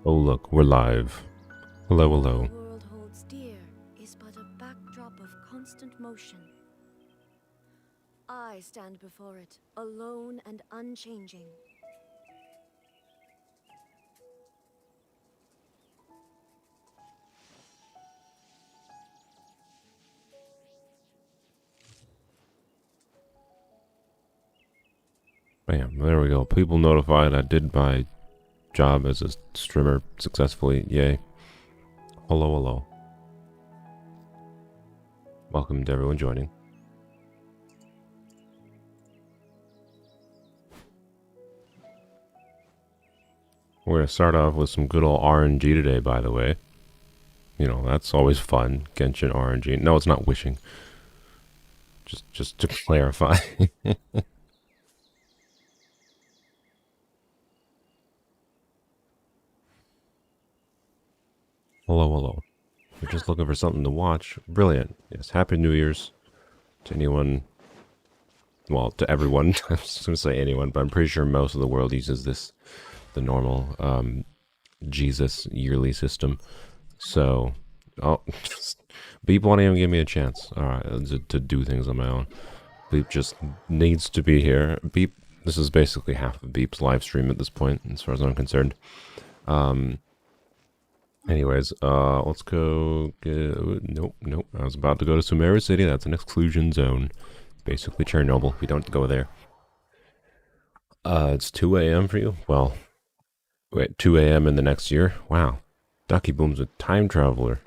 Oh look, we're live. Hello, hello. The world holds dear is but a backdrop of constant motion. I stand before it, alone and unchanging. Bam, there we go. People notified I did my job as a streamer successfully. Yay. Hello, hello. Welcome to everyone joining. We're going to start off with some good old RNG today, by the way. You know, that's always fun. Genshin RNG. No, it's not wishing. Just to clarify. Hello, hello. You're just looking for something to watch. Brilliant. Yes, Happy New Year's to anyone. Well, to everyone. I was going to say anyone, but I'm pretty sure most of the world uses this, the normal Jesus yearly system. So, Beep won't even give me a chance. Alright, to do things on my own. Beep just needs to be here. Beep, this is basically half of Beep's live stream at this point, as far as I'm concerned. Anyways, let's go nope. I was about to go to Sumeru City. That's an exclusion zone. Basically Chernobyl. We don't go there. It's 2 a.m. for you? Well, wait, 2 a.m. in the next year? Wow. Ducky Boom's a time traveler,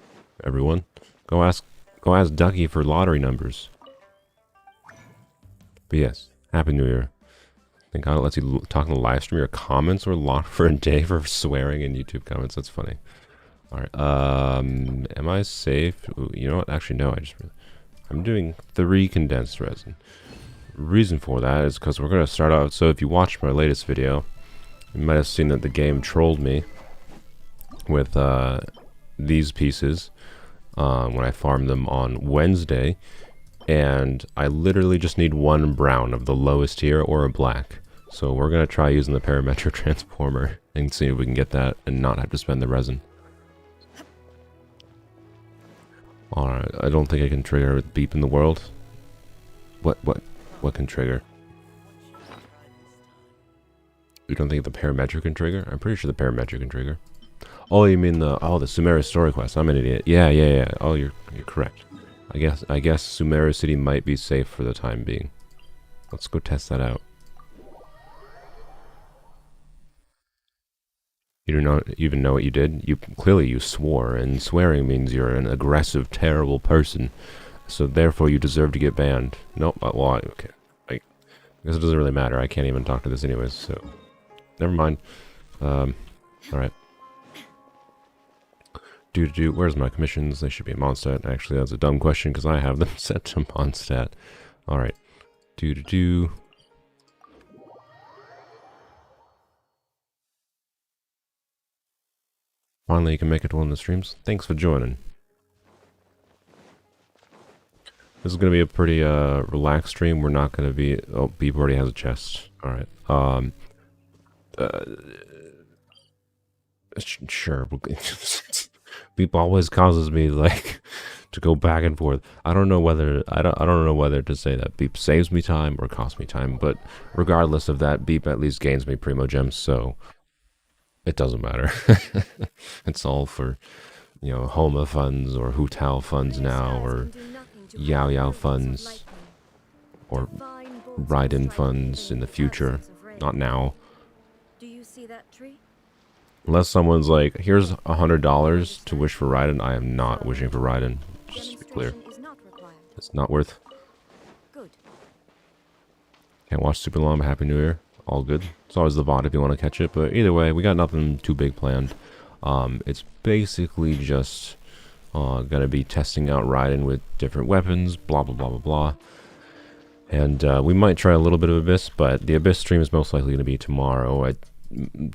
everyone. Go ask Ducky for lottery numbers. But yes, Happy New Year. Thank God it lets you talk in the live stream. Your comments were locked for a day for swearing in YouTube comments. That's funny. Alright, am I safe? Ooh, you know what? Actually, no, I'm doing 3 condensed resin. Reason for that is because we're going to start out. So if you watched my latest video, you might have seen that the game trolled me with these pieces when I farmed them on Wednesday. And I literally just need 1 brown of the lowest tier or a black. So we're going to try using the Parametric Transformer and see if we can get that and not have to spend the resin. Alright, I don't think I can trigger Beep in the world. What can trigger? You don't think the Parametric can trigger? I'm pretty sure the Parametric can trigger. Oh, you mean the Sumeru story quest. I'm an idiot. Yeah. Oh, you're correct. I guess Sumeru City might be safe for the time being. Let's go test that out. You do not even know what you did. You swore, and swearing means you're an aggressive, terrible person. So therefore, you deserve to get banned. Nope. Well, okay. I guess it doesn't really matter. I can't even talk to this anyways. So, never mind. All right. Where's my commissions? They should be Mondstadt. Actually, that's a dumb question because I have them set to Mondstadt. All right. Finally, you can make it to one of the streams. Thanks for joining. This is going to be a pretty relaxed stream. We're not going to be... Oh, Beep already has a chest. Alright. Sure. Beep always causes me, like, to go back and forth. I don't know whether... I don't know whether to say that Beep saves me time or costs me time, but regardless of that, Beep at least gains me Primo Gems, so... It doesn't matter. It's all for, you know, Homa funds or Hutao funds now, or Xiao funds, or Raiden funds in the future. Not now. Do you see that tree? Unless someone's like, here's $100 to wish for Raiden, I am not wishing for Raiden. Just to be clear. It's not worth. Good. Can't watch Super Long, Happy New Year. All good. It's always the VOD if you want to catch it, but either way, we got nothing too big planned. It's basically just gonna be testing out Raiden with different weapons, blah blah blah blah blah. And we might try a little bit of Abyss, but the Abyss stream is most likely going to be tomorrow.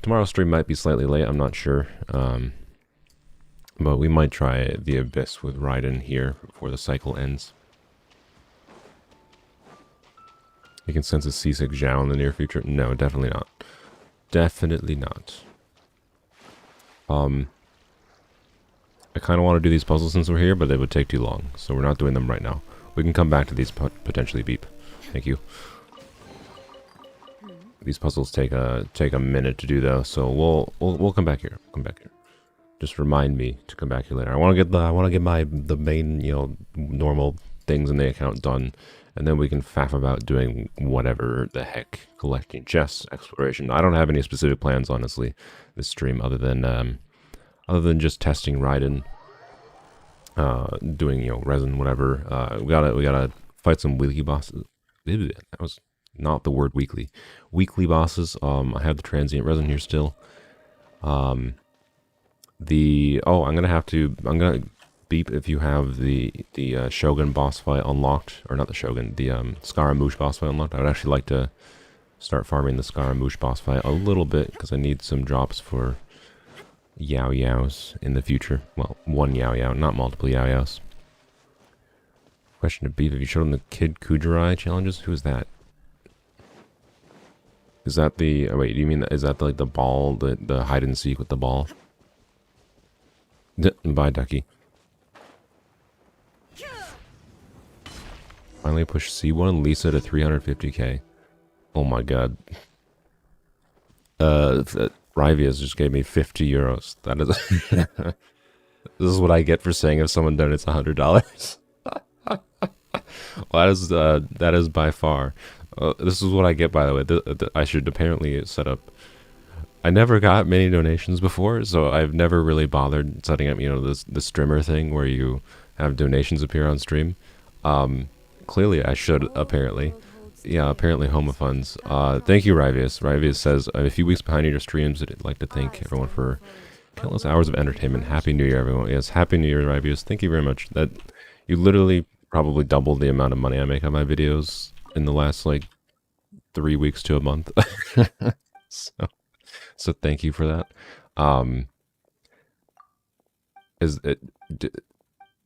Tomorrow's stream might be slightly late, I'm not sure. But we might try the Abyss with Raiden here before the cycle ends. You can sense a seasick Xiao in the near future? No, definitely not. Definitely not. I kind of want to do these puzzles since we're here, but they would take too long, so we're not doing them right now. We can come back to these potentially. Beep. Thank you. These puzzles take a minute to do though, so we'll come back here. Come back here. Just remind me to come back here later. I want to get the main, you know, normal things in the account done, and then we can faff about doing whatever the heck, collecting chests, exploration. I don't have any specific plans, honestly, this stream, other than just testing Raiden, doing, you know, Resin, whatever. We gotta fight some weekly bosses. That was not the word weekly. Weekly bosses. I have the transient Resin here still. I'm gonna beep if you have the Shogun boss fight unlocked, or not the Shogun, the Scaramouche boss fight unlocked. I would actually like to start farming the Scaramouche boss fight a little bit because I need some drops for Yaos in the future. Well, one Yao, not multiple Yaos. Question to beep: have you showed him the Kid Kujirai challenges? Who is that? Is that the? Oh wait, do you mean is that like the ball, the hide and seek with the ball? Bye, Ducky. Finally push C1 Lisa to 350k. Oh my god. Rivius just gave me 50 euros. That is... This is what I get for saying if someone donates $100. Well, that is by far. This is what I get, by the way. I should apparently set up... I never got many donations before, so I've never really bothered setting up, you know, the streamer thing where you have donations appear on stream. Clearly I should, apparently. Yeah, apparently Homa Funds. Thank you, Rivius. Rivius says, I'm a few weeks behind your streams. I'd like to thank everyone for countless hours of entertainment. Happy New Year, everyone. Yes, Happy New Year, Rivius. Thank you very much. That you literally probably doubled the amount of money I make on my videos in the last, like, 3 weeks to a month. So thank you for that.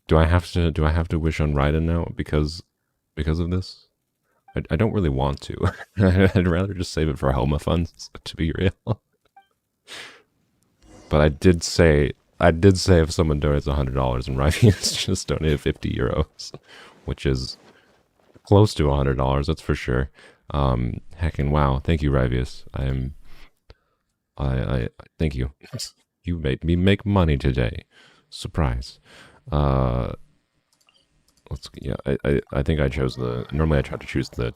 Do I have to wish on Raiden now because of this? I don't really want to. I'd rather just save it for Homa Funds, to be real. But I did say if someone donates $100 and Rivius just donated 50 euros, which is close to $100, that's for sure. Heckin' wow. Thank you, Rivius. I thank you. You made me make money today. Surprise. I think I chose normally I try to choose the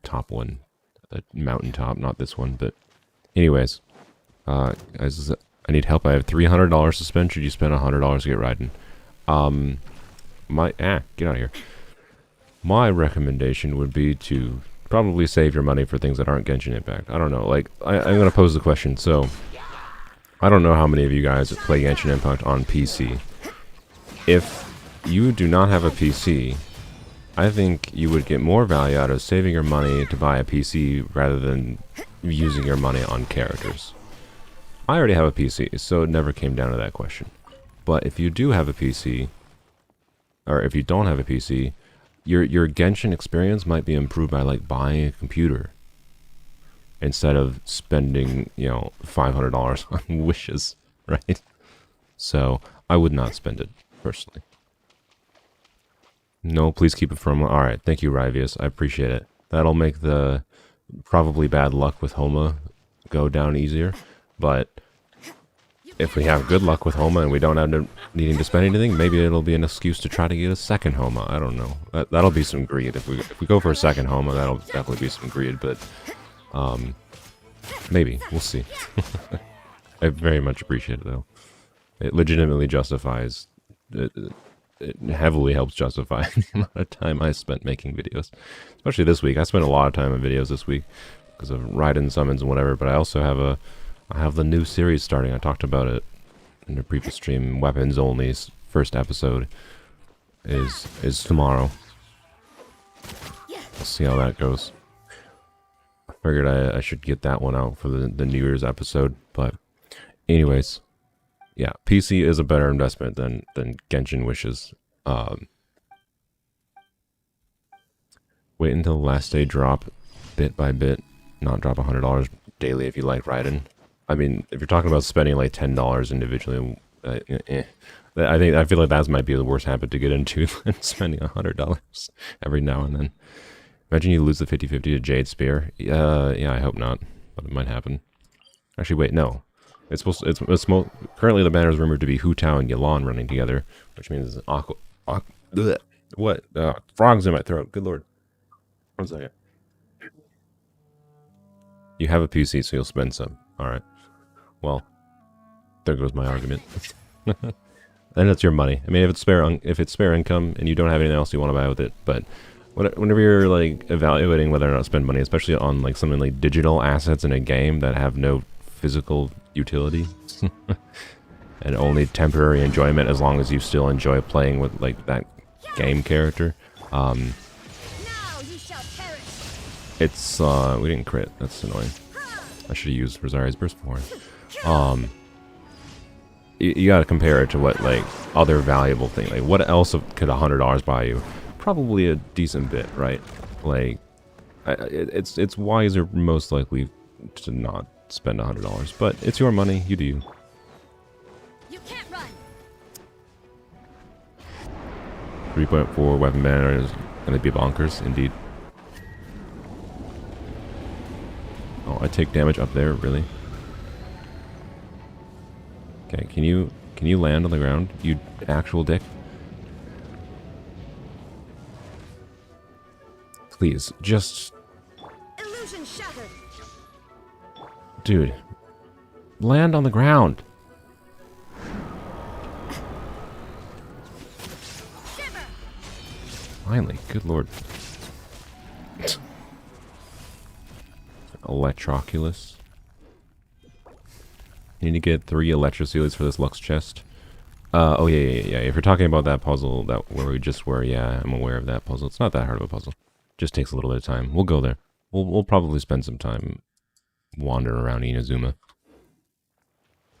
top one, the mountaintop, not this one, but anyways, guys, I need help. I have $300 to spend. Should you spend $100 to get Raiden? Get out of here. My recommendation would be to probably save your money for things that aren't Genshin Impact. I don't know, like, I'm gonna pose the question. So, I don't know how many of you guys play Genshin Impact on PC. If you do not have a PC, I think you would get more value out of saving your money to buy a PC rather than using your money on characters. I already have a PC, so it never came down to that question. But if you do have a PC, or if you don't have a PC, your Genshin experience might be improved by, like, buying a computer instead of spending, you know, $500 on wishes, right? So I would not spend it personally. No, please keep it from. All right, thank you, Rivius. I appreciate it. That'll make the probably bad luck with Homa go down easier. But if we have good luck with Homa and we don't end up needing to spend anything, maybe it'll be an excuse to try to get a second Homa. I don't know. That'll be some greed. If we go for a second Homa, that'll definitely be some greed. But maybe we'll see. I very much appreciate it, though. It legitimately justifies. It heavily helps justify the amount of time I spent making videos. Especially this week. I spent a lot of time on videos this week because of Raiden summons and whatever, but I also have the new series starting. I talked about it in the previous stream. Weapons Only's first episode is tomorrow. We'll see how that goes. I figured I should get that one out for the New Year's episode, but anyways. Yeah, PC is a better investment than Genshin wishes. Wait until the last day drop bit by bit, not drop $100 daily if you like Raiden. I mean, if you're talking about spending like $10 individually, I feel like that might be the worst habit to get into than spending $100 every now and then. Imagine you lose the 50-50 to Jade Spear. Yeah, I hope not, but it might happen. Actually, wait, no. It's currently the banner is rumored to be Hutao and Yelan running together, which means what? Frogs in my throat. Good lord. 1 second. You have a PC, so you'll spend some. All right. Well, there goes my argument. And it's your money. I mean, if it's spare income and you don't have anything else you want to buy with it, but whenever you're like evaluating whether or not to spend money, especially on like something like digital assets in a game that have no physical utility and only temporary enjoyment as long as you still enjoy playing with like that game character, it's we didn't crit. That's annoying. I should have used Rosaria's burst before. You gotta compare it to what like other valuable thing. Like what else could $100 buy you? Probably a decent bit, right? Like it's wiser most likely to not spend $100, but it's your money. You do. You can't run. 3.4 weapon banner is gonna be bonkers, indeed. Oh, I take damage up there, really? Okay, can you land on the ground, you actual dick? Please, just... Illusion shattered. Dude, land on the ground. Shiver. Finally, good lord. Electroculus. You need to get 3 Electroseals for this Lux chest. Oh yeah. If you're talking about that puzzle that where we just were, yeah, I'm aware of that puzzle. It's not that hard of a puzzle. Just takes a little bit of time. We'll go there. We'll probably spend some time wandering around Inazuma.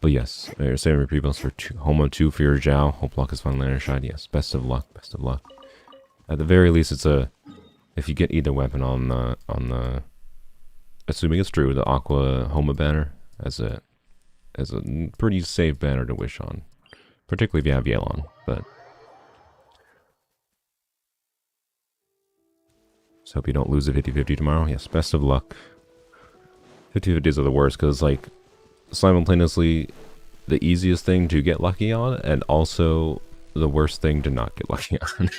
But yes, you're saving pre-builds for Homo 2 for your Xiao. Hope luck is finally on your side. Yes, best of luck. Best of luck. At the very least, it's a... If you get either weapon on the assuming it's true, the Aqua Homa banner as a pretty safe banner to wish on. Particularly if you have Yelan, but... Just hope you don't lose the 50-50 tomorrow. Yes, best of luck. 50-50s are the worst, because, like, simultaneously the easiest thing to get lucky on, and also the worst thing to not get lucky on.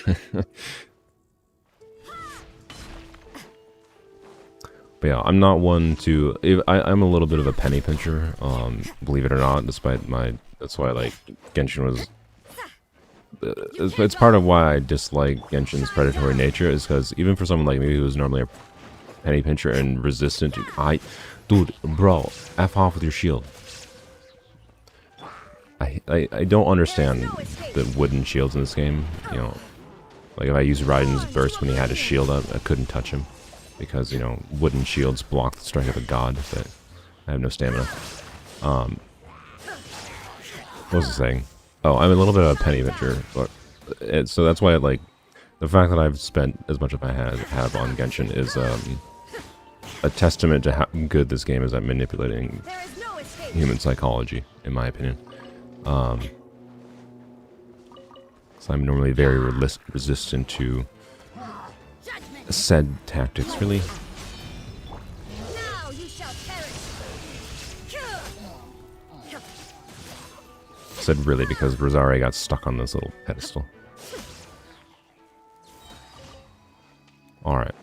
But yeah, I'm not one to... I'm a little bit of a penny pincher, believe it or not, despite my... That's why, like, Genshin was... It's part of why I dislike Genshin's predatory nature, is because even for someone like me who's normally a penny pincher and resistant to... Dude, bro, F off with your shield. I don't understand the wooden shields in this game, you know. Like, if I used Raiden's burst when he had his shield up, I couldn't touch him. Because, you know, wooden shields block the strike of a god, but I have no stamina. What was I saying? Oh, I'm a little bit of a penny pincher, but so that's why, like, the fact that I've spent as much as I have on Genshin is a testament to how good this game is at manipulating human psychology, in my opinion. So I'm normally very resistant to said tactics, really. Now you shall perish. Said really because Rosaria got stuck on this little pedestal. Alright.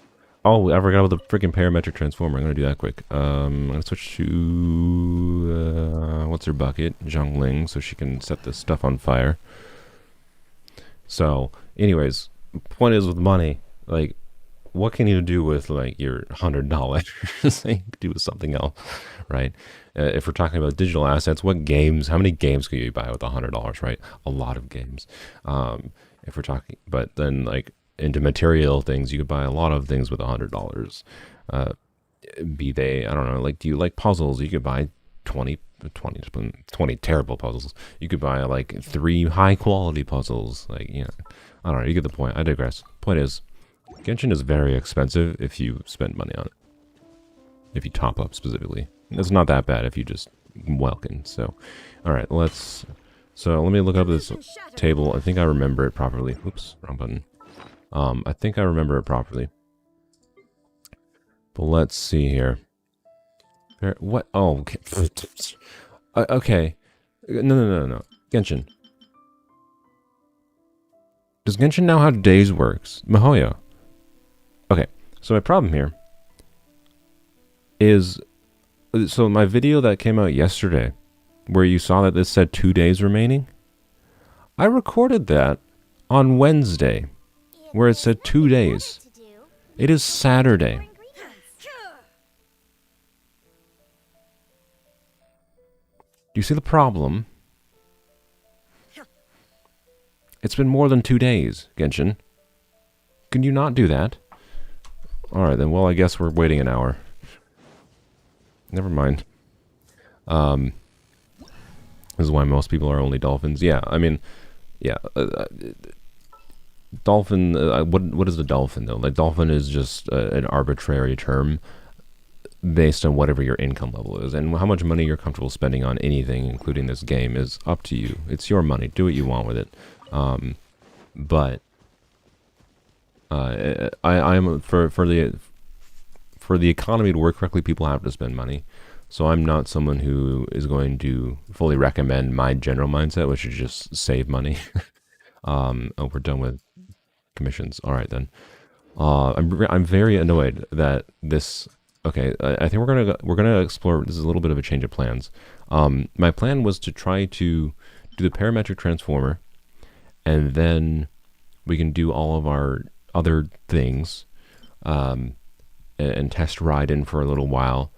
Oh, I forgot about the freaking Parametric Transformer. I'm gonna do that quick. I'm gonna switch to... what's her bucket? Zhongling, so she can set this stuff on fire. So, anyways, point is with money, like, what can you do with, like, your $100? You could do with something else, right? If we're talking about digital assets, how many games can you buy with $100, right? A lot of games. If we're talking, but then, like, into material things, you could buy a lot of things with $100. Be they, I don't know, like, do you like puzzles? You could buy 20 terrible puzzles. You could buy, like, 3 high-quality puzzles. Like, you know, I don't know, you get the point. I digress. Point is, Genshin is very expensive if you spend money on it. If you top up specifically. It's not that bad if you just Welkin. So, all right, let's. So let me look up this table. I think I remember it properly. Oops, wrong button. I think I remember it properly. But let's see here. What? Oh, okay. Okay. No. Genshin. Does Genshin know how days works? Mihoyo. Okay, so my problem here is... So my video that came out yesterday, where you saw that this said 2 days remaining, I recorded that on Wednesday, where it said 2 days. It is Saturday. Do you see the problem? It's been more than 2 days, Genshin. Can you not do that? Alright then, well I guess we're waiting an hour. Never mind. This is why most people are only dolphins. Yeah, I mean, yeah. Dolphin, what is a dolphin though? Like, dolphin is just an arbitrary term based on whatever your income level is. And how much money you're comfortable spending on anything, including this game, is up to you. It's your money. Do what you want with it. But I'm for the economy to work correctly, people have to spend money. So I'm not someone who is going to fully recommend my general mindset, which is just save money. Oh, we're done with commissions. All right then. I'm very annoyed that this. Okay, I think we're gonna explore. This is a little bit of a change of plans. My plan was to try to do the parametric transformer, and then we can do all of our other things, and test Raiden for a little while.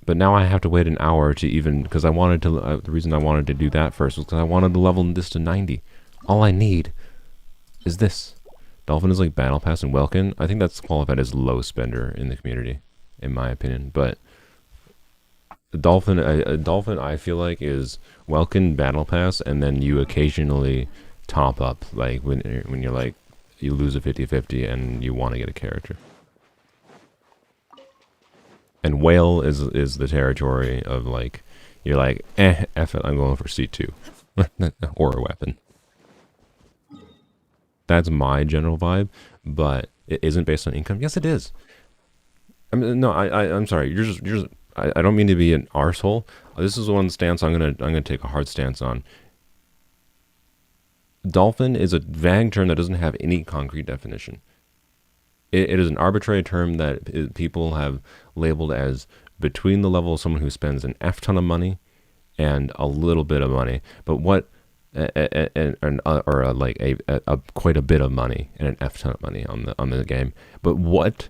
But now I have to wait an hour to even, because I wanted to. The reason I wanted to do that first was because I wanted to level this to 90. All I need is this. Dolphin is like Battle Pass and Welkin. I think that's qualified as low spender in the community, in my opinion. But the Dolphin, a Dolphin, I feel like is Welkin, Battle Pass, and then you occasionally top up, like when you're like you lose a 50-50 and you want to get a character. And whale is the territory of like you're like F it, I'm going for C2 or a weapon. That's my general vibe, but it isn't based on income. Yes, it is. I mean, no, I'm sorry. You're just. I don't mean to be an arsehole. This is one stance I'm gonna take a hard stance on. Dolphin is a vague term that doesn't have any concrete definition. It is an arbitrary term that people have labeled as between the level of someone who spends an F ton of money and a little bit of money. But what, or like a quite a bit of money and an F ton of money on the game. But what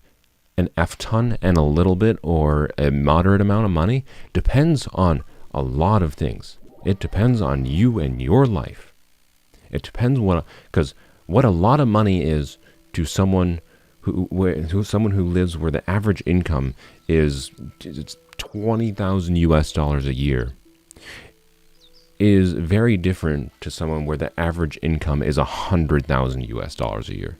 an F ton and a little bit or a moderate amount of money depends on a lot of things. It depends on you and your life. It depends because what a lot of money is to someone who lives where the average income is $20,000 US a year is very different to someone where the average income is $100,000 US a year,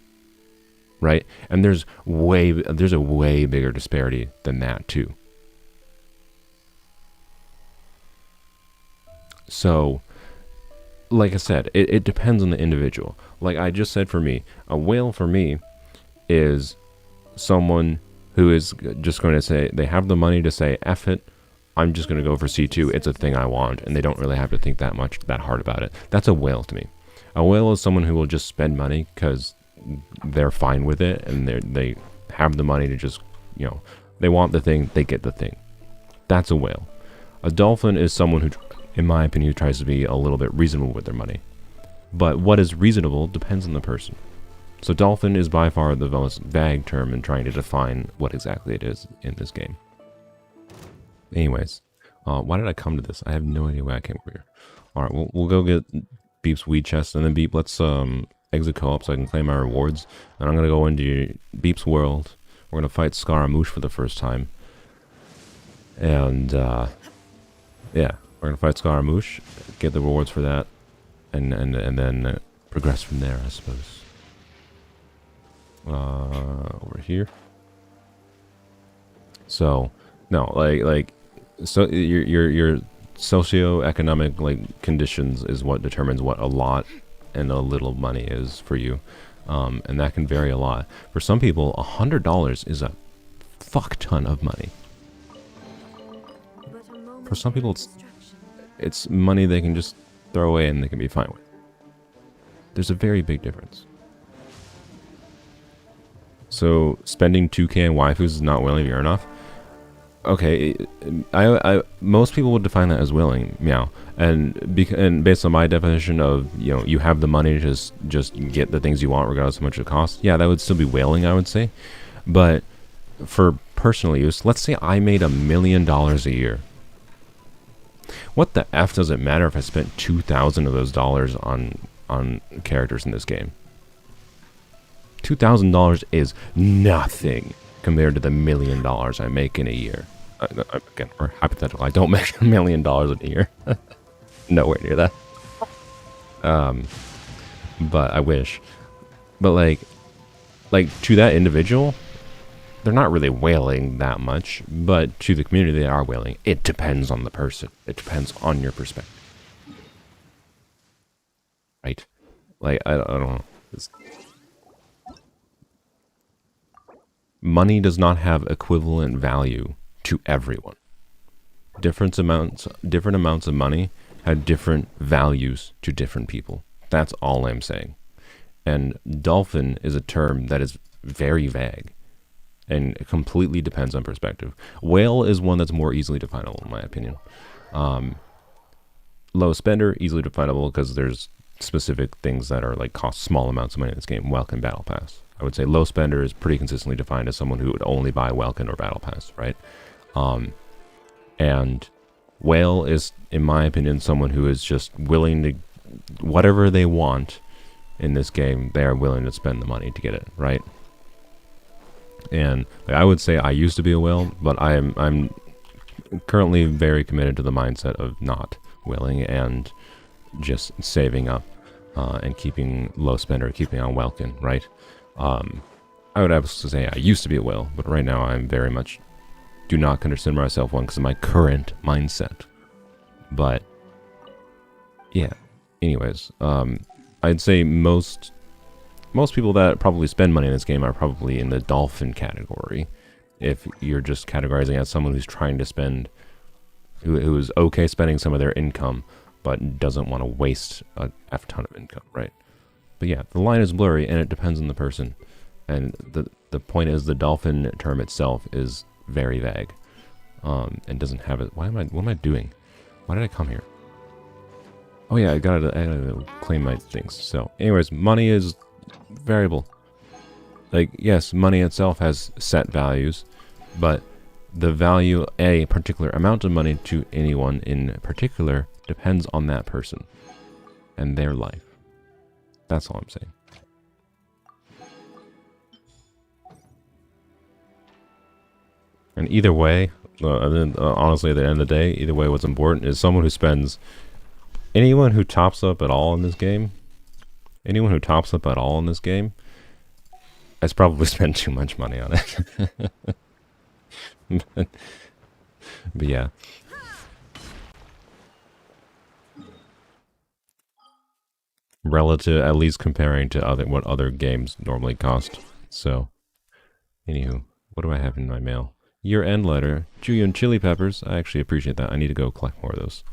right? And there's a way bigger disparity than that too. So, like I said, it depends on the individual. Like I just said, for me, a whale for me is someone who is just going to say, they have the money to say, F it, I'm just going to go for C2, it's a thing I want, and they don't really have to think that hard about it. That's a whale to me. A whale is someone who will just spend money because they're fine with it, and they have the money to just, they want the thing, they get the thing. That's a whale. A dolphin is someone who, in my opinion, who tries to be a little bit reasonable with their money. But what is reasonable depends on the person. So dolphin is by far the most vague term in trying to define what exactly it is in this game. Anyways, why did I come to this? I have no idea why I came over here. Alright, we'll go get Beep's weed chest, and then Beep, let's exit co-op so I can claim my rewards. And I'm going to go into Beep's world. We're going to fight Scaramouche for the first time. And, yeah, we're going to fight Scaramouche, get the rewards for that, and then progress from there, I suppose. Over here. So, no, like So your socioeconomic like conditions is what determines what a lot and a little money is for you, and that can vary a lot. For some people, $100 is a fuck ton of money. For some people, it's money they can just throw away and they can be fine with. There's a very big difference. So spending 2K on waifus is not willing to earn enough. Okay, most people would define that as willing, meow. And based on my definition of, you know, you have the money to just get the things you want regardless of how much it costs. Yeah, that would still be whaling, I would say. But for personal use, let's say I made $1 million a year. What the F does it matter if I spent 2,000 of those dollars on characters in this game? $2,000 is nothing compared to the $1 million I make in a year. Again, or hypothetical, I don't make $1 million in a year. Nowhere near that. But I wish. But like to that individual, they're not really whaling that much, but to the community they are whaling. It depends on the person. It depends on your perspective. Right? Like, I don't know. Money does not have equivalent value to everyone. Different amounts of money have different values to different people. That's all I'm saying. And dolphin is a term that is very vague. And it completely depends on perspective. Whale is one that's more easily definable, in my opinion. Low spender, easily definable because there's specific things that are like cost small amounts of money in this game. Welkin, Battle Pass. I would say low spender is pretty consistently defined as someone who would only buy Welkin or Battle Pass, right? And whale is, in my opinion, someone who is just willing to, whatever they want in this game, they are willing to spend the money to get it, right? And like, I would say I used to be a whale, but I'm currently very committed to the mindset of not willing and just saving up and keeping low spender, keeping on Welkin, right? I would absolutely say I used to be a whale, but right now I'm very much do not consider myself one because of my current mindset. But yeah, anyways, I'd say most people that probably spend money in this game are probably in the dolphin category. If you're just categorizing as someone who's trying to spend, who is okay spending some of their income, but doesn't want to waste a F ton of income, right? But yeah, the line is blurry and it depends on the person. And the point is the dolphin term itself is very vague. And doesn't have it. What am I doing? Why did I come here? Oh yeah, I gotta claim my things. So anyways, money is variable. Like, yes, money itself has set values, but the value, a particular amount of money to anyone in particular depends on that person and their life. That's all I'm saying. And either way, honestly, at the end of the day, either way, what's important is someone who spends, anyone who tops up at all in this game, has probably spent too much money on it. but yeah. Relative, at least comparing to what other games normally cost. So, anywho, what do I have in my mail? Year-end letter, Julian chili peppers. I actually appreciate that. I need to go collect more of those.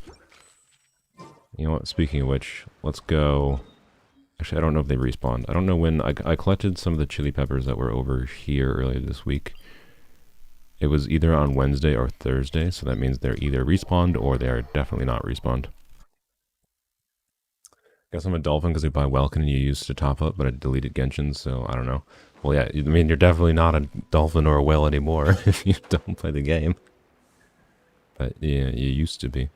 You know what? Speaking of which, let's go. Actually, I don't know if they respawned. I don't know when. I collected some of the chili peppers that were over here earlier this week. It was either on Wednesday or Thursday, so that means they're either respawned or they're definitely not respawned. Guess I'm a dolphin because I buy Welkin and you used to top up, but I deleted Genshin, so I don't know. Well, yeah, I mean, you're definitely not a dolphin or a whale anymore if you don't play the game. But yeah, you used to be.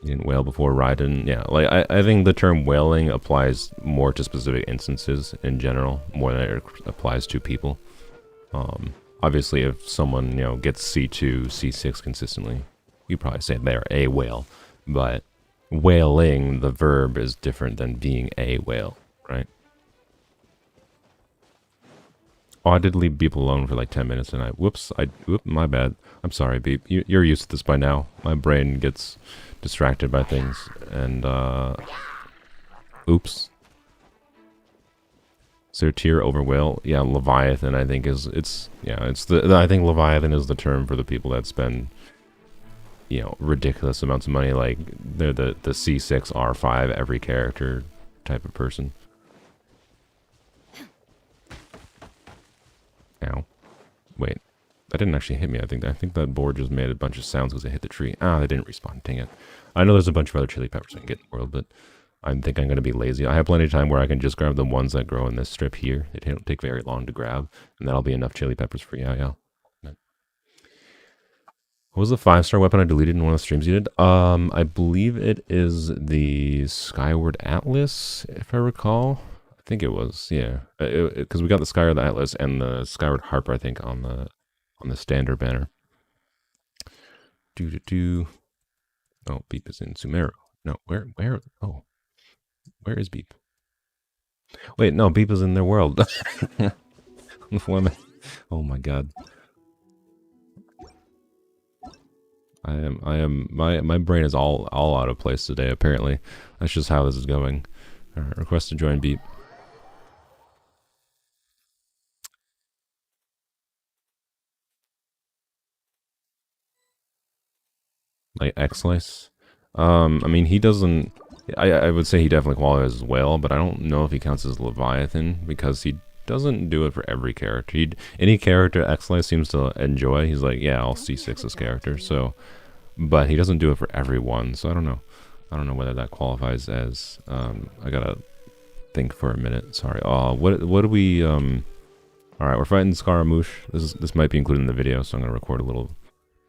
You didn't whale before Raiden. Yeah, like I think the term whaling applies more to specific instances in general, more than it applies to people. Obviously, if someone, you know, gets C2, C6 consistently, you probably say they're a whale. But whaling, the verb, is different than being a whale, right? Oh, I did leave Beep alone for like 10 minutes and whoops, my bad. I'm sorry, Beep. You're used to this by now. My brain gets distracted by things and, oops. Is there a tier over whale? Yeah, Leviathan, I think I think Leviathan is the term for the people that spend, you know, ridiculous amounts of money. Like, they're the C6, R5, every character type of person. Ow. Wait. That didn't actually hit me. I think that board just made a bunch of sounds because it hit the tree. Ah, they didn't respawn. Dang it. I know there's a bunch of other chili peppers I can get in the world, but I think I'm going to be lazy. I have plenty of time where I can just grab the ones that grow in this strip here. It don't take very long to grab, and that'll be enough chili peppers for Xiao. What was the 5-star weapon I deleted in one of the streams you did? I believe it is the Skyward Atlas, if I recall. I think it was, yeah. Because we got the Skyward Atlas and the Skyward Harper, I think, on the standard banner. Oh, Beep is in Sumeru. No, where? Oh, where is Beep? Wait, no, Beep is in their world. Oh my god. My brain is all out of place today, apparently. That's just how this is going. Alright, request to join Beep. Like X-Slice? I mean, he doesn't... I would say he definitely qualifies as whale, but I don't know if he counts as Leviathan, because he doesn't do it for every character. Any character X-Slice seems to enjoy, he's like, yeah, I'll C6 this character, so... But he doesn't do it for everyone, so I don't know. I don't know whether that qualifies as... I gotta think for a minute, sorry. What do we... Alright, we're fighting Scaramouche. This might be included in the video, so I'm gonna record a little...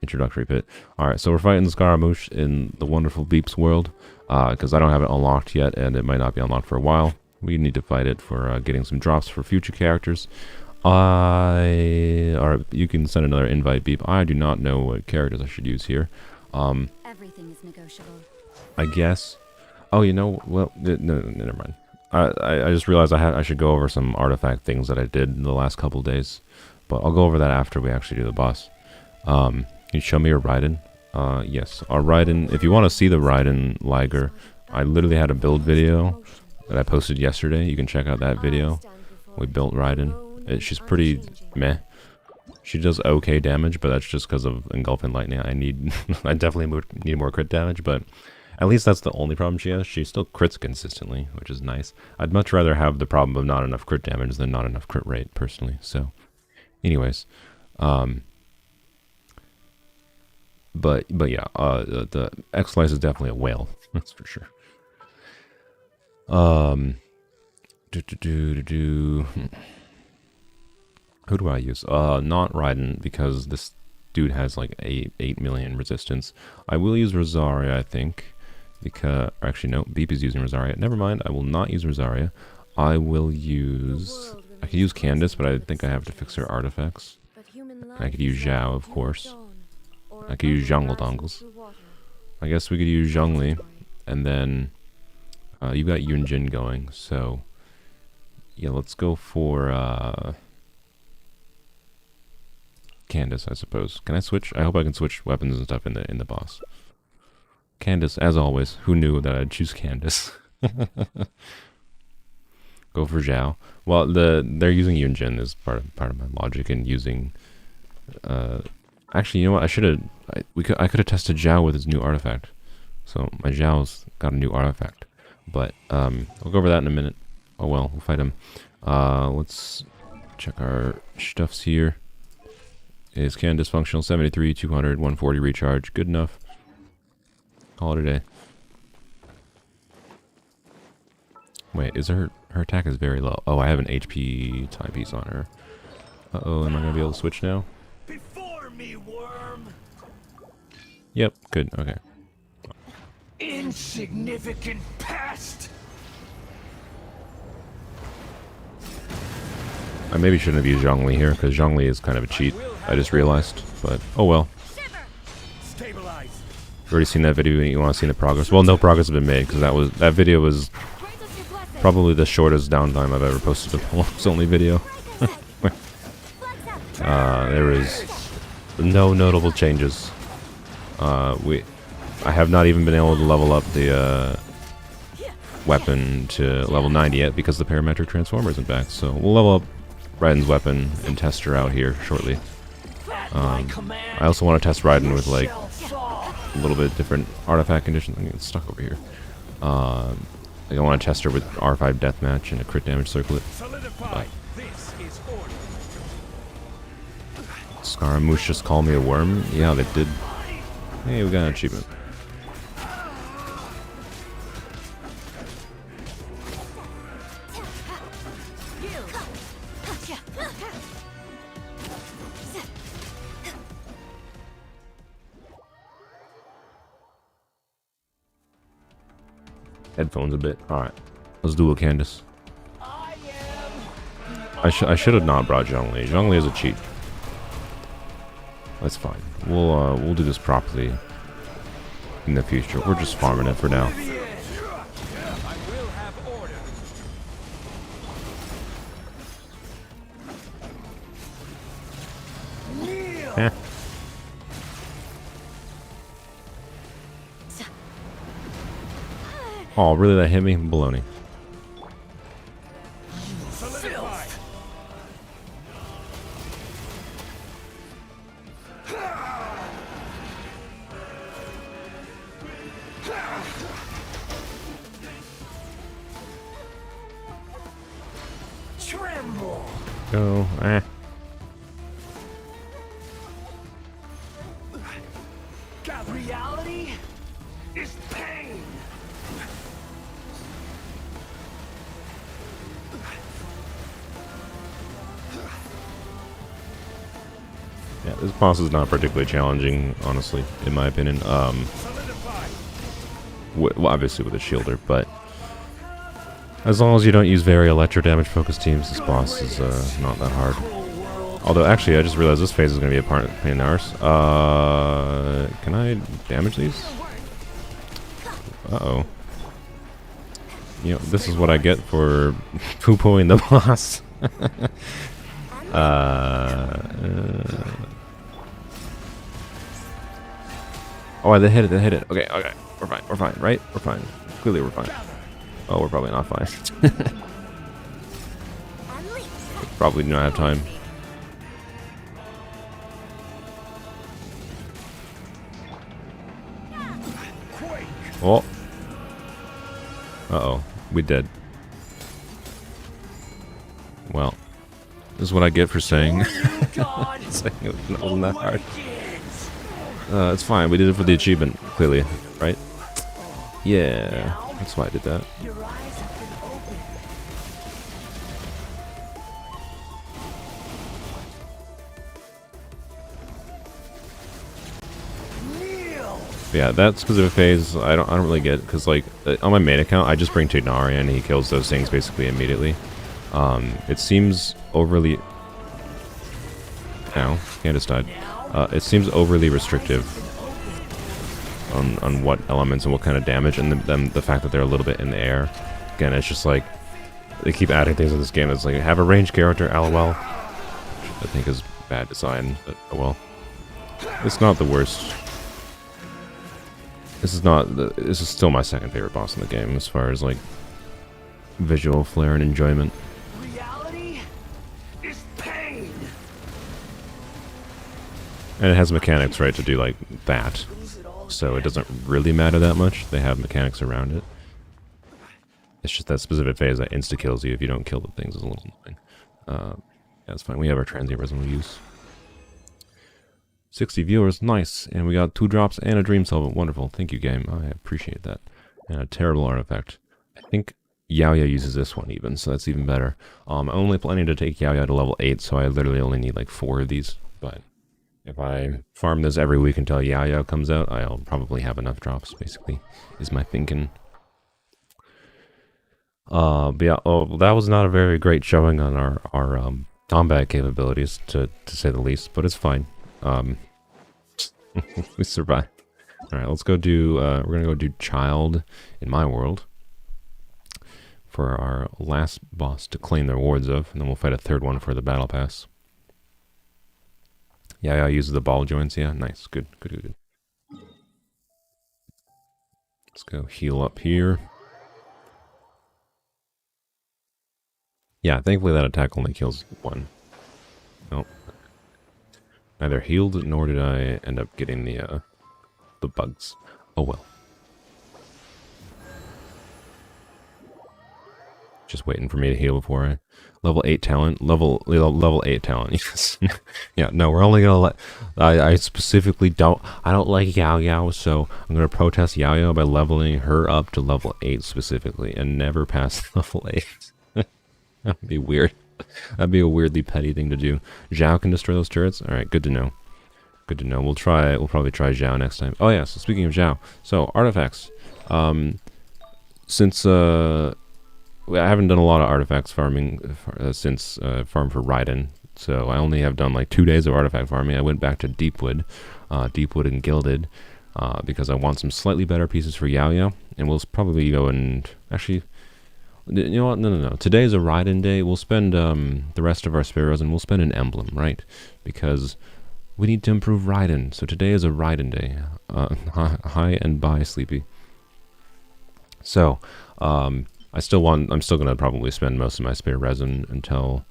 introductory bit. Alright, so we're fighting the Scaramouche in the wonderful Beep's world, because I don't have it unlocked yet, and it might not be unlocked for a while. We need to fight it for getting some drops for future characters. Or you can send another invite, Beep. I do not know what characters I should use here. Everything is negotiable. I guess. Oh, you know, well, no, never mind. I just realized I should go over some artifact things that I did in the last couple days, but I'll go over that after we actually do the boss. Can you show me your Raiden? Yes. Our Raiden, if you want to see the Raiden Liger, I literally had a build video that I posted yesterday. You can check out that video. We built Raiden. She's pretty meh. She does okay damage, but that's just because of Engulfing Lightning. I definitely need more crit damage, but at least that's the only problem she has. She still crits consistently, which is nice. I'd much rather have the problem of not enough crit damage than not enough crit rate, personally. So, anyways, But yeah, the X-Slice is definitely a whale. That's for sure. Who do I use? Not Raiden, because this dude has like 8 million resistance. I will use Rosaria, I think. Because, actually no, Beep is using Rosaria. Never mind, I will not use Rosaria. I will use... I could use Candace, but I think I have to fix her artifacts. I could use Xiao, of course. I could use Jungle Dongles. I guess we could use Zhongli, and then you've got Yunjin going, so yeah, let's go for Candace, I suppose. Can I switch? I hope I can switch weapons and stuff in the boss. Candace, as always. Who knew that I'd choose Candace? Go for Xiao. Well, they're using Yunjin is part of my logic in using. Actually, you know what? I could have tested Xiao with his new artifact. So my Xiao's got a new artifact. But I'll go over that in a minute. Oh well, we'll fight him. Let's check our stuffs here. Is Candace functional? 73, 200, 140 recharge. Good enough. Call it a day. Wait, is her attack is very low. Oh, I have an HP timepiece on her. Uh-oh, am I gonna be able to switch now? Before me, worm. Yep, good, okay. Insignificant pest. I maybe shouldn't have used Zhongli here, because Zhongli is kind of a cheat. I just realized, but oh well. Stabilize. You've already seen that video and you want to see the progress. Well, no progress has been made, because that video was probably the shortest downtime I've ever posted a Polearms Only video. There is no notable changes. I have not even been able to level up the weapon to level 90 yet because the Parametric Transformer isn't back. So we'll level up Raiden's weapon and test her out here shortly. I also want to test Raiden with like a little bit different artifact conditions. I'm getting stuck over here. Like I want to test her with R5 Deathmatch and a crit damage circlet. Scaramouche just called me a worm? Yeah, they did. Hey, we got an achievement. Headphones a bit. Alright. Let's do a Candace. I should have not brought Zhongli. Zhongli is a cheat. That's fine. We'll do this properly in the future. We're just farming it for now. Eh. Oh, really? That hit me? Baloney. Go. Eh. Reality is pain. Yeah, this boss is not particularly challenging, honestly, in my opinion. Well, obviously with a shielder, but as long as you don't use very electro damage focused teams, this boss is not that hard. Although, actually, I just realized this phase is going to be a pain in the arse. Can I damage these? Uh-oh. You know, this is what I get for poo-pooing the boss. Oh, they hit it, they hit it. Okay, okay. We're fine, right? We're fine. Clearly we're fine. Oh, we're probably not fine. Probably do not have time. Oh. Uh-oh. We dead. Well. This is what I get for saying, saying it wasn't that hard. It's fine. We did it for the achievement, clearly, right? Yeah. That's why I did that. Yeah, that specific phase I don't really get, because like on my main account I just bring Tignari and he kills those things basically immediately. It seems overly. Ow, Candace died. It seems overly restrictive on what elements and what kind of damage, and the fact that they're a little bit in the air. Again, it's just like they keep adding things in this game. It's like have a ranged character, lol. Which I think is bad design, but oh well. It's not the worst. This is still my second favorite boss in the game as far as like visual flair and enjoyment. Reality is pain. And it has mechanics, right, to do like that. So it doesn't really matter that much. They have mechanics around it. It's just that specific phase that insta-kills you if you don't kill the things is a little annoying. Yeah, that's fine. We have our transient resin we'll use. 60 viewers, nice. And we got 2 drops and a dream solvent. Wonderful. Thank you, game. I appreciate that. And a terrible artifact. I think Xiao uses this one even, so that's even better. I'm only planning to take Xiao to level 8, so I literally only need like 4 of these. But if I farm this every week until Xiao comes out, I'll probably have enough drops, basically, is my thinking. But yeah, that was not a very great showing on our combat capabilities, to say the least, but it's fine. We survived. Alright, let's go do, we're gonna go do Child in my world for our last boss to claim the rewards of, and then we'll fight a third one for the battle pass. Yeah, I use the ball joints. Yeah, nice. Good, good, good, good. Let's go heal up here. Yeah, thankfully that attack only kills one. Nope. Neither healed nor did I end up getting the bugs. Oh well. Just waiting for me to heal before I level 8 talent. Level 8 talent. Yes. Yeah, no, we're only gonna let I specifically don't like Xiao, so I'm gonna protest Xiao by leveling her up to level 8 specifically and never past level 8. That'd be weird. That'd be a weirdly petty thing to do. Xiao can destroy those turrets? Alright, good to know. Good to know. We'll probably try Xiao next time. Oh yeah, so speaking of Xiao. So artifacts. Since I haven't done a lot of artifacts farming since Farm for Raiden, so I only have done like 2 days of artifact farming. I went back to Deepwood and Gilded, because I want some slightly better pieces for Xiao, and we'll probably go and actually, you know what? No. Today is a Raiden day. We'll spend the rest of our sparrows, and we'll spend an emblem, right? Because we need to improve Raiden. So today is a Raiden day. Hi and bye, Sleepy. So, I'm still gonna probably spend most of my spare resin until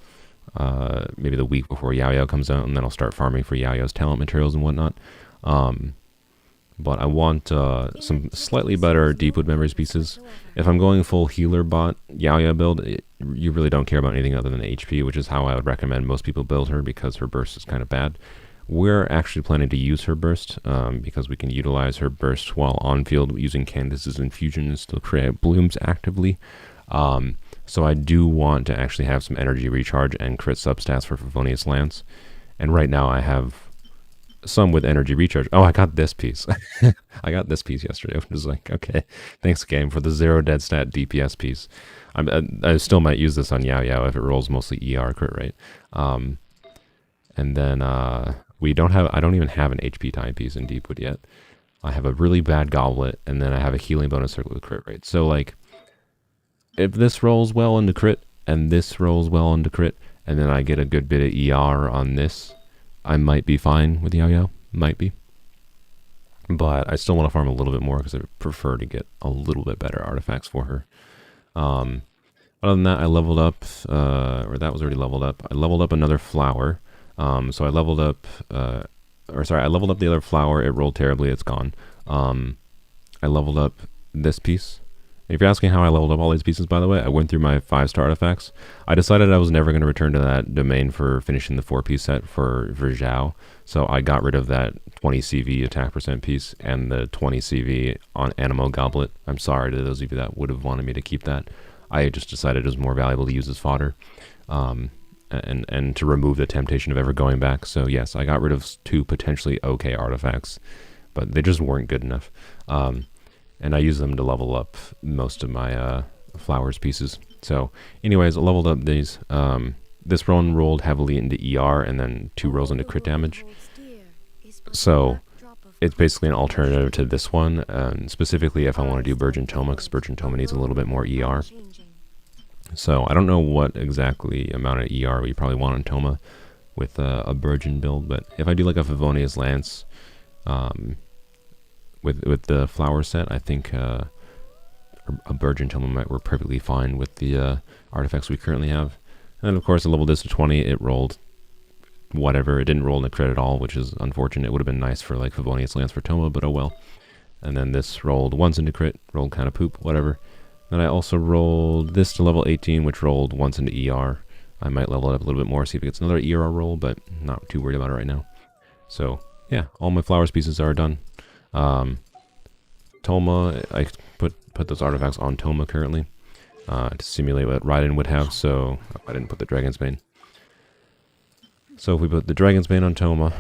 maybe the week before Xiao comes out, and then I'll start farming for Xiao's talent materials and whatnot. But I want some slightly better Deepwood Memories pieces. If I'm going full healer bot Xiao build, you really don't care about anything other than HP, which is how I would recommend most people build her, because her burst is kind of bad. We're actually planning to use her burst, because we can utilize her burst while on field using Candace's infusions to create blooms actively. So I do want to actually have some energy recharge and crit substats for Favonius Lance. And right now I have some with energy recharge. Oh, I got this piece. I got this piece yesterday. I was like, okay, thanks game for the 0 dead stat DPS piece. I still might use this on Xiao if it rolls mostly ER crit rate. And then I don't even have an HP timepiece in Deepwood yet. I have a really bad goblet, and then I have a healing bonus circle with crit rate. So like, if this rolls well into crit, and this rolls well into crit, and then I get a good bit of ER on this, I might be fine with Xiao. Might be. But I still want to farm a little bit more, because I prefer to get a little bit better artifacts for her. Other than that, I leveled up, or that was already leveled up. I leveled up another flower. So I leveled up, I leveled up the other flower. It rolled terribly. It's gone. I leveled up this piece. If you're asking how I leveled up all these pieces, by the way, I went through my 5-star artifacts. I decided I was never going to return to that domain for finishing the 4-piece set for Xiao. So I got rid of that 20 CV attack percent piece and the 20 CV on Animo Goblet. I'm sorry to those of you that would have wanted me to keep that. I just decided it was more valuable to use as fodder. And to remove the temptation of ever going back. So yes, I got rid of 2 potentially okay artifacts, but they just weren't good enough. And I use them to level up most of my flowers pieces. So anyways, I leveled up these. This one rolled heavily into ER, and then 2 rolls into crit damage. So it's basically an alternative to this one, specifically if I want to do Virgin Toma, because Virgin Toma needs a little bit more ER. So I don't know what exactly amount of ER we probably want on Toma with a Virgin build, but if I do like a Favonius Lance with the flower set, I think a Virgin Toma might work perfectly fine with the artifacts we currently have. And then of course I leveled this to 20. It rolled whatever. It didn't roll in the crit at all, which is unfortunate. It would have been nice for like Favonius Lance for Toma, but oh well. And then this rolled once into crit, rolled kind of poop, whatever. Then I also rolled this to level 18, which rolled once into ER. I might level it up a little bit more, see if it gets another ER roll, but not too worried about it right now. So, yeah, all my flowers pieces are done. Toma, I put those artifacts on Toma currently to simulate what Raiden would have, so I didn't put the Dragon's Bane. So if we put the Dragon's Bane on Toma,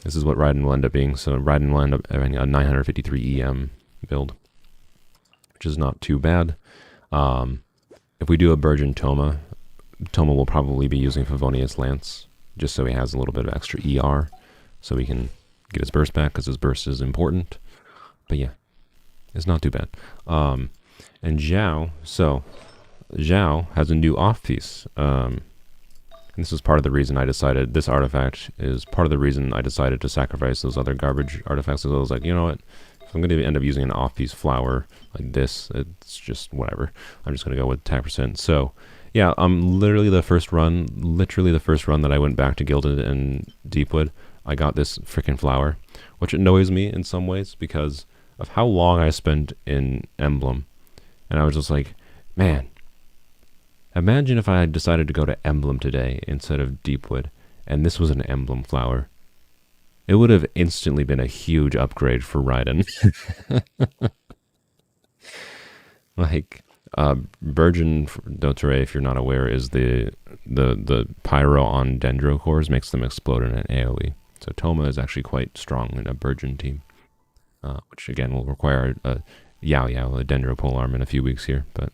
this is what Raiden will end up being. So Raiden will end up having a 953 EM build, which is not too bad. If we do a Virgin Toma, Toma will probably be using Favonius Lance, just so he has a little bit of extra ER, so we can get his burst back, because his burst is important. But yeah, it's not too bad. And Xiao, so Xiao has a new off piece. And this is part of the reason I decided, this artifact is part of the reason I decided to sacrifice those other garbage artifacts. So I was like, you know what, if I'm going to end up using an off-piece flower like this, it's just whatever. I'm just going to go with 10%. So yeah, literally the first run that I went back to Gilded and Deepwood, I got this freaking flower, which annoys me in some ways because of how long I spent in Emblem. And I was just like, man, imagine if I had decided to go to Emblem today instead of Deepwood, and this was an Emblem flower. It would have instantly been a huge upgrade for Raiden. Like, Burgeon Dotare, if you're not aware, is the pyro on Dendro cores makes them explode in an AoE. So Toma is actually quite strong in a Burgeon team, which again will require a Xiao, a Dendro polearm in a few weeks here. But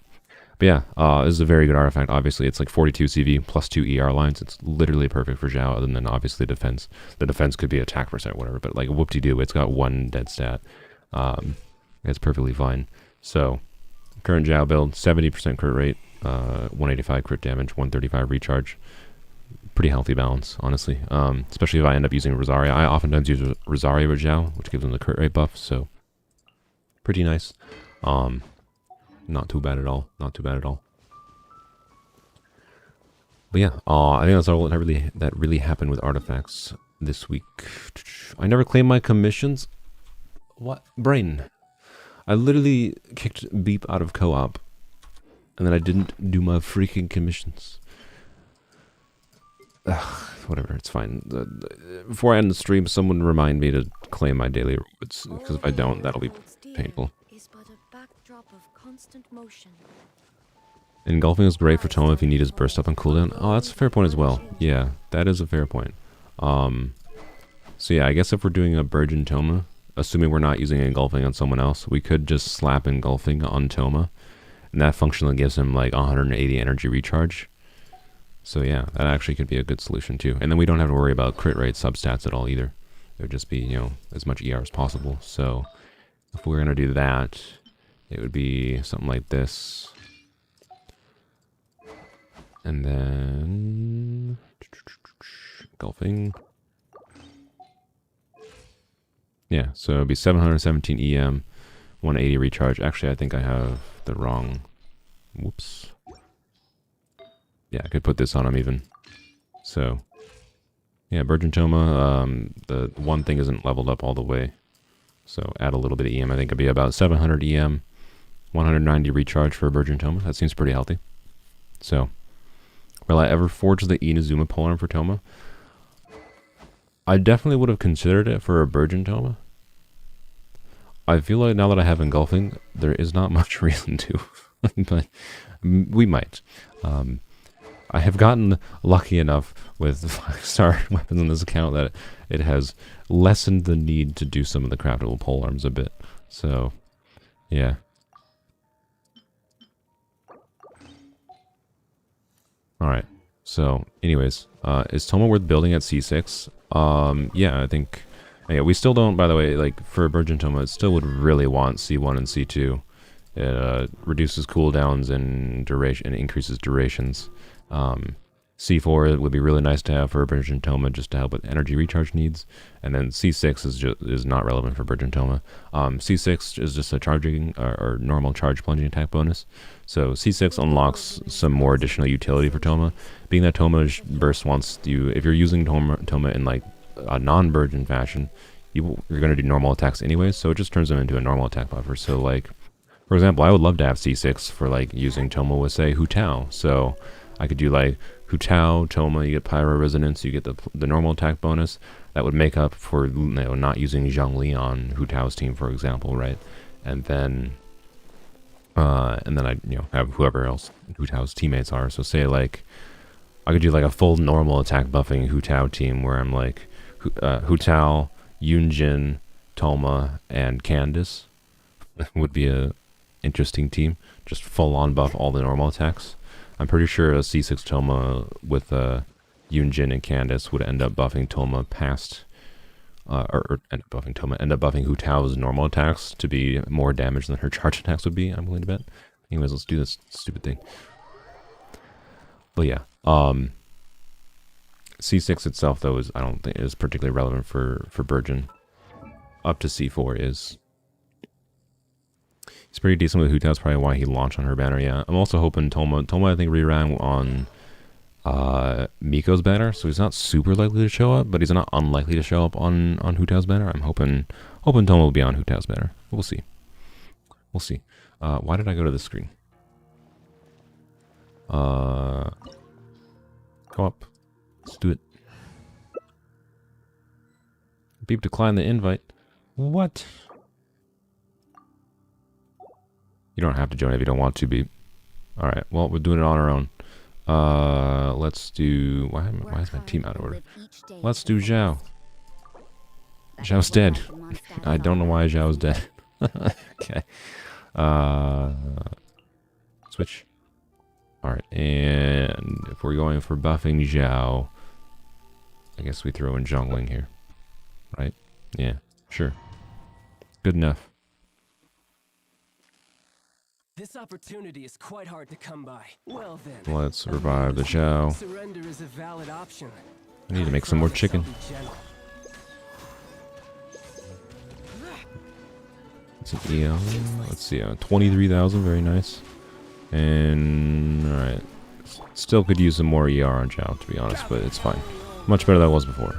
yeah, this is a very good artifact. Obviously, it's like 42 CV plus 2 ER lines. It's literally perfect for Xiao, other than obviously defense. The defense could be attack percent, whatever, but like whoop-de-doo, it's got 1 dead stat. It's perfectly fine. So, current Xiao build, 70% crit rate, 185 crit damage, 135 recharge. Pretty healthy balance, honestly. Especially if I end up using Rosaria. I oftentimes use Rosaria with Xiao, which gives them the crit rate buff, so pretty nice. Not too bad at all. Not too bad at all. But yeah, I think that's all that really happened with artifacts this week. I never claimed my commissions. What? Brain. I literally kicked Beep out of co-op, and then I didn't do my freaking commissions. Ugh, whatever, it's fine. Before I end the stream, someone remind me to claim my daily rewards, because if I don't, that'll be painful. Engulfing is great for Toma if you need his burst up and cooldown. Oh, that's a fair point as well. Yeah, that is a fair point. So yeah, I guess if we're doing a Burgeon Toma, assuming we're not using Engulfing on someone else, we could just slap Engulfing on Toma, and that functionally gives him like 180 energy recharge. So yeah, that actually could be a good solution too. And then we don't have to worry about crit rate substats at all either. It would just be, you know, as much ER as possible. So if we're going to do that, it would be something like this. And then Engulfing. Yeah, so it'd be 717 EM, 180 recharge. Actually, I think I have the wrong... Whoops. Yeah, I could put this on him even. So, yeah, Burgeon Toma, the one thing isn't leveled up all the way. So add a little bit of EM. I think it'd be about 700 EM, 190 recharge for a Burgeon Toma. That seems pretty healthy. So, will I ever forge the Inazuma polearm for Toma? I definitely would have considered it for a Burgeon Toma. I feel like now that I have Engulfing, there is not much reason to. But we might. I have gotten lucky enough with 5-star weapons on this account that it has lessened the need to do some of the craftable polearms a bit. So, yeah. Alright. So, anyways, is Toma worth building at C6? Yeah, I think... Yeah, we still don't, by the way, like, for Burgeon Toma, it still would really want C1 and C2. It reduces cooldowns and duration, and increases durations. C4 would be really nice to have for a Burgeon Toma just to help with energy recharge needs, and then C6 is not relevant for Burgeon Toma. C6 is just a charging or normal charge plunging attack bonus, so C6 unlocks some more additional utility for Toma. Being that Toma's burst wants you, if you're using Toma in like a non-Burgeon fashion, you're going to do normal attacks anyways, so it just turns them into a normal attack buffer. So like, for example, I would love to have C6 for like using Toma with say Hutao, so I could do like Hutao, Toma, you get Pyro Resonance, you get the normal attack bonus. That would make up for, you know, not using Zhongli on Hutao's team, for example, right? And then I, you know, have whoever else Hutao's teammates are. So say like, I could do like a full normal attack buffing Hutao team where I'm like Hutao, Yunjin, Toma, and Candice would be a interesting team. Just full on buff all the normal attacks. I'm pretty sure a C6 Toma with Yunjin and Candice would end up buffing Toma past, or end up buffing Hutao's normal attacks to be more damage than her charge attacks would be, I'm willing to bet. Anyways, let's do this stupid thing. But yeah, C6 itself, though, I don't think is particularly relevant for Burgeon. Up to C4 is. He's pretty decent with Hutao. That's probably why he launched on her banner. Yeah, I'm also hoping Toma, I think, reran on Miko's banner, so he's not super likely to show up, but he's not unlikely to show up on Hutao's banner. I'm hoping Toma will be on Hutao's banner. We'll see. We'll see. Why did I go to this screen? Go up. Let's do it. Beep decline the invite. What? You don't have to join if you don't want to, Beep. Alright, well, we're doing it on our own. Let's do... Why is my team out of order? Let's do Xiao. Xiao's dead. I don't know why Xiao's dead. Okay. Switch. Alright, and if we're going for buffing Xiao, I guess we throw in jungling here. Right? Yeah, sure. Good enough. This opportunity is quite hard to come by. Well then. Let's revive the Xiao. Surrender is a valid option. I need to make some more chicken. It's an EO. Let's see, 23,000, very nice. And alright. Still could use some more ER on Xiao, to be honest, but it's fine. Much better than it was before.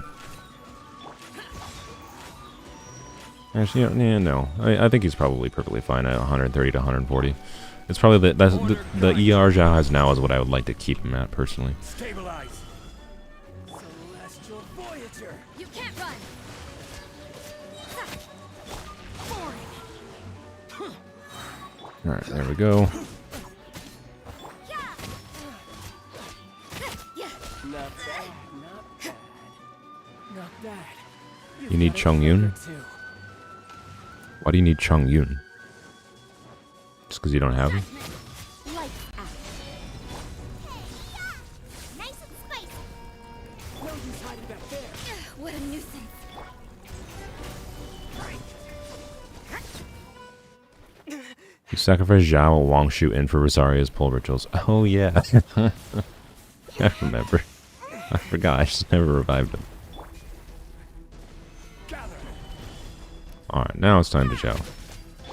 Actually, yeah, no. I think he's probably perfectly fine at 130 to 140. It's probably the ER Xiao has now is what I would like to keep him at, personally. Stabilize. Celestial Voyager. You can't run. Alright, there we go. Not bad, not bad. Not bad. You need Chung Yun? Why do you need Chung Yun? Just because you don't have him? Lights out. Nice and spicy. No use hiding back there. What a nuisance. You sacrifice Xiao Wang Shu in for Rosaria's pull rituals. Oh yeah. I remember. I forgot, I just never revived him. Alright, now it's time to Xiao.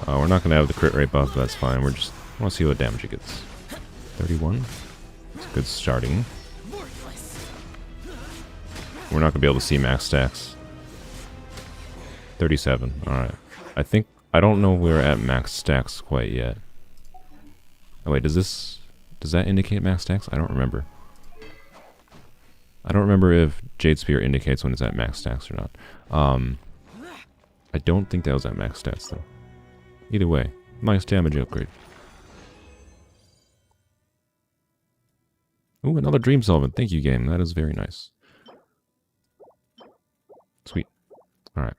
We're not going to have the crit rate buff, but that's fine. We're just want to see what damage it gets. 31. It's a good starting. We're not going to be able to see max stacks. 37. Alright. I don't know if we're at max stacks quite yet. Oh wait, does that indicate max stacks? I don't remember. I don't remember if Jade Spear indicates when it's at max stacks or not. I don't think that was at max stats though. Either way, nice damage upgrade. Ooh, another Dream Solvent. Thank you, game. That is very nice. Sweet. Alright.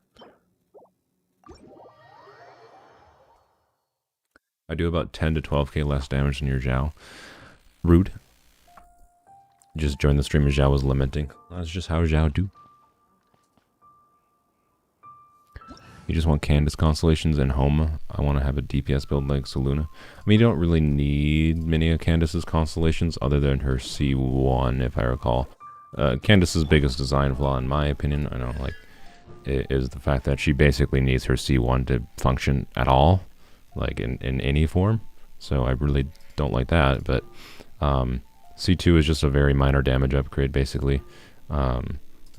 I do about 10 to 12k less damage than your Xiao. Rude. Just joined the stream as Xiao was lamenting. That's just how Xiao do. You just want Candace constellations and Homa. I want to have a DPS build like Saluna. I mean, you don't really need many of Candace's constellations other than her C1, if I recall. Candace's biggest design flaw, in my opinion, I know, like, is the fact that she basically needs her C1 to function at all, like in any form. So I really don't like that, but C2 is just a very minor damage upgrade, basically. I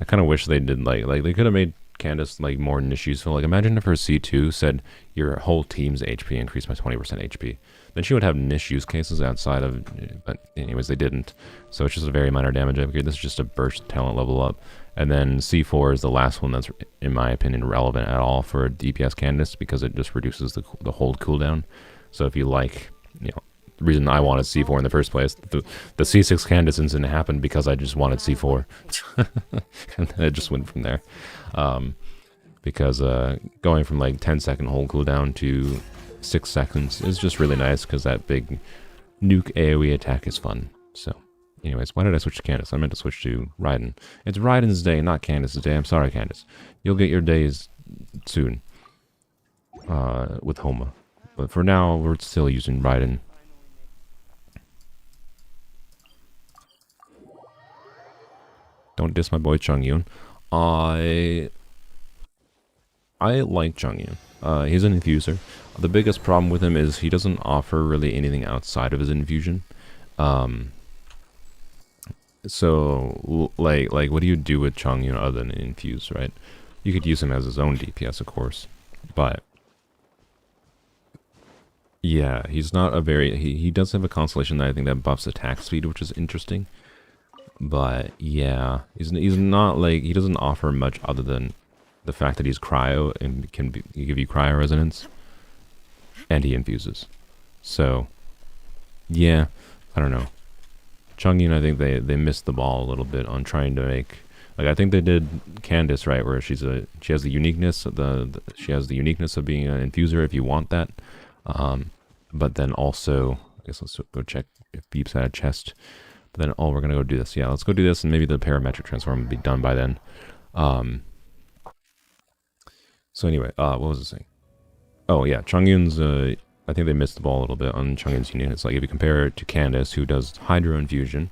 kind of wish they did, like they could have made Candace like more niche useful. Like imagine if her C2 said your whole team's HP increased by 20% HP. Then she would have niche use cases outside of, but anyways they didn't. So it's just a very minor damage upgrade. This is just a burst talent level up. And then C4 is the last one that's, in my opinion, relevant at all for DPS Candace because it just reduces the hold cooldown. So if you like, you know, the reason I wanted C4 in the first place, the C6 Candace incident happened because I just wanted C4. And then it just went from there. Because going from like 10-second hold cooldown to 6 seconds is just really nice because that big nuke AoE attack is fun. So anyways, why did I switch to Candace? I meant to switch to Raiden. It's Raiden's day, not Candace's day. I'm sorry, Candace. You'll get your days soon with Homa. But for now, we're still using Raiden. Don't diss my boy Chongyun. I like Chongyun. He's an infuser. The biggest problem with him is he doesn't offer really anything outside of his infusion. So like what do you do with Chongyun other than infuse, right? You could use him as his own DPS, of course, but yeah, he's not a very he does have a constellation that I think that buffs attack speed, which is interesting. But yeah, he's not like, he doesn't offer much other than the fact that he's cryo and give you cryo resonance, and he infuses. So yeah, I don't know. Chongyun, I think they missed the ball a little bit on trying to make, like, I think they did Candace right, where she has the uniqueness of she has the uniqueness of being an infuser if you want that. But then also, I guess let's go check if Beeps had a chest. But then, we're gonna go do this. Yeah, let's go do this, and maybe the parametric transform will be done by then. So anyway, what was I saying? Oh yeah, Chongyun's, I think they missed the ball a little bit on Chongyun's uniqueness. Like if you compare it to Candace, who does Hydro Infusion,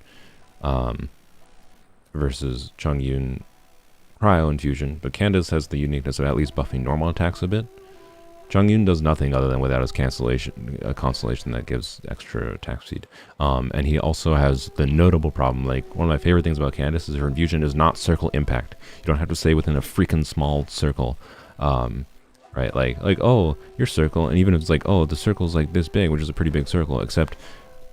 versus Chongyun Cryo Infusion, but Candace has the uniqueness of at least buffing normal attacks a bit. Chongyun does nothing other than without his cancellation, a constellation that gives extra attack speed. And he also has the notable problem, like one of my favorite things about Candace is her infusion is not circle impact. You don't have to stay within a freaking small circle. Right, like, oh, your circle, and even if it's like, oh, the circle's like this big, which is a pretty big circle, except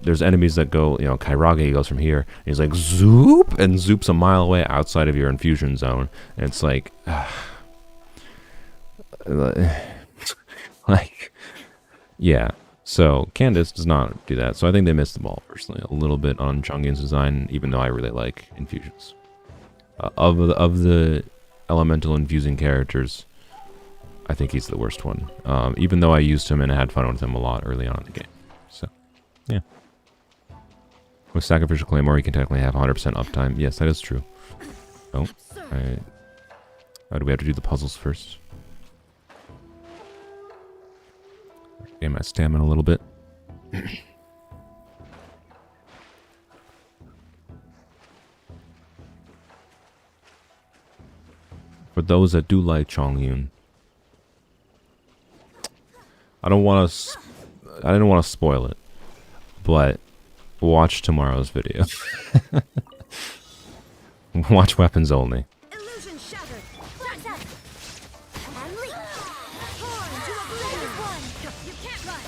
there's enemies that go, you know, Kairage goes from here, and he's like, zoop, and zoops a mile away outside of your infusion zone, and it's like, like, yeah, so Candace does not do that, so I think they missed the ball, personally, a little bit on Chongyun's design, even though I really like infusions. Of the elemental infusing characters, I think he's the worst one, even though I used him and I had fun with him a lot early on in the game. So, yeah. With Sacrificial Claymore, you can technically have 100% uptime. Yes, that is true. Oh, alright. Do we have to do the puzzles first? Gain my stamina a little bit. For those that do like Chongyun, I didn't want to spoil it, but watch tomorrow's video. Watch Weapons Only. Illusion shattered. Flash up. And leap. Torn to oblivion. One. You can't run.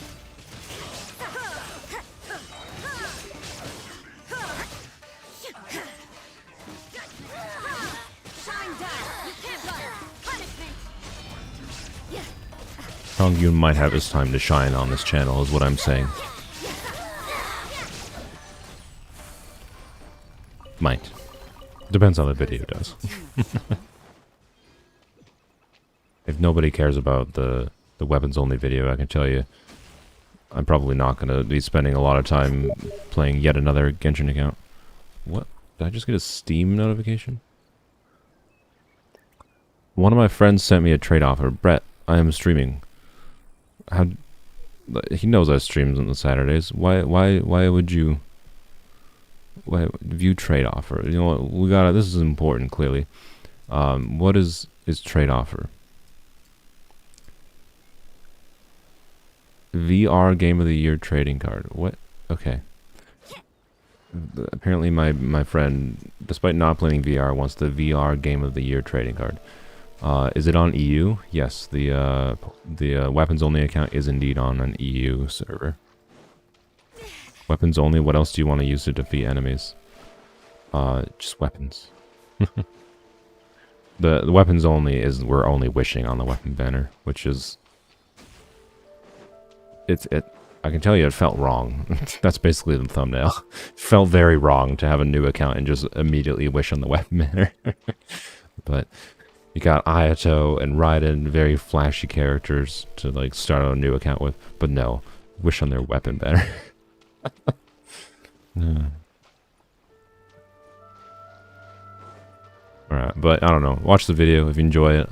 Shine down. You can't run. Punishment. Chongyun might have his time to shine on this channel, is what I'm saying. Might. Depends on the video does. If nobody cares about the weapons only video, I can tell you I'm probably not going to be spending a lot of time playing yet another Genshin account. What? Did I just get a Steam notification? One of my friends sent me a trade offer. Brett, I am streaming. How? He knows I stream on the Saturdays. Why would you? Why view trade offer? You know what? We got this is important. Clearly, what is trade offer? VR Game of the Year trading card. What? Okay. Apparently, my friend, despite not playing VR, wants the VR Game of the Year trading card. Is it on EU? Yes, the Weapons Only account is indeed on an EU server. Weapons Only, what else do you want to use to defeat enemies? Just weapons. The Weapons Only is, we're only wishing on the weapon banner, which is... I can tell you it felt wrong. That's basically the thumbnail. It felt very wrong to have a new account and just immediately wish on the weapon banner. But... you got Hutao and Raiden, very flashy characters to like start on a new account with, but no, wish on their weapon better. Alright, but I don't know. Watch the video if you enjoy it.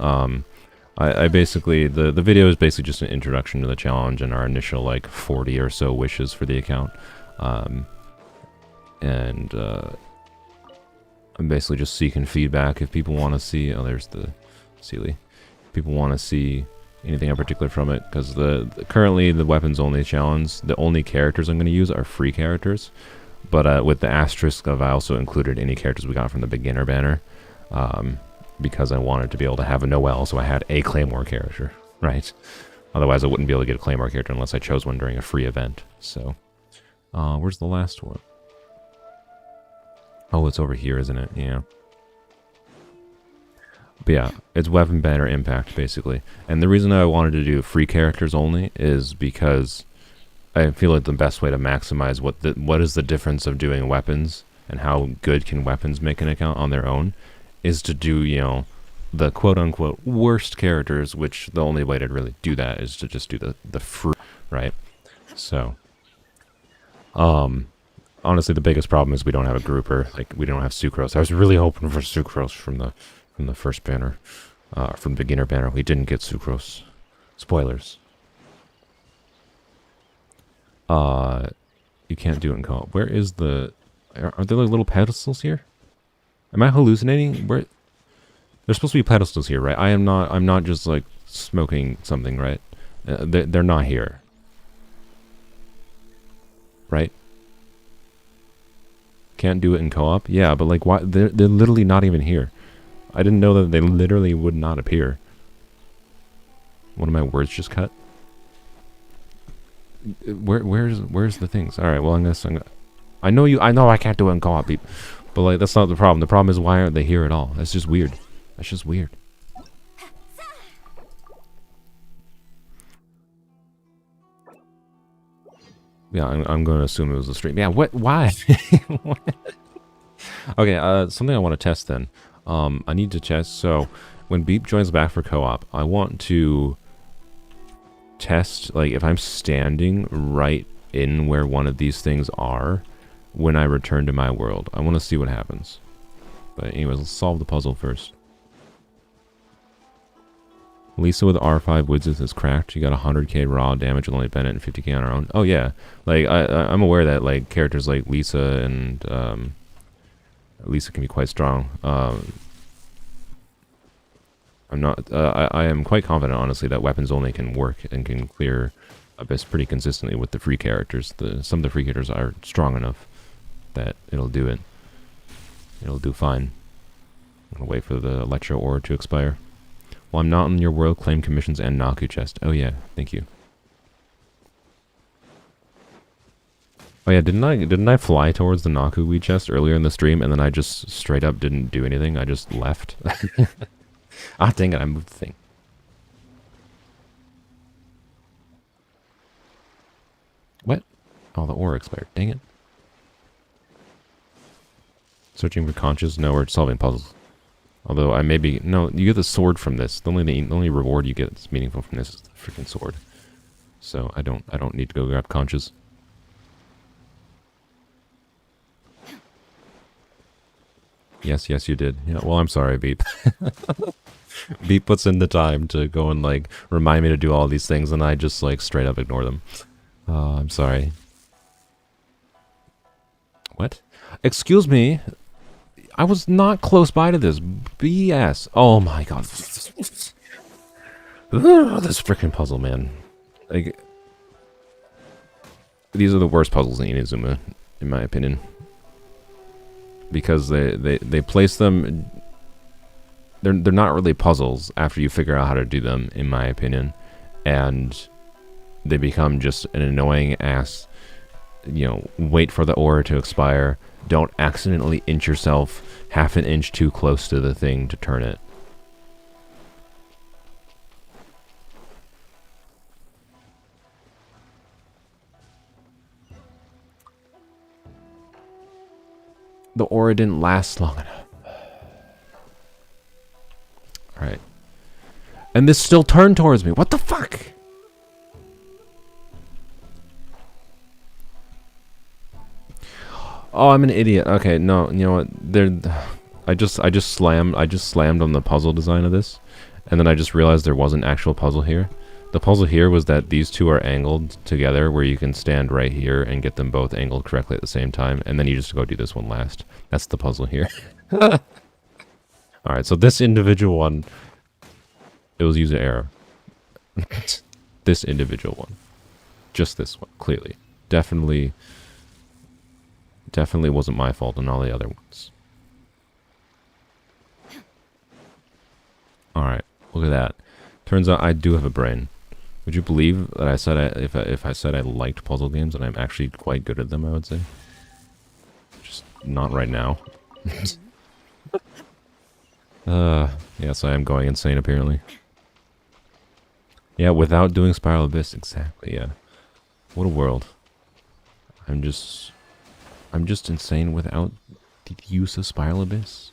I basically, the video is basically just an introduction to the challenge and our initial like 40 or so wishes for the account. I'm basically just seeking feedback. If people want to see, oh, there's the Sealy. If people want to see anything in particular from it, because currently the weapons only challenge, the only characters I'm going to use are free characters, but with the asterisk of I also included any characters we got from the beginner banner, because I wanted to be able to have a Noel, so I had a Claymore character, right? Otherwise I wouldn't be able to get a Claymore character unless I chose one during a free event. So, where's the last one? Oh, it's over here, isn't it? Yeah. But yeah, it's weapon banner impact, basically. And the reason I wanted to do free characters only is because I feel like the best way to maximize what is the difference of doing weapons and how good can weapons make an account on their own is to do, you know, the quote-unquote worst characters, which the only way to really do that is to just do the free, right? So, honestly, the biggest problem is we don't have a grouper. Like, we don't have Sucrose. I was really hoping for Sucrose from the first banner, from beginner banner. We didn't get Sucrose. Spoilers. You can't do it in co-op. Where is the... Are there like little pedestals here? Am I hallucinating? Where... There's supposed to be pedestals here, right? I'm not just like smoking something, right? They're not here. Right? Can't do it in co-op? Yeah, but like why they're literally not even here. I didn't know that they literally would not appear. One of my words just cut. Where's the things? All right, well I know I can't do it in co-op, but like that's not the problem. The problem is why aren't they here at all? That's just weird. That's just weird. Yeah, I'm going to assume it was a stream. Yeah, what? Why? Okay, something I want to test then. I need to test. So, when Beep joins back for co-op, I want to test, like, if I'm standing right in where one of these things are when I return to my world. I want to see what happens. But anyways, let's solve the puzzle first. Lisa with R5 Woods is cracked. You got 100k raw damage with only Bennett and 50k on our own. Oh yeah, like I'm aware that like characters like Lisa and Lisa can be quite strong. I'm not. I am quite confident, honestly, that weapons only can work and can clear Abyss pretty consistently with the free characters. Some of the free characters are strong enough that it'll do it. It'll do fine. I'm gonna wait for the Electro Ore to expire. While I'm not in your world, claim commissions and Naku chest. Oh yeah, thank you. Oh yeah, didn't I fly towards the Naku weed chest earlier in the stream and then I just straight up didn't do anything? I just left. Ah, dang it, I moved the thing. What? Oh, the ore expired. Dang it. Searching for conches? No, we're solving puzzles. Although I may be... No, you get the sword from this. The only reward you get that's meaningful from this is the freaking sword. So I don't need to go grab conches. Yes, you did. Yeah, well, I'm sorry, Beep. Beep puts in the time to go and, like, remind me to do all these things, and I just, like, straight up ignore them. I'm sorry. What? Excuse me? I was not close by to this. BS. Oh my god. This freaking puzzle, man. Like, these are the worst puzzles in Inazuma, in my opinion. Because they place them... They're not really puzzles after you figure out how to do them, in my opinion. And they become just an annoying ass, you know, wait for the ore to expire. Don't accidentally inch yourself half an inch too close to the thing to turn it. The aura didn't last long enough. Alright. And this still turned towards me. What the fuck? Oh, I'm an idiot. Okay, no, you know what? I just slammed on the puzzle design of this, and then I just realized there was an actual puzzle here. The puzzle here was that these two are angled together, where you can stand right here and get them both angled correctly at the same time, and then you just go do this one last. That's the puzzle here. Alright, so this individual one, it was user error. This individual one. Just this one, clearly. Definitely wasn't my fault on all the other ones. Alright, look at that. Turns out I do have a brain. Would you believe that I said if I said I liked puzzle games, and I'm actually quite good at them, I would say? Just not right now. Yes, I am going insane, apparently. Yeah, without doing Spiral Abyss, exactly, yeah. What a world. I'm just insane without the use of Spiral Abyss.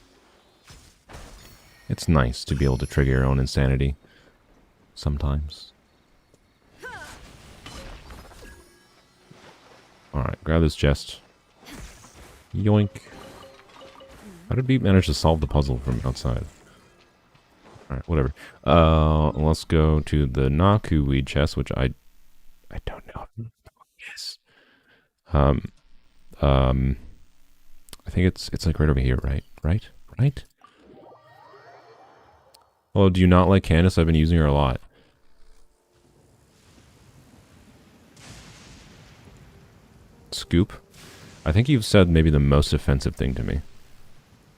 It's nice to be able to trigger your own insanity. Sometimes. Alright, grab this chest. Yoink. How did we manage to solve the puzzle from outside? Alright, whatever. Let's go to the Naku weed chest, which I don't know. Yes. I think it's like right over here, right? Right? Oh, do you not like Candace? I've been using her a lot. Scoop? I think you've said maybe the most offensive thing to me.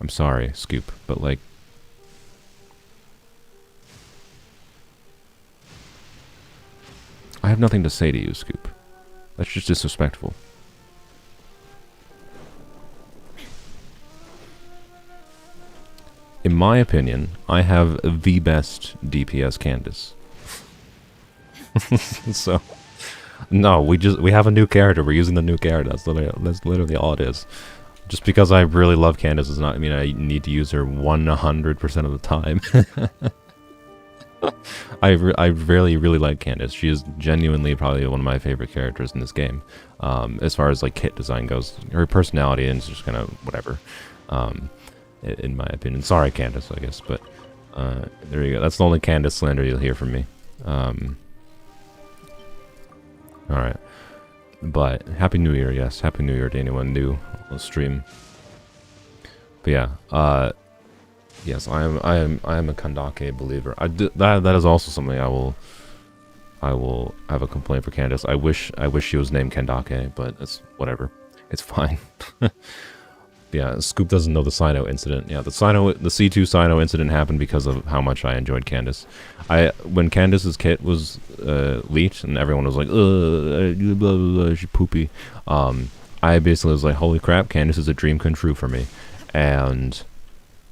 I'm sorry, Scoop, but like... I have nothing to say to you, Scoop. That's just disrespectful. In my opinion, I have the best DPS Candace. So, no, we have a new character. We're using the new character. That's literally all it is. Just because I really love Candace does not mean I need to use her 100% of the time. I really like Candace. She is genuinely probably one of my favorite characters in this game. As far as like kit design goes, her personality is just kind of whatever. In my opinion. Sorry, Candace, I guess, but there you go. That's the only Candace slander you'll hear from me. Alright. But, Happy New Year, yes. Happy New Year to anyone new on the stream. But yeah, yes, I am a Kandake believer. That is also something I will have a complaint for Candace. I wish she was named Kandake, but it's whatever. It's fine. Yeah, Scoop doesn't know the Sino incident. Yeah, the C2 Sino incident happened because of how much I enjoyed Candace. When Candace's kit was leaked and everyone was like, blah, blah, blah, she's poopy. I basically was like, holy crap, Candace is a dream come true for me. And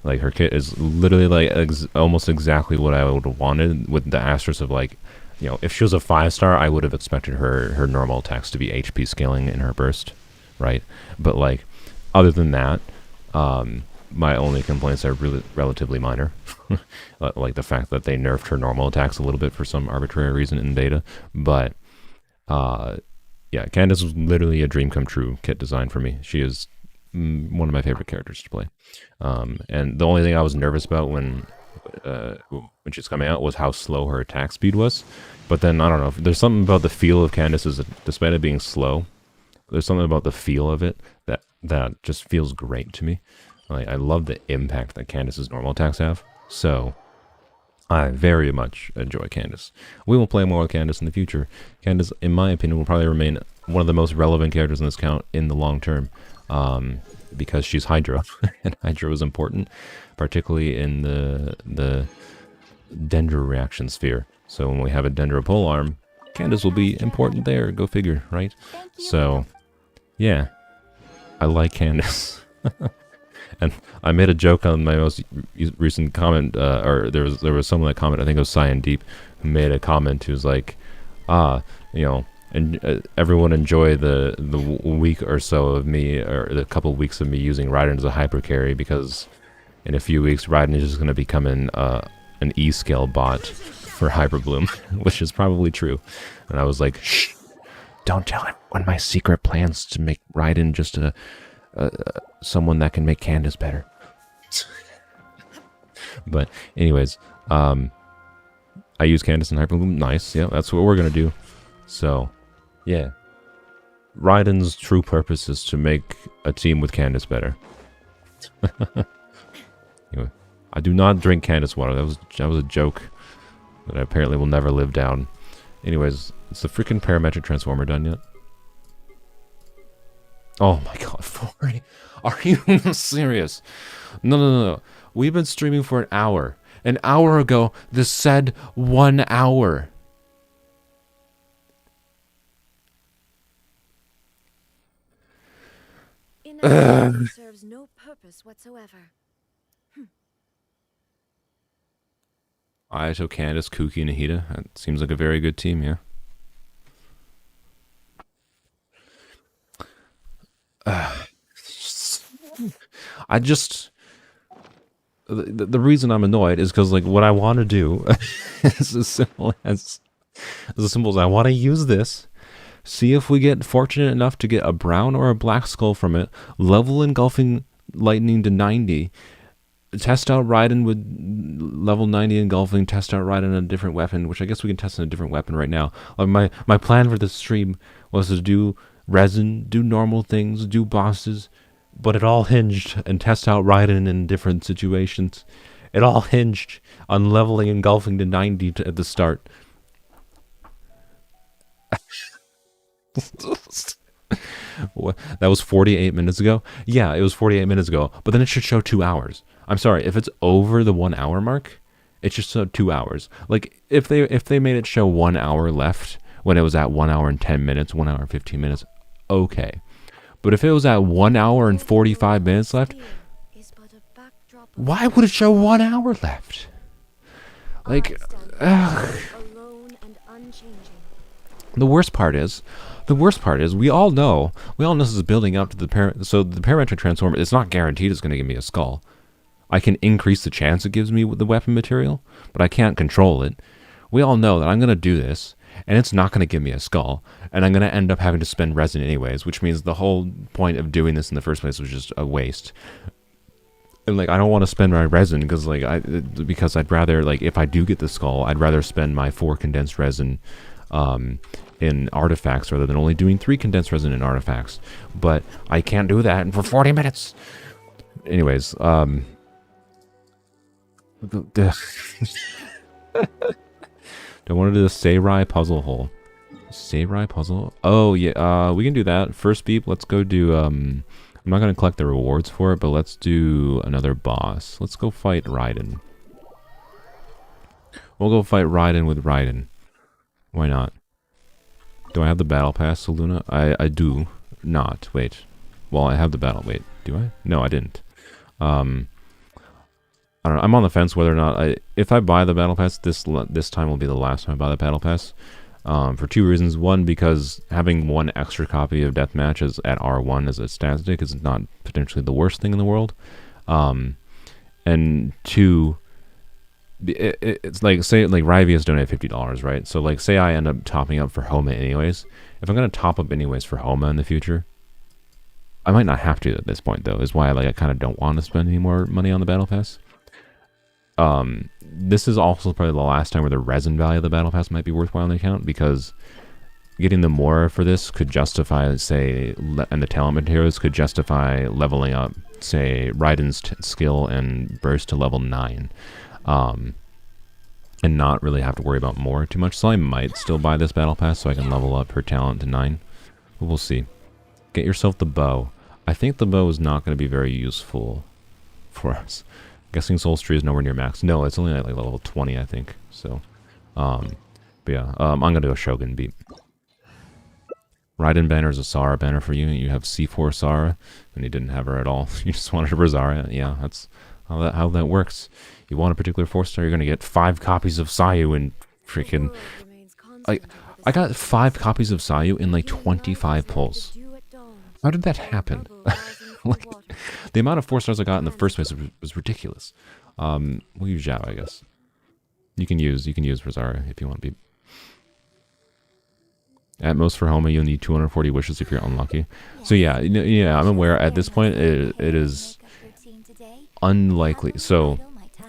like her kit is literally like almost exactly what I would have wanted, with the asterisk of like, you know, if she was a 5-star, I would have expected her normal attacks to be HP scaling in her burst, right? But like, other than that, my only complaints are really relatively minor. Like the fact that they nerfed her normal attacks a little bit for some arbitrary reason in beta. But, yeah, Candace was literally a dream come true kit design for me. She is one of my favorite characters to play. And the only thing I was nervous about when she's coming out was how slow her attack speed was. But then, I don't know, there's something about the feel of Candace, despite it being slow, there's something about the feel of it that just feels great to me. Like, I love the impact that Candace's normal attacks have. So, I very much enjoy Candace. We will play more with Candace in the future. Candace, in my opinion, will probably remain one of the most relevant characters in this count in the long term. Because she's Hydra, and Hydra is important, particularly in the Dendro reaction sphere. So when we have a Dendro polearm, Candace will be important there. Go figure, right? So, yeah, I like Candace. And I made a joke on my most recent comment, or there was someone that commented, I think it was Cyan Deep, who made a comment who was like, you know, and everyone enjoy the week or so of me, or the couple of weeks of me using Raiden as a hyper carry, because in a few weeks Raiden is just going to become an E-scale bot for Hyper Bloom, which is probably true. And I was like, shh, don't tell anyone my secret plans to make Raiden just someone that can make Candace better. But anyways, I use Candace and Hyper Bloom. Nice, yeah, that's what we're going to do. So, yeah. Raiden's true purpose is to make a team with Candace better. I do not drink Candace water. That was a joke that I apparently will never live down. Anyways, is the freaking parametric transformer done yet? Oh my god, 40. Are you serious? No. We've been streaming for an hour. An hour ago, this said 1 hour. Inazuma serves no purpose whatsoever. Ayato, Candace, Kuki, and Nahida. That seems like a very good team, yeah. I just... The reason I'm annoyed is because, like, what I want to do is as simple as I want to use this, see if we get fortunate enough to get a brown or a black skull from it, level engulfing lightning to 90, test out Raiden with level 90 engulfing, test out Raiden on a different weapon, which I guess we can test on a different weapon right now. Like my plan for this stream was to do Resin, do normal things, do bosses, but it all hinged, and test out Raiden in different situations. It all hinged on leveling engulfing to 90 at the start. What? That was 48 minutes ago? Yeah, it was 48 minutes ago, but then it should show 2 hours. I'm sorry, if it's over the 1 hour mark, it should show 2 hours. Like, if they made it show 1 hour left when it was at 1 hour and 10 minutes, 1 hour and 15 minutes, okay. But if it was at 1 hour and 45 minutes left, why would it show 1 hour left? Like, ugh. The worst part is, we all know this is building up to the parametric transformer. It's not guaranteed it's going to give me a skull. I can increase the chance it gives me the weapon material, but I can't control it. We all know that I'm going to do this, and it's not going to give me a skull, and I'm going to end up having to spend resin anyways, which means the whole point of doing this in the first place was just a waste. And, like, I don't want to spend my resin because I'd rather, like, if I do get the skull, I'd rather spend my 4 condensed resin in artifacts rather than only doing 3 condensed resin in artifacts. But I can't do that for 40 minutes. Anyways, I want to do the Seirai puzzle hole. Seirai puzzle? Oh, yeah, we can do that. First beep, let's go do, I'm not going to collect the rewards for it, but let's do another boss. Let's go fight Raiden. We'll go fight Raiden with Raiden. Why not? Do I have the battle pass, Saluna? I do not. Wait. Well, I have the battle. Wait, do I? No, I didn't. I don't know. I'm on the fence whether or not if I buy the battle pass, this time will be the last time I buy the battle pass. For 2 reasons. One, because having 1 extra copy of Deathmatch at R1 as a statistic is not potentially the worst thing in the world. And 2, it's like, say, like, Rivy has donated $50, right? So, like, say I end up topping up for Homa anyways. If I'm going to top up anyways for Homa in the future, I might not have to at this point, though, is why, like, I kind of don't want to spend any more money on the battle pass. This is also probably the last time where the resin value of the battle pass might be worthwhile on the account, because getting the more for this could justify, say, and the talent materials could justify leveling up, say, Raiden's skill and burst to level 9, and not really have to worry about more too much. So I might still buy this battle pass so I can level up her talent to 9, but we'll see. Get yourself the bow. I think the bow is not going to be very useful for us. Guessing Soul's Tree is nowhere near max. No, it's only at like level 20, I think. So, but yeah, I'm gonna do a Shogun beat. Raiden banner is a Sara banner for you. You have C4 Sara, and you didn't have her at all. You just wanted a Rosara. Yeah, that's how that works. You want a particular 4-star, you're gonna get 5 copies of Sayu and freaking. I got 5 copies of Sayu in like 25 pulls. How did that happen? Like, the amount of 4-stars I got in the first place was ridiculous. We'll use Xiao, I guess. You can use Rosara if you want to be. At most for Homa, you'll need 240 wishes if you're unlucky. So yeah, I'm aware at this point it is unlikely. So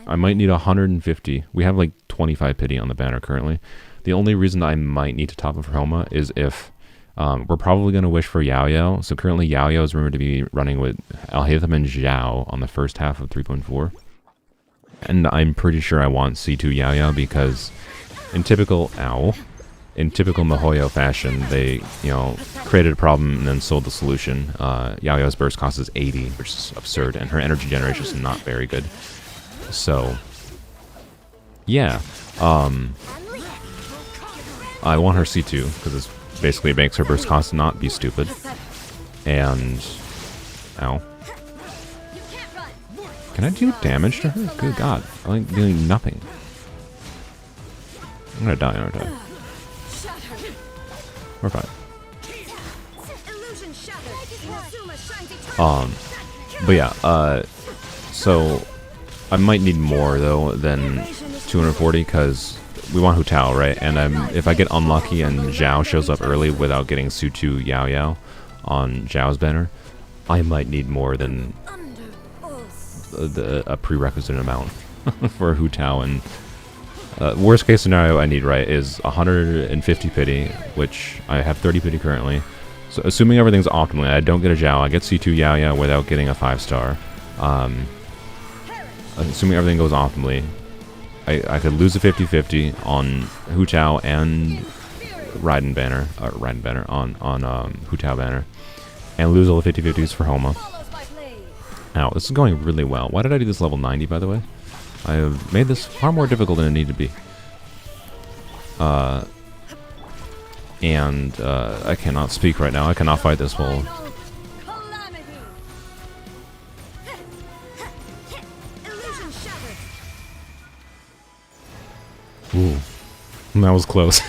I might need 150. We have like 25 pity on the banner currently. The only reason I might need to top up for Homa is if we're probably going to wish for Xiao. So currently Xiao is rumored to be running with Alhaitham and Xiao on the first half of 3.4. And I'm pretty sure I want C2 Yao Yao because in typical MiHoYo fashion, they, you know, created a problem and then sold the solution. Yao Yao's burst cost is 80, which is absurd, and her energy generation is not very good. So, yeah. I want her C2 because it basically makes her burst cost not be stupid. And, ow. Can I do damage to her? Good God, I'm like doing nothing. I'm gonna die. We're fine. But yeah, so I might need more though than 240 because we want Hutao, right? And if I get unlucky and Xiao shows up early without getting Su2 Yao Yao on Xiao's banner, I might need more than a prerequisite amount for Hutao. And worst case scenario I need, right, is 150 pity, which I have 30 pity currently. So assuming everything's optimally, I don't get a Xiao, I get C2 Yao Yao without getting a 5-star. Assuming everything goes optimally, I could lose a 50-50 on Hutao and Raiden banner, on Hutao banner, and lose all the 50-50s for Homa. Now, this is going really well. Why did I do this level 90, by the way? I have made this far more difficult than it needed to be. I cannot speak right now. I cannot fight this whole... Ooh, that was close.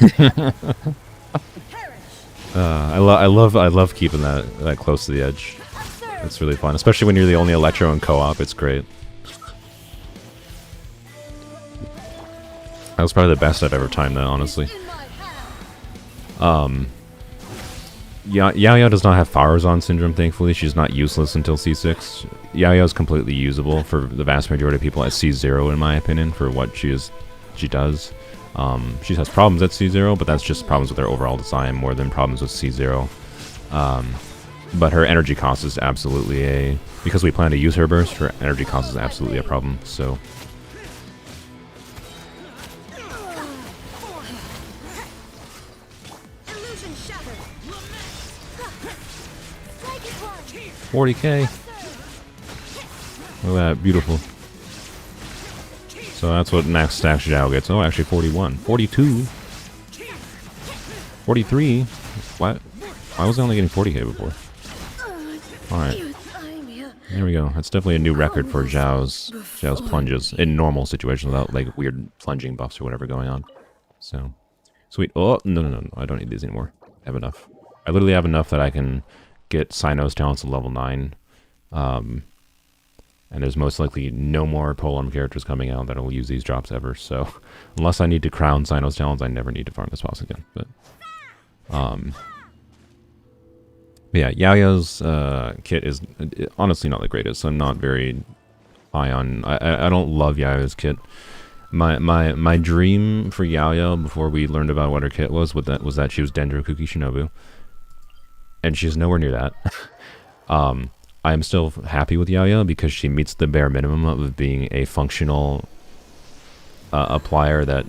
I love keeping that close to the edge. It's really fun, especially when you're the only Electro in co-op. It's great. That was probably the best I've ever timed that, honestly. Yao Yao does not have Farazan syndrome, thankfully. She's not useless until C6. Yao Yao is completely usable for the vast majority of people at C0, in my opinion, for what she does. She has problems at C0, but that's just problems with her overall design more than problems with C0. But her energy cost is absolutely because we plan to use her burst, her energy cost is absolutely a problem, so... $40K. Look at that, beautiful. So that's what next stack Xiao gets. Oh, actually 41. 42. 43. What? Why was I only getting 40K before? Alright. There we go. That's definitely a new record for Xiao's plunges in normal situations without like weird plunging buffs or whatever going on. So, sweet. Oh, no. I don't need these anymore. I have enough. I literally have enough that I can get Sino's talents to level 9. And there's most likely no more Polearm characters coming out that will use these drops ever. So, unless I need to crown Sino's talents, I never need to farm this boss again. But yeah, Yao Yao's kit is honestly not the greatest. I'm not very high on... I don't love Yao Yao's kit. My dream for Yao Yao before we learned about what her kit was that she was Dendro Kuki Shinobu. And she's nowhere near that. I am still happy with Yao Yao because she meets the bare minimum of being a functional applier that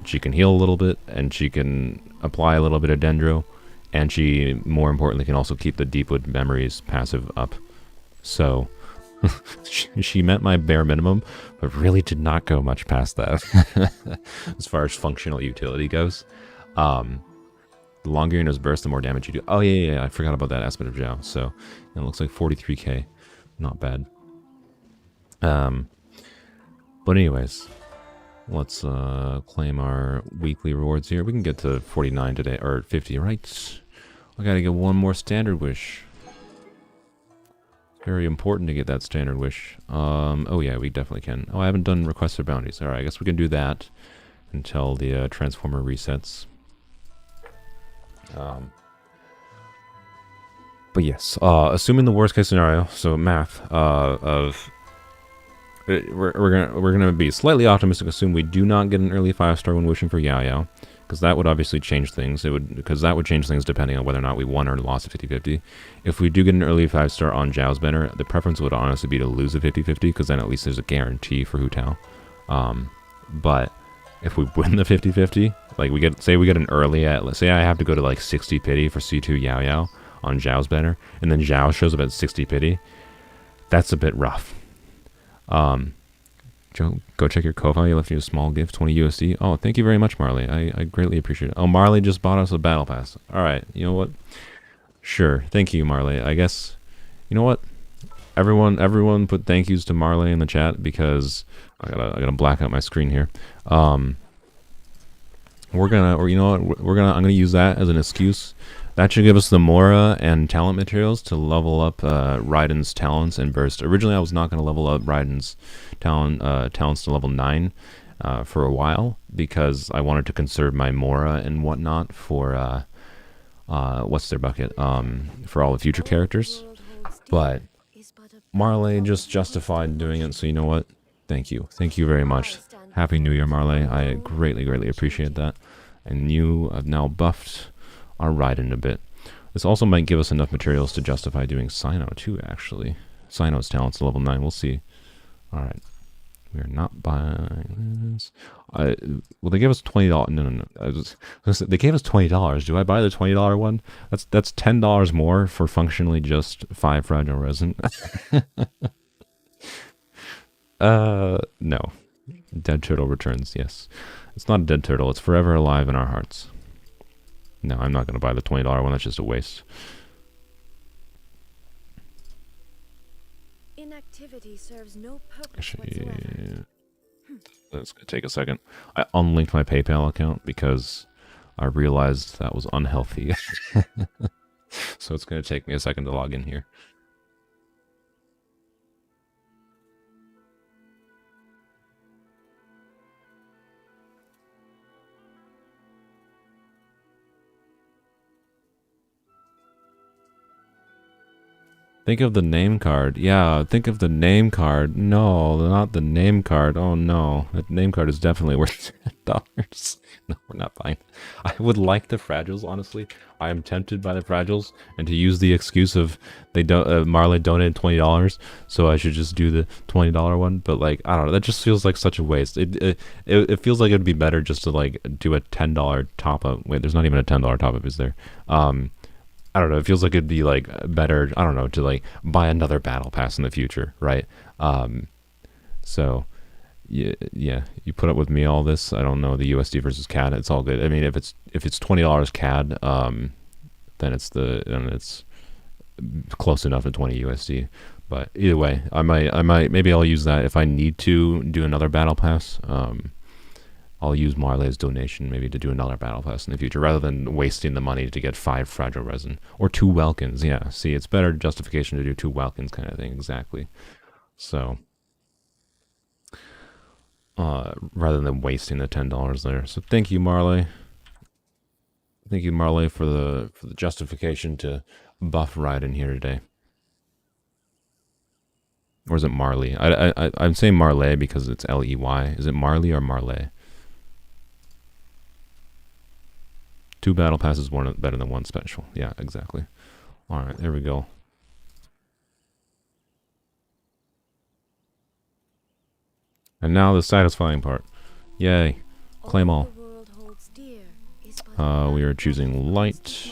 she can heal a little bit, and she can apply a little bit of Dendro, and she, more importantly, can also keep the Deepwood Memories passive up. So, she met my bare minimum, but really did not go much past that as far as functional utility goes. The longer your nose burst, the more damage you do. Oh, yeah, I forgot about that aspect of Xiao. So, it looks like 43K. Not bad. But anyways, let's claim our weekly rewards here. We can get to 49 today, or 50, right? I gotta get one more standard wish. Very important to get that standard wish. Oh yeah, we definitely can. Oh, I haven't done requests or bounties. Alright, I guess we can do that until the transformer resets. But yes, assuming the worst case scenario, so math we're gonna be slightly optimistic. Assume we do not get an early 5-star when wishing for Yao Yao, because that would obviously change things. Because that would change things depending on whether or not we won or lost a 50-50. If we do get an early 5-star on Zhao's banner, the preference would honestly be to lose a 50-50, because then at least there's a guarantee for Hutao. But if we win the 50-50, like say we get an early at, let's say I have to go to like 60 pity for C2 Yao Yao on Xiao's banner, and then Xiao shows up at 60 pity, that's a bit rough. Joe, go check your Ko-Fi. You left you a small gift, 20 USD. Oh, thank you very much, Marley. I greatly appreciate it. Oh, Marley just bought us a battle pass. All right, you know what? Sure, thank you, Marley. I guess, you know what? Everyone put thank yous to Marley in the chat, because I gotta black out my screen here. I'm gonna use that as an excuse. That should give us the Mora and talent materials to level up Raiden's talents and burst. Originally, I was not going to level up Raiden's talents to level 9 for a while, because I wanted to conserve my Mora and whatnot for what's their bucket for all the future characters. But Marley just justified doing it, so you know what? Thank you very much. Happy New Year, Marley. I greatly appreciate that. And you have now buffed our Raiden a bit. This also might give us enough materials to justify doing Sino too, actually. Sino's talent's level 9, we'll see. Alright. We are not buying this. Well, they gave us $20. No. They gave us $20. Do I buy the $20 one? That's $10 more for functionally just 5 fragile resin. No. Dead turtle returns, yes. It's not a dead turtle, it's forever alive in our hearts. No, I'm not going to buy the $20 one. That's just a waste. Inactivity serves no purpose Actually, whatsoever. that's going to take a second. I unlinked my PayPal account because I realized that was unhealthy. So it's going to take me a second to log in here. Think of the name card. Yeah, think of the name card. No, not the name card. Oh no, that name card is definitely worth $10. No, we're not buying. I would like the fragiles, honestly. I am tempted by the fragiles, and to use the excuse of Marley donated $20, so I should just do the $20 one. But like, I don't know. That just feels like such a waste. It feels like it'd be better just to like do a $10 top up. Wait, there's not even a $10 top up, is there? I don't know, it feels like it'd be like better, I don't know, to like buy another battle pass in the future, right? So yeah, you put up with me all this. I don't know, the USD versus CAD, it's all good. I mean, if it's $20 CAD, then it's close enough at 20 USD. But either way, I might maybe I'll use that if I need to do another battle pass. I'll use Marley's donation maybe to do another battle pass in the future, rather than wasting the money to get 5 fragile resin or 2 Welkins. Yeah, see, it's better justification to do 2 Welkins kind of thing, exactly. So rather than wasting the $10 there. So thank you, Marley. Thank you, Marley, for the justification to buff Raiden here today. Or is it Marley? I'm saying Marley because it's L-E-Y. Is it Marley or Marley? 2 battle passes, one better than 1 special. Yeah, exactly. Alright, there we go. And now the satisfying part. Yay. Claim all. We are choosing light.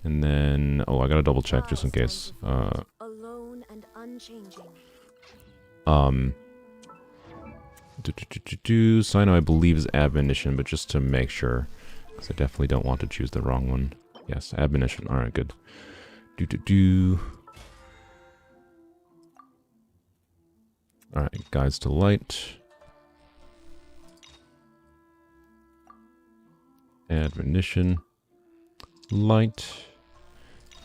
And then, oh, I gotta double check just in case. Alone and unchanging. Sino, I believe, is admonition, but just to make sure. I definitely don't want to choose the wrong one. Yes, admonition. Alright, good. Alright, guides to light. Admonition. Light.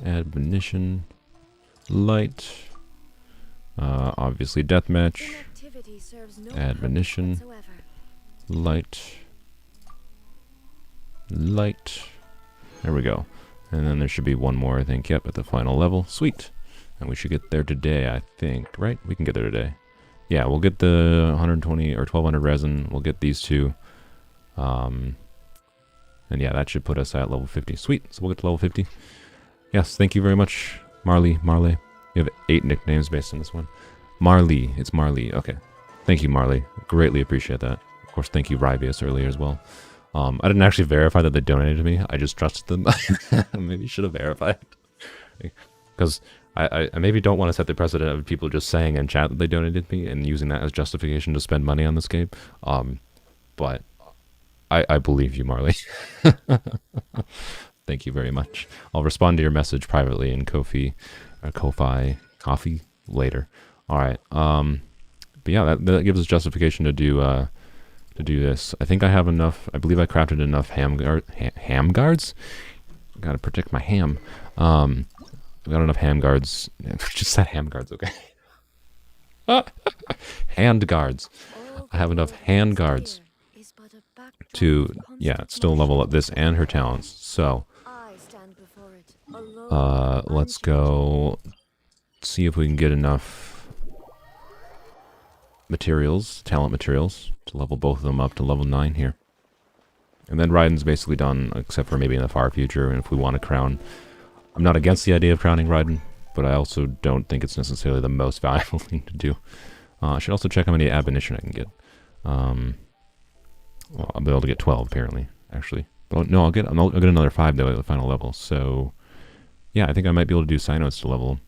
Admonition. Light. Obviously deathmatch. Admonition. Light. Light. There we go. And then there should be one more, I think. Yep, at the final level. Sweet. And we should get there today, I think. Right? We can get there today. Yeah, we'll get the 120 or 1200 resin. We'll get these 2. And yeah, that should put us at level 50. Sweet. So we'll get to level 50. Yes, thank you very much, Marley. You have 8 nicknames based on this one. Marley. It's Marley. Okay. Thank you, Marley. Greatly appreciate that. Of course, thank you, Rybius, earlier as well. I didn't actually verify that they donated to me. I just trusted them. Maybe should have verified. Because I maybe don't want to set the precedent of people just saying in chat that they donated to me and using that as justification to spend money on this game. But I believe you, Marley. Thank you very much. I'll respond to your message privately in Ko-fi later. All right. But yeah, that gives us justification to do this. I think I have enough. I believe I crafted enough ham guards. Gotta protect my ham. I've got enough ham guards. Just said ham guards, okay. Hand guards. I have enough hand guards to, yeah, still level up this and her talents. So, let's go see if we can get enough materials, talent materials, to level both of them up to level 9 here. And then Raiden's basically done, except for maybe in the far future, and if we want to crown. I'm not against the idea of crowning Raiden, but I also don't think it's necessarily the most valuable thing to do. I should also check how many admonition I can get. Well, I'll be able to get 12, apparently, actually. But no, I'll get another 5, though, at the final level. So, yeah, I think I might be able to do Cynos to level.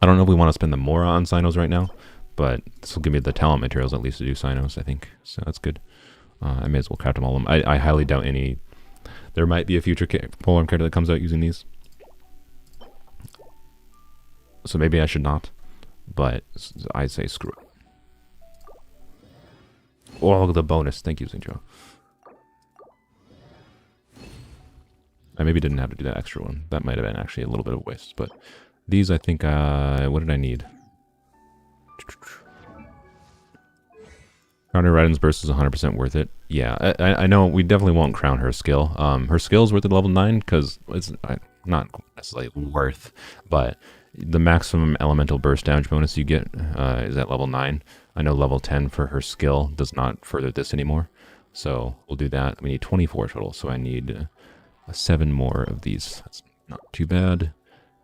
I don't know if we want to spend the more on Cynos right now, but this will give me the talent materials at least to do Cynos, I think. So that's good. I may as well craft them all. I highly doubt any. There might be a future Polearm character that comes out using these. So maybe I should not. But I say screw it. Oh, look at the bonus. Thank you, Xiao. I maybe didn't have to do that extra one. That might have been actually a little bit of waste. But these, I think, what did I need? Crowning Raiden's burst is 100% worth it. Yeah, I know we definitely won't crown her skill. Her skill is worth at level 9 because it's not necessarily worth, but the maximum elemental burst damage bonus you get is at level 9. I know level 10 for her skill does not further this anymore, so we'll do that. We need 24 total, so I need 7 more of these. That's not too bad.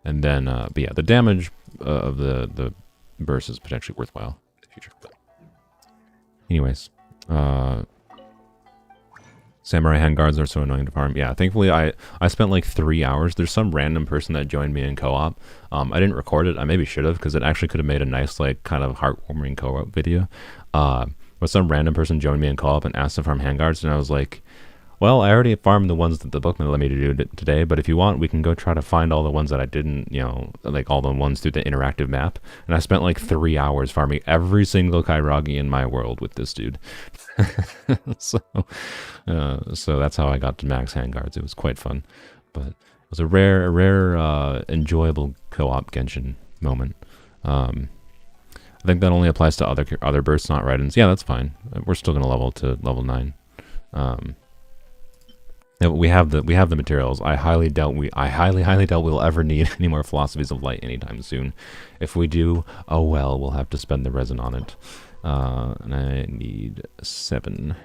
And then, but yeah, the damage of the burst is potentially worthwhile in the future. But anyways, Samurai handguards are so annoying to farm. Yeah, thankfully I spent like 3 hours. There's some random person that joined me in co-op. I didn't record it. I maybe should have, because it actually could have made a nice, like, kind of heartwarming co-op video. But some random person joined me in co-op and asked to farm handguards, and I was like, well, I already farmed the ones that the bookman let me do today, but if you want, we can go try to find all the ones that I didn't, you know, like all the ones through the interactive map. And I spent like 3 hours farming every single Kairagi in my world with this dude. So that's how I got to max handguards. It was quite fun, but it was a rare, enjoyable co-op Genshin moment. I think that only applies to other bursts, not Raidens. Yeah, that's fine. We're still gonna level to level 9. We have the materials. I highly doubt we'll ever need any more philosophies of light anytime soon. If we do, oh well, we'll have to spend the resin on it. And I need 7.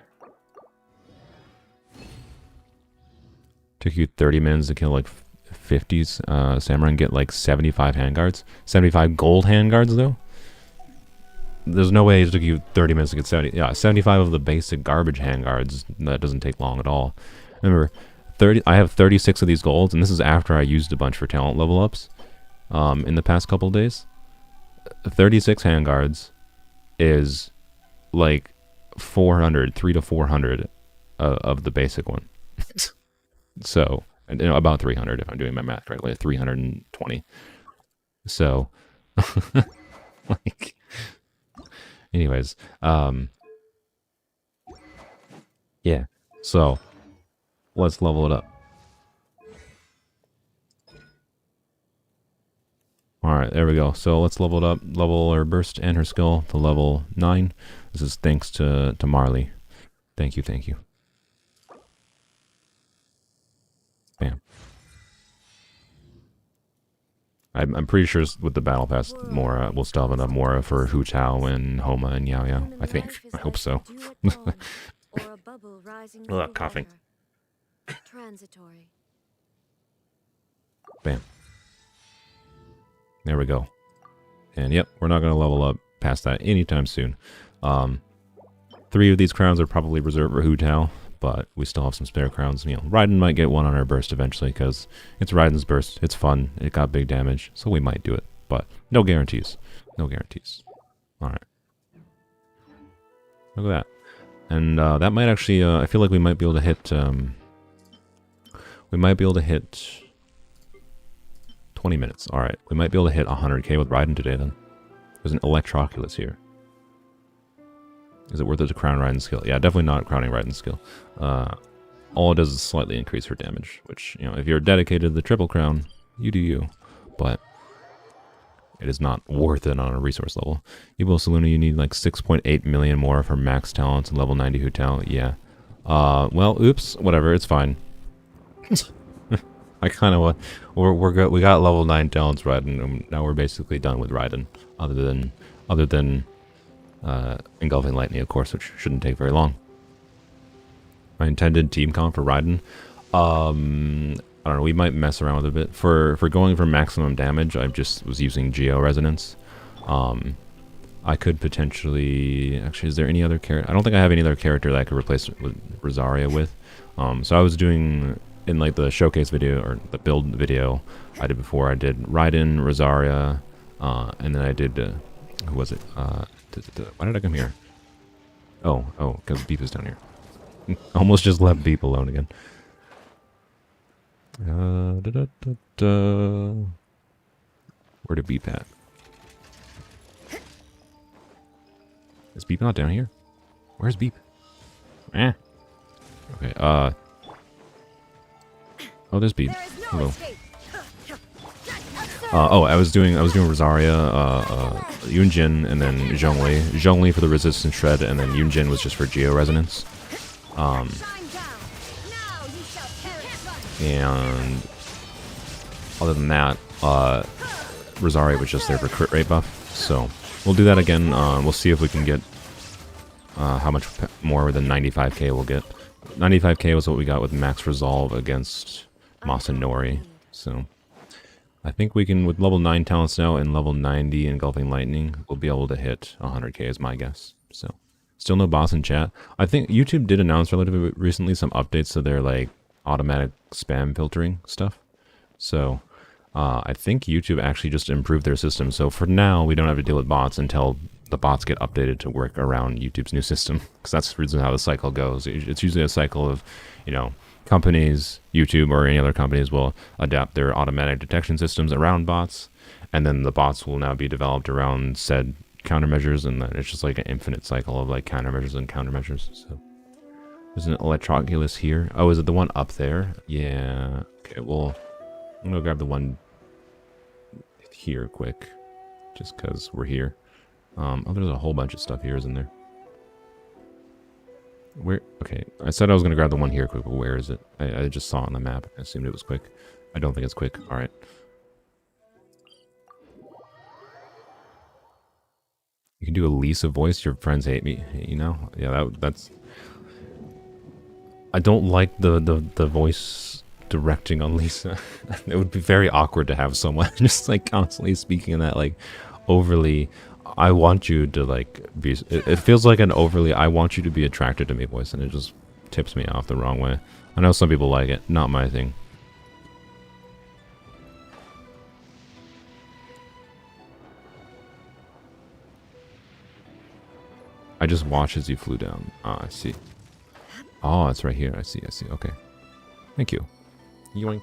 Took you 30 minutes to kill like 50 samurai and get like 75 handguards. 75 gold handguards though. There's no way it took you 30 minutes to get 70. Yeah, 75 of the basic garbage handguards. That doesn't take long at all. Remember, I have 36 of these golds, and this is after I used a bunch for talent level ups in the past couple days. 36 handguards is like 300 to 400 of the basic one. So, you know, about 300 if I'm doing my math right, like 320. So, like, anyways, yeah, so let's level it up. Alright, there we go. So let's level it up, level her burst and her skill to level 9. This is thanks to Marley. Thank you. Bam. I'm pretty sure with the battle pass, Mora, we'll still have enough Mora for Hutao and Homa and Xiao. I think. I hope so. Ugh, coughing. Transitory. Bam. There we go. And yep, we're not going to level up past that anytime soon. 3 of these crowns are probably reserved for Hutao, but we still have some spare crowns. You know, Raiden might get one on our burst eventually because it's Raiden's burst. It's fun. It got big damage, so we might do it. But no guarantees. No guarantees. All right. Look at that. And that might actually, I feel like we might be able to hit, 20 minutes. All right. We might be able to hit 100k with Raiden today then. There's an Electroculus here. Is it worth it to crown Raiden's skill? Yeah, definitely not crowning Raiden's skill. All it does is slightly increase her damage, which, you know, if you're dedicated to the triple crown, you do you. But it is not worth it on a resource level. Evil Saluna, you need like 6.8 million more for max talents and level 90 Hutao. Yeah. Well, oops, whatever, it's fine. I kind of we're good. We got level 9 talents Raiden, and now we're basically done with Raiden. Other than engulfing lightning, of course, which shouldn't take very long. My intended team comp for Raiden, I don't know. We might mess around with it a bit. For going for maximum damage, I just was using Geo Resonance. I could potentially actually. Is there any other character? I don't think I have any other character that I could replace with Rosaria with. So I was doing in like the showcase video or the build video I did before. I did Raiden, Rosaria, and then I did who was it? Why did I come here? Oh, because Beep is down here. Almost just left Beep alone again. Where did Beep at? Is Beep not down here? Where's Beep? Eh. Okay, oh, there's Beep. Hello. I was doing Rosaria, Yunjin, and then Zhongli. Zhongli for the resistance shred, and then Yunjin was just for Geo Resonance. And other than that, Rosaria was just there for crit rate buff. So we'll do that again. We'll see if we can get how much more than 95k we'll get. 95k was what we got with max resolve against Masanori. So I think we can, with level 9 talents now and level 90 engulfing lightning, we'll be able to hit 100k is my guess. So still no boss in chat. I think YouTube did announce relatively recently some updates to their like automatic spam filtering stuff. So I think YouTube actually just improved their system. So for now, we don't have to deal with bots until the bots get updated to work around YouTube's new system. Because that's the reason how the cycle goes. It's usually a cycle of, you know, companies, YouTube or any other companies will adapt their automatic detection systems around bots. And then the bots will now be developed around said countermeasures. And then it's just like an infinite cycle of like countermeasures and countermeasures. So there's an Electroculus here. Oh, is it the one up there? Yeah. Okay, well, I'm gonna grab the one here quick, just because we're here. Oh, there's a whole bunch of stuff here, isn't there? Where? Okay, I said I was gonna grab the one here quick, but where is it? I just saw it on the map. I assumed it was quick. I don't think it's quick. All right. You can do a Lisa voice. Your friends hate me. You know? Yeah, that's. I don't like the voice directing on Lisa. It would be very awkward to have someone just like constantly speaking in that like overly I want you to like be, it feels like an overly I want you to be attracted to me voice, and it just tips me off the wrong way. I know some people like it, not my thing. I just watched as you flew down. Ah, I see. Oh, it's right here. I see. Okay. Thank you. Yoink.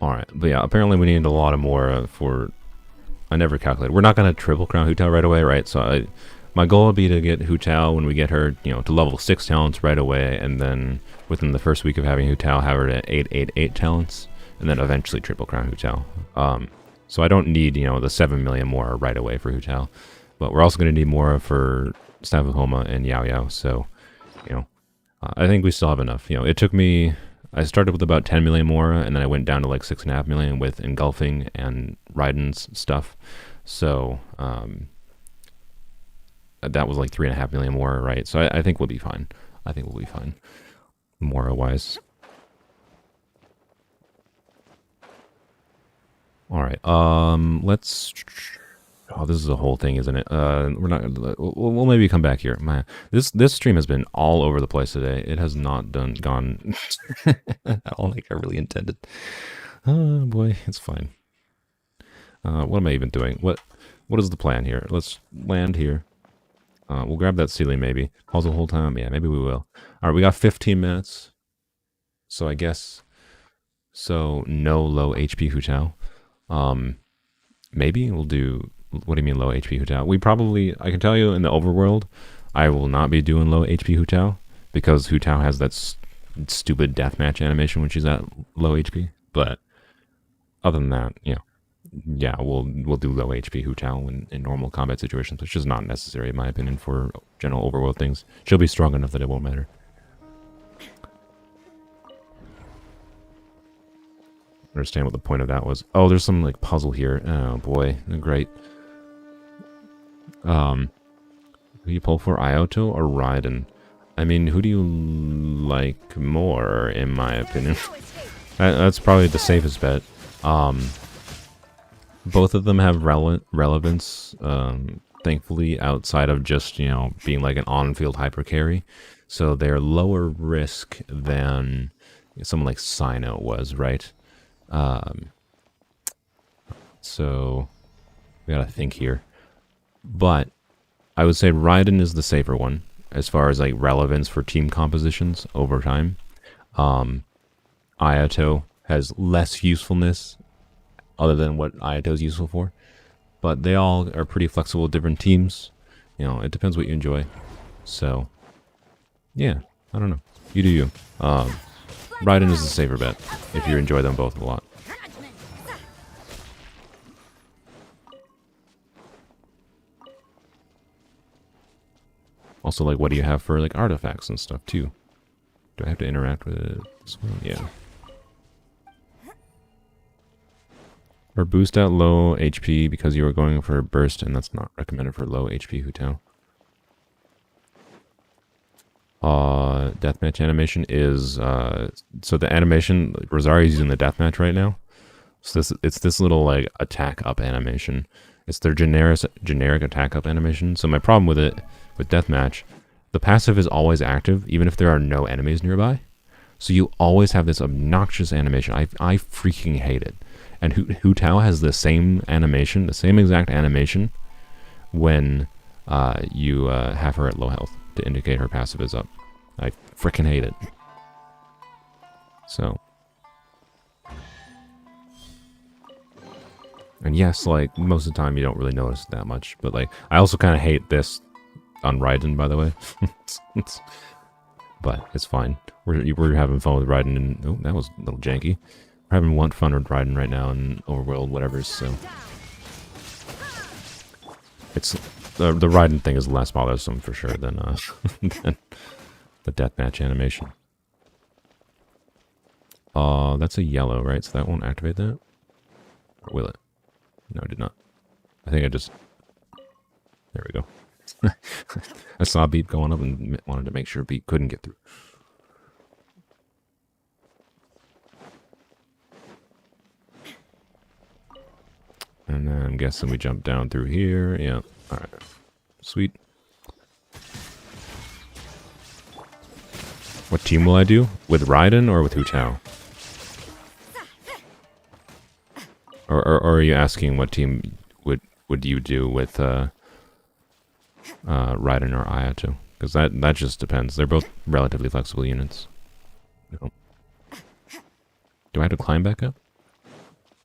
Alright, but yeah, apparently we need a lot of more for... I never calculated. We're not going to triple crown Hutao right away, right? So my goal would be to get Hutao when we get her, you know, to level 6 talents right away, and then within the first week of having Hutao, have her to 888 talents, and then eventually triple crown Hutao. So I don't need, you know, the 7 million more right away for Hutao, but we're also going to need more for Staff of Homa and Xiao Xiao, so, you know, I think we still have enough. You know, it took me... I started with about 10 million more, and then I went down to like 6.5 million with engulfing and Raiden's stuff. So that was like 3.5 million more, right? So I think we'll be fine. I think we'll be fine, Mora-wise. All right. Let's Oh, this is a whole thing, isn't it? We're not. We'll maybe come back here. This stream has been all over the place today. It has not gone at all like I really intended. Oh boy, it's fine. What am I even doing? What is the plan here? Let's land here. We'll grab that ceiling maybe. Pause the whole time. Yeah, maybe we will. All right, we got 15 minutes. So I guess no low HP Hutao. Maybe we'll do. What do you mean low HP Hutao? We probably, I can tell you in the overworld, I will not be doing low HP Hutao because Hutao has that stupid deathmatch animation when she's at low HP. But other than that, yeah, we'll do low HP Hutao in normal combat situations, which is not necessary in my opinion for general overworld things. She'll be strong enough that it won't matter. Understand what the point of that was. Oh, there's some like puzzle here. Oh boy, great. Who do you pull for, Ioto or Raiden? I mean, who do you like more, in my opinion? That's probably the safest bet. Both of them have relevance, thankfully, outside of just, being like an on-field hyper carry. So they're lower risk than someone like Sino was, right? So we gotta think here. But I would say Raiden is the safer one as far as like relevance for team compositions over time. Ayato has less usefulness other than what Ayato is useful for, but they all are pretty flexible with different teams. It depends what you enjoy. So yeah, I don't know. You do you. Raiden is the safer bet if you enjoy them both a lot. Also, like, what do you have for, like, artifacts and stuff, too? Do I have to interact with this one? Yeah. Or boost at low HP because you were going for a burst, and that's not recommended for low HP Hutao. Deathmatch animation is, so the animation, Rosari's using the deathmatch right now. So it's this little, like, attack up animation. It's their generic attack up animation. So my problem with it, with Deathmatch, the passive is always active, even if there are no enemies nearby. So you always have this obnoxious animation. I freaking hate it. And Hutao has the same animation, the same exact animation, when you have her at low health to indicate her passive is up. I freaking hate it. So. And yes, like, most of the time you don't really notice that much. But, like, I also kind of hate this on Raiden, by the way. But it's fine. We're having fun with Raiden, and oh, that was a little janky. We're having fun with Raiden right now in Overworld, whatever. So it's the Raiden thing is less bothersome for sure than than the deathmatch animation. That's a yellow, right? So that won't activate that, or will it? No, it did not. I think I just. There we go. I saw Beat going up and wanted to make sure Beat couldn't get through. And then I'm guessing we jump down through here. Yeah. Alright. Sweet. What team will I do? With Raiden or with Hutao? Or are you asking what team would you do with Raiden or Ayato? Because that just depends. They're both relatively flexible units. No. Do I have to climb back up?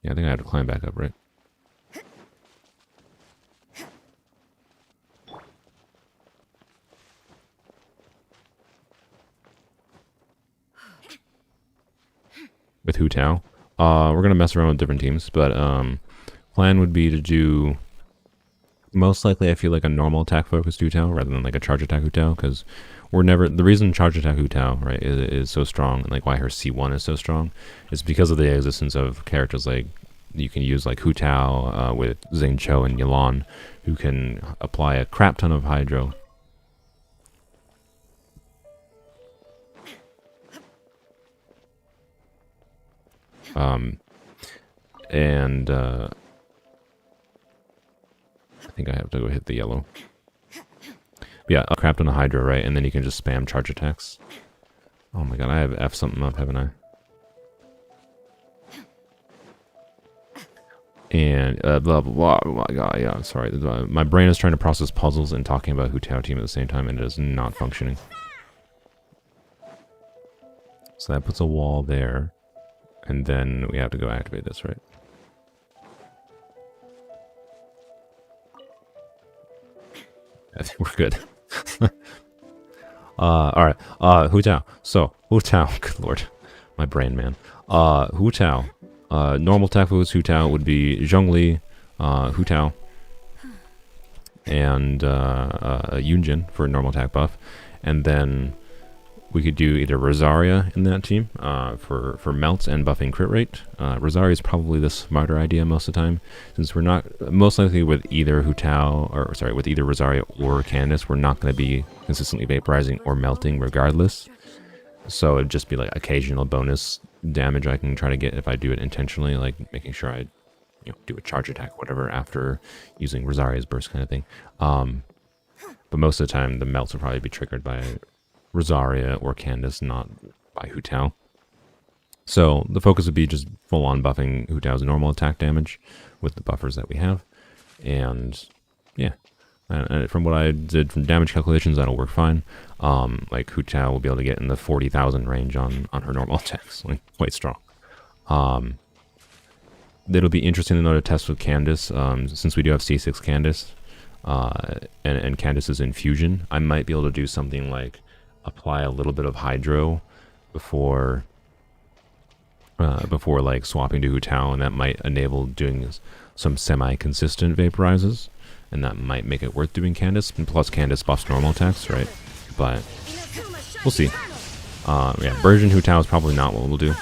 Yeah, I think I have to climb back up, right? With Hutao. We're gonna mess around with different teams, but plan would be to do most likely, I feel like, a normal attack focused Hutao rather than like a charge attack Hutao, because we're never, the reason charge attack Hutao, right, is so strong, and like why her C1 is so strong, is because of the existence of characters like, you can use like Hutao with Xing Cho and Yelan, who can apply a crap ton of Hydro. think I have to go hit the yellow. Yeah, crapped on a Hydra, right? And then you can just spam charge attacks. Oh my god, I have F something up, haven't I? And blah blah blah. Oh my god, yeah, sorry. My brain is trying to process puzzles and talking about Hutao team at the same time, and it is not functioning. So that puts a wall there, and then we have to go activate this, right? I think we're good. Alright, Hutao. So, Hutao, good lord. My brain, man. Hutao. Normal attack focus Hutao would be Zhongli, Hutao, and Yunjin for normal attack buff. And then we could do either Rosaria in that team for melts and buffing crit rate. Rosaria is probably the smarter idea most of the time, since we're not most likely with either Hutao or sorry with either Rosaria or Candace, we're not going to be consistently vaporizing or melting regardless. So it'd just be like occasional bonus damage I can try to get if I do it intentionally, like making sure I do a charge attack, whatever, after using Rosaria's burst kind of thing. But most of the time, the melts will probably be triggered by Rosaria or Candace, not by Hutao. So the focus would be just full-on buffing Hutao's normal attack damage with the buffers that we have. And yeah, and from what I did from damage calculations, that'll work fine. Like Hutao will be able to get in the 40,000 range on her normal attacks, like quite strong. It'll be interesting to know to test with Candace, since we do have C6 Candace, and Candace's infusion. I might be able to do something like apply a little bit of Hydro before like swapping to Hutao, and that might enable doing some semi-consistent vaporizes, and that might make it worth doing Candace. And plus Candace buffs normal attacks, right? But we'll see. Yeah, version Hutao is probably not what we'll do.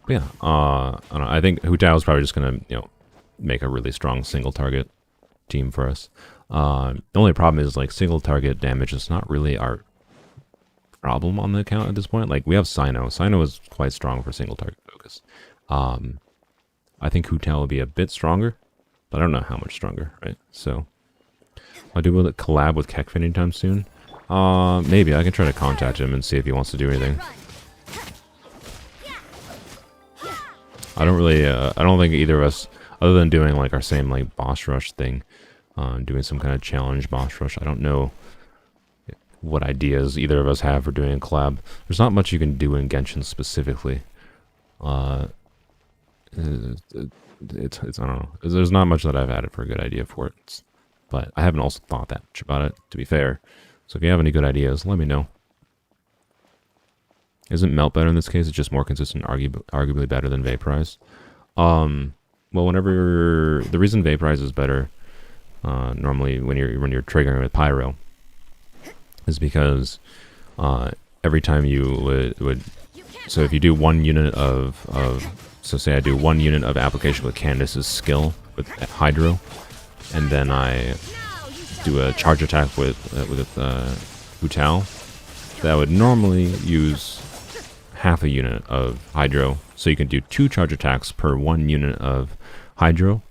But yeah, I don't know. I think Hutao is probably just gonna make a really strong single target team for us. The only problem is like single target damage is not really our problem on the account at this point. Like we have Sino. Sino is quite strong for single target focus. I think Hutao will be a bit stronger, but I don't know how much stronger, right? So I'll do a collab with Kekfin anytime soon. Maybe I can try to contact him and see if he wants to do anything. I don't really, I don't think either of us, other than doing like our same like boss rush thing, doing some kind of challenge boss rush, I don't know what ideas either of us have for doing a collab. There's not much you can do in Genshin specifically. It's I don't know. There's not much that I've added for a good idea for it, but I haven't also thought that much about it, to be fair. So if you have any good ideas, let me know. Isn't melt better in this case? It's just more consistent, arguably better than vaporize. Well, whenever the reason vaporize is better, normally when you're triggering with pyro, is because every time you would so if you do 1 unit of so say I do 1 unit of application with Candace's skill with Hydro, and then I do a charge attack with Hutao, that would normally use half a unit of Hydro. So you can do 2 charge attacks per 1 unit of Hydro,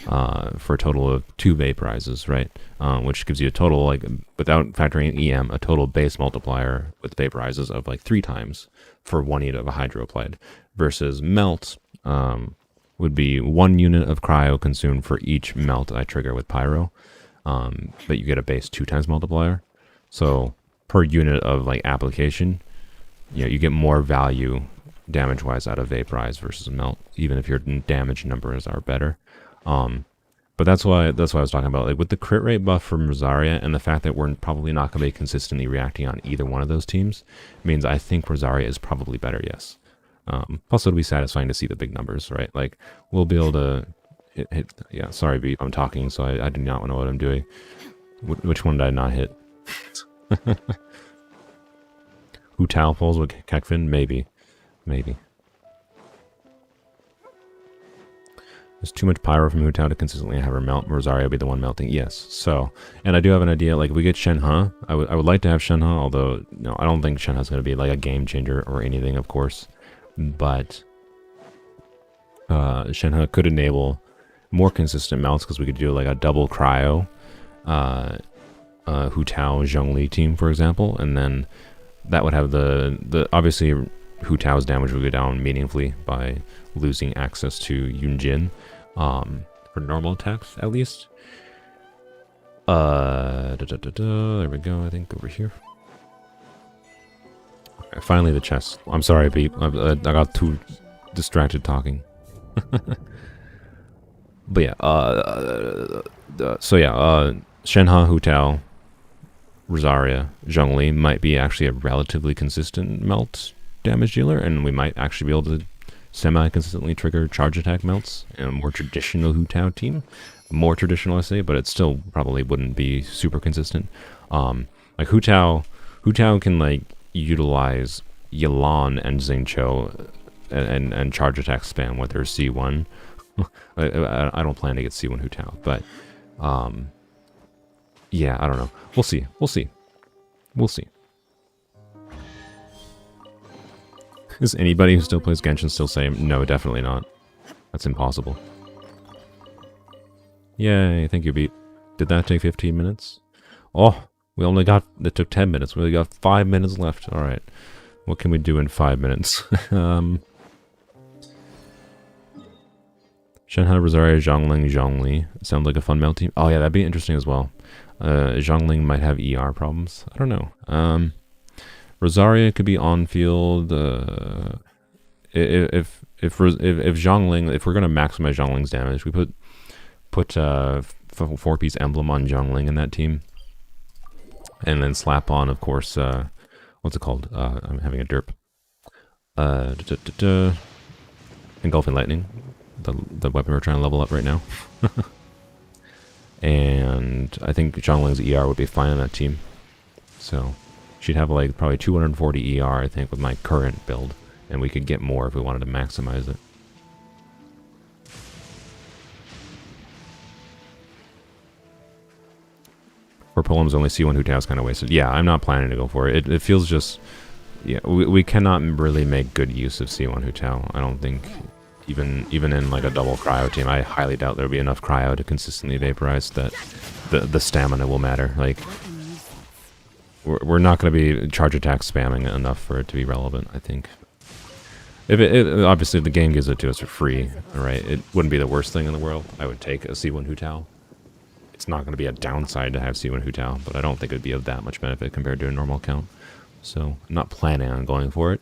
for a total of 2 vaporizes, right? Which gives you a total, like, without factoring in EM, a total base multiplier with vaporizes of like 3 times for 1 unit of a Hydro applied. Versus melt would be 1 unit of cryo consumed for each melt I trigger with pyro, but you get a base 2 times multiplier. So per unit of like application, you get more value damage-wise out of vaporize versus melt, even if your damage numbers are better. But that's why I was talking about, like, with the crit rate buff from Rosaria and the fact that we're probably not going to be consistently reacting on either one of those teams means I think Rosaria is probably better, yes. Plus it'll be satisfying to see the big numbers, right? Like, we'll be able to hit yeah, sorry Beep, I'm talking, so I do not know what I'm doing. Which one did I not hit? Hutao pulls with Kekfin? Maybe. There's too much pyro from Hutao to consistently have her melt. Rosaria will be the one melting. Yes. So, and I do have an idea. Like, if we get Shenhe, I would like to have Shenhe, although, no, I don't think Shenhe's going to be like a game changer or anything, of course. But Shenhe could enable more consistent melts because we could do like a double cryo Hutao Zhongli team, for example, and then that would have the obviously Hutao's damage would go down meaningfully by losing access to Yunjin for normal attacks at least. There we go. I think over here. Okay, finally the chest. I'm sorry, Pete. I got too distracted talking. But yeah, Shenhe, Hutao, Rosaria, Zhongli might be actually a relatively consistent melt damage dealer, and we might actually be able to semi-consistently trigger charge attack melts in a more traditional Hutao team. More traditional, I say, but it still probably wouldn't be super consistent. Like Hutao can like utilize Yelan and Xingqiu and charge attack spam with their C1. I don't plan to get C1 Hutao, but yeah, I don't know. We'll see. Is anybody who still plays Genshin still saying no? Definitely not. That's impossible. Yay! Thank you, Beat. Did that take 15 minutes? Oh, it took 10 minutes. We only got 5 minutes left. All right, what can we do in 5 minutes? Shenhe, Rosaria, Zhongli. Sounds like a fun melt team. Oh yeah, that'd be interesting as well. Zhongling might have ER problems. I don't know. Rosaria could be on field. If Zhongling, if we're gonna maximize Zhongling's damage, we put 4-piece emblem on Zhongling in that team, and then slap on, of course, what's it called? I'm having a derp. Engulfing Lightning, the weapon we're trying to level up right now. And I think Zhongling's ER would be fine on that team. So she'd have like probably 240 ER, I think, with my current build, and we could get more if we wanted to maximize it. For Polearms Only, C1 Hutao is kind of wasted. Yeah, I'm not planning to go for it. It feels just... Yeah, we cannot really make good use of C1 Hutao. I don't think... Even in like a double cryo team, I highly doubt there'll be enough cryo to consistently vaporize that the stamina will matter. Like, we're not going to be charge attack spamming enough for it to be relevant, I think. Obviously, the game gives it to us for free, right? It wouldn't be the worst thing in the world. I would take a C1 Hutao. It's not going to be a downside to have C1 Hutao, but I don't think it would be of that much benefit compared to a normal account. So I'm not planning on going for it.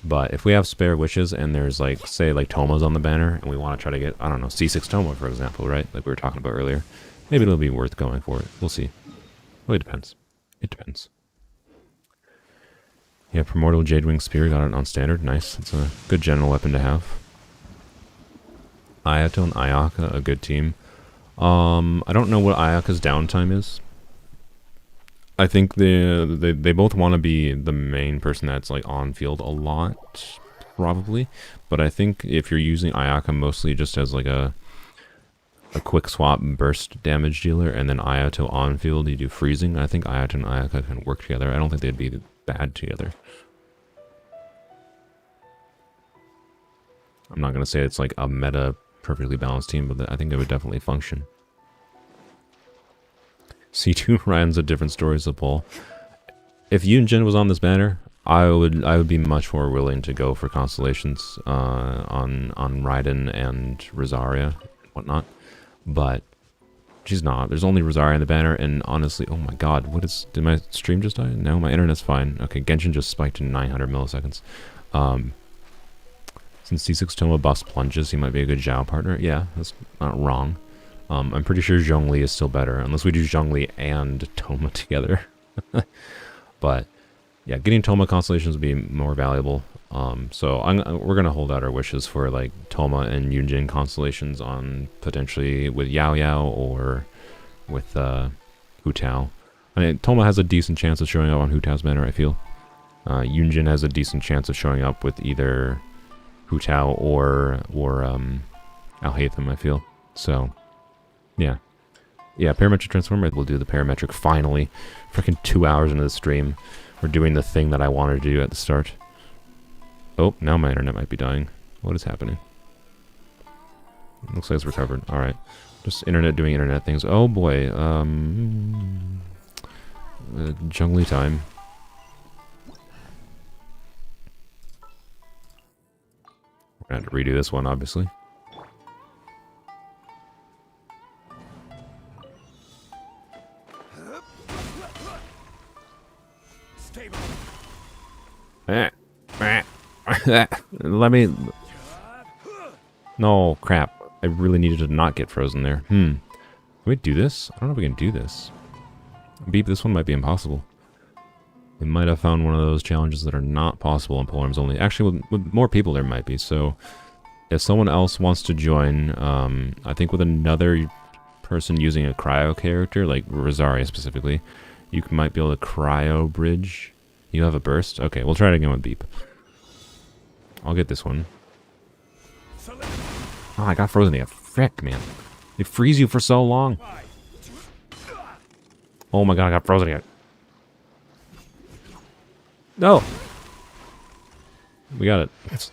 But if we have spare wishes and there's like, say, like Toma's on the banner and we want to try to get, I don't know, C6 Toma, for example, right? Like we were talking about earlier. Maybe it'll be worth going for it. We'll see. Well, it depends. It depends. Yeah, Primordial Jadewing Spear got it on standard. Nice. It's a good general weapon to have. Ayato and Ayaka, a good team. I don't know what Ayaka's downtime is. I think they both want to be the main person that's like on field a lot, probably. But I think if you're using Ayaka mostly just as like a quick swap burst damage dealer, and then Ayato on field you do freezing, I think Ayato and Ayaka can work together. I don't think they'd be bad together. I'm not gonna say it's like a meta perfectly balanced team, but I think they would definitely function. C2 Ryan's a different story as a poll. If Yunjin was on this banner, I would be much more willing to go for constellations on Raiden and Rosaria and whatnot. But she's not. There's only Rosaria in the banner, and honestly, oh my god, did my stream just die? No, my internet's fine. Okay, Genshin just spiked to 900 milliseconds. Since C6 Toma buffs plunges, he might be a good Xiao partner. Yeah, that's not wrong. I'm pretty sure Zhongli is still better, unless we do Zhongli and Toma together. But yeah, getting Toma constellations would be more valuable. So we're gonna hold out our wishes for like Toma and Yunjin constellations on potentially with Yao Yao or with Hutao. I mean, Toma has a decent chance of showing up on Hutao's banner, I feel. Yunjin has a decent chance of showing up with either Hutao or Alhaitham, I feel. So yeah, Parametric Transformer. We'll do the Parametric finally. Freaking 2 hours into the stream, we're doing the thing that I wanted to do at the start. Oh, now my internet might be dying. What is happening? Looks like it's recovered. Alright. Just internet doing internet things. Oh boy. Jungly time. We're gonna have to redo this one, obviously. Let me... No, crap. I really needed to not get frozen there. Can we do this? I don't know if we can do this. Beep, this one might be impossible. We might have found one of those challenges that are not possible in Polearms Only. Actually, with more people there might be, so... If someone else wants to join, I think with another person using a cryo character, like Rosaria specifically, you might be able to cryo bridge. You have a burst? Okay, we'll try it again with Beep. I'll get this one. Oh, I got frozen again. Frick, man. They freeze you for so long. Oh my god, I got frozen again. No! We got it.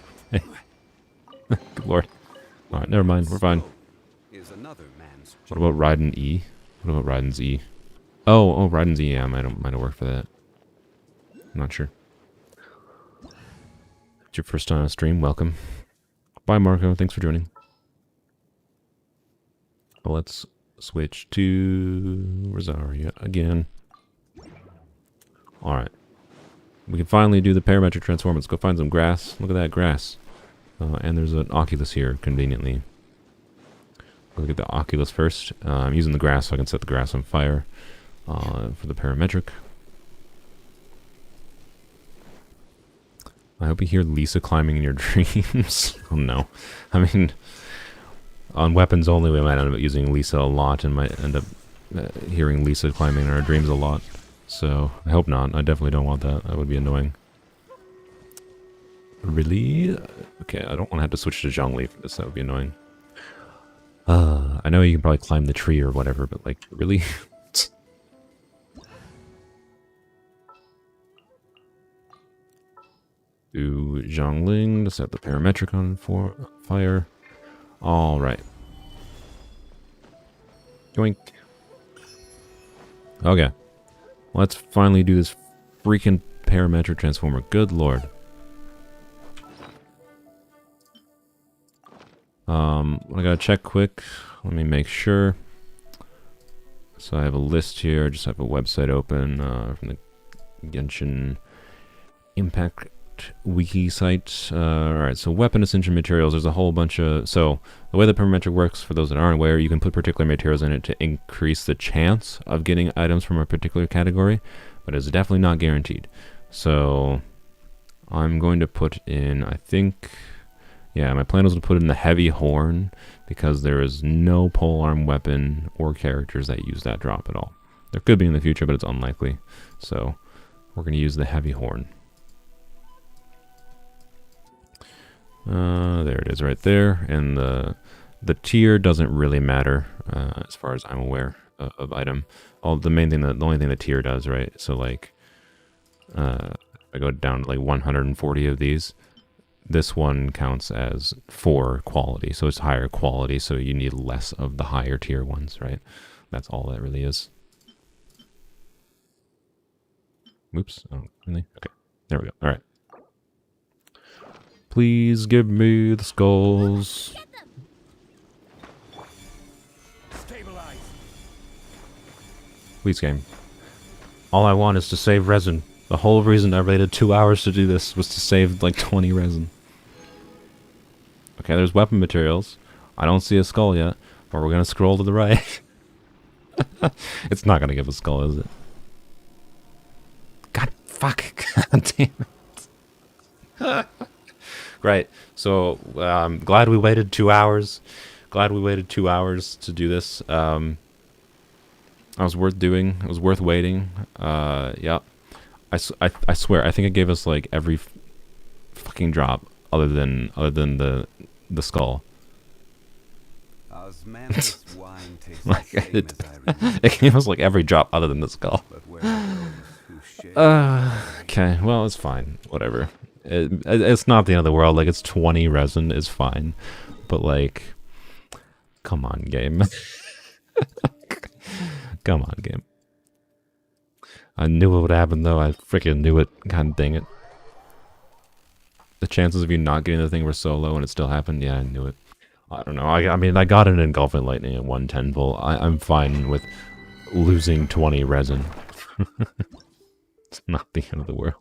Good lord. Alright, never mind. We're fine. What about Raiden E? What about Raiden's E? Oh, Raiden's E, yeah, might have worked for that. I'm not sure. It's your first time on stream, welcome. Bye, Marco, thanks for joining. Let's switch to Rosaria again. Alright. We can finally do the Parametric Transformer. Let's go find some grass. Look at that grass. And there's an Oculus here, conveniently. We'll get the Oculus first. I'm using the grass so I can set the grass on fire for the Parametric. I hope you hear Lisa climbing in your dreams. Oh no. I mean, on Weapons Only we might end up using Lisa a lot and might end up hearing Lisa climbing in our dreams a lot. So, I hope not. I definitely don't want that. That would be annoying. Really? Okay, I don't want to have to switch to Zhongli for this. That would be annoying. I know you can probably climb the tree or whatever, but like, really? Do Zhongling to set the Parametric on fire. Alright. Yoink. Okay. Let's finally do this freaking Parametric Transformer. Good lord. I gotta check quick. Let me make sure. So I have a list here. I just have a website open from the Genshin Impact wiki site. Alright, so weapon essential materials. There's a whole bunch of... So, the way the Parametric works, for those that aren't aware, you can put particular materials in it to increase the chance of getting items from a particular category, but it's definitely not guaranteed. So, I'm going to put in, I think... Yeah, my plan was to put in the heavy horn, because there is no polearm weapon or characters that use that drop at all. There could be in the future, but it's unlikely. So, we're going to use the heavy horn. There it is right there, and the tier doesn't really matter as far as I'm aware of item. The only thing the tier does, right? So like, I go down to like 140 of these. This one counts as 4 quality, so it's higher quality. So you need less of the higher tier ones, right? That's all that really is. Oops. Oh, really? Okay. There we go. All right. Please give me the skulls. Please, game. All I want is to save resin. The whole reason I waited 2 hours to do this was to save like 20 resin. Okay, there's weapon materials. I don't see a skull yet, but we're gonna scroll to the right. It's not gonna give a skull, is it? God, fuck. God damn it. Right, so I'm glad we waited 2 hours. Glad we waited 2 hours to do this. It was worth doing. It was worth waiting. Yeah. I swear, I think it gave us like every fucking drop other than the skull. Like it gave us like every drop other than the skull. Okay, well it's fine. Whatever. It's not the end of the world. Like it's 20 resin is fine, but like Come on, game. Come on, game. I knew it would happen, though. I freaking knew it. God dang it. The chances of you not getting the thing were so low and it still happened. Yeah, I knew it. I don't know. I mean, I got an Engulfing Lightning at 110 volt. I'm fine with losing 20 resin. It's not the end of the world.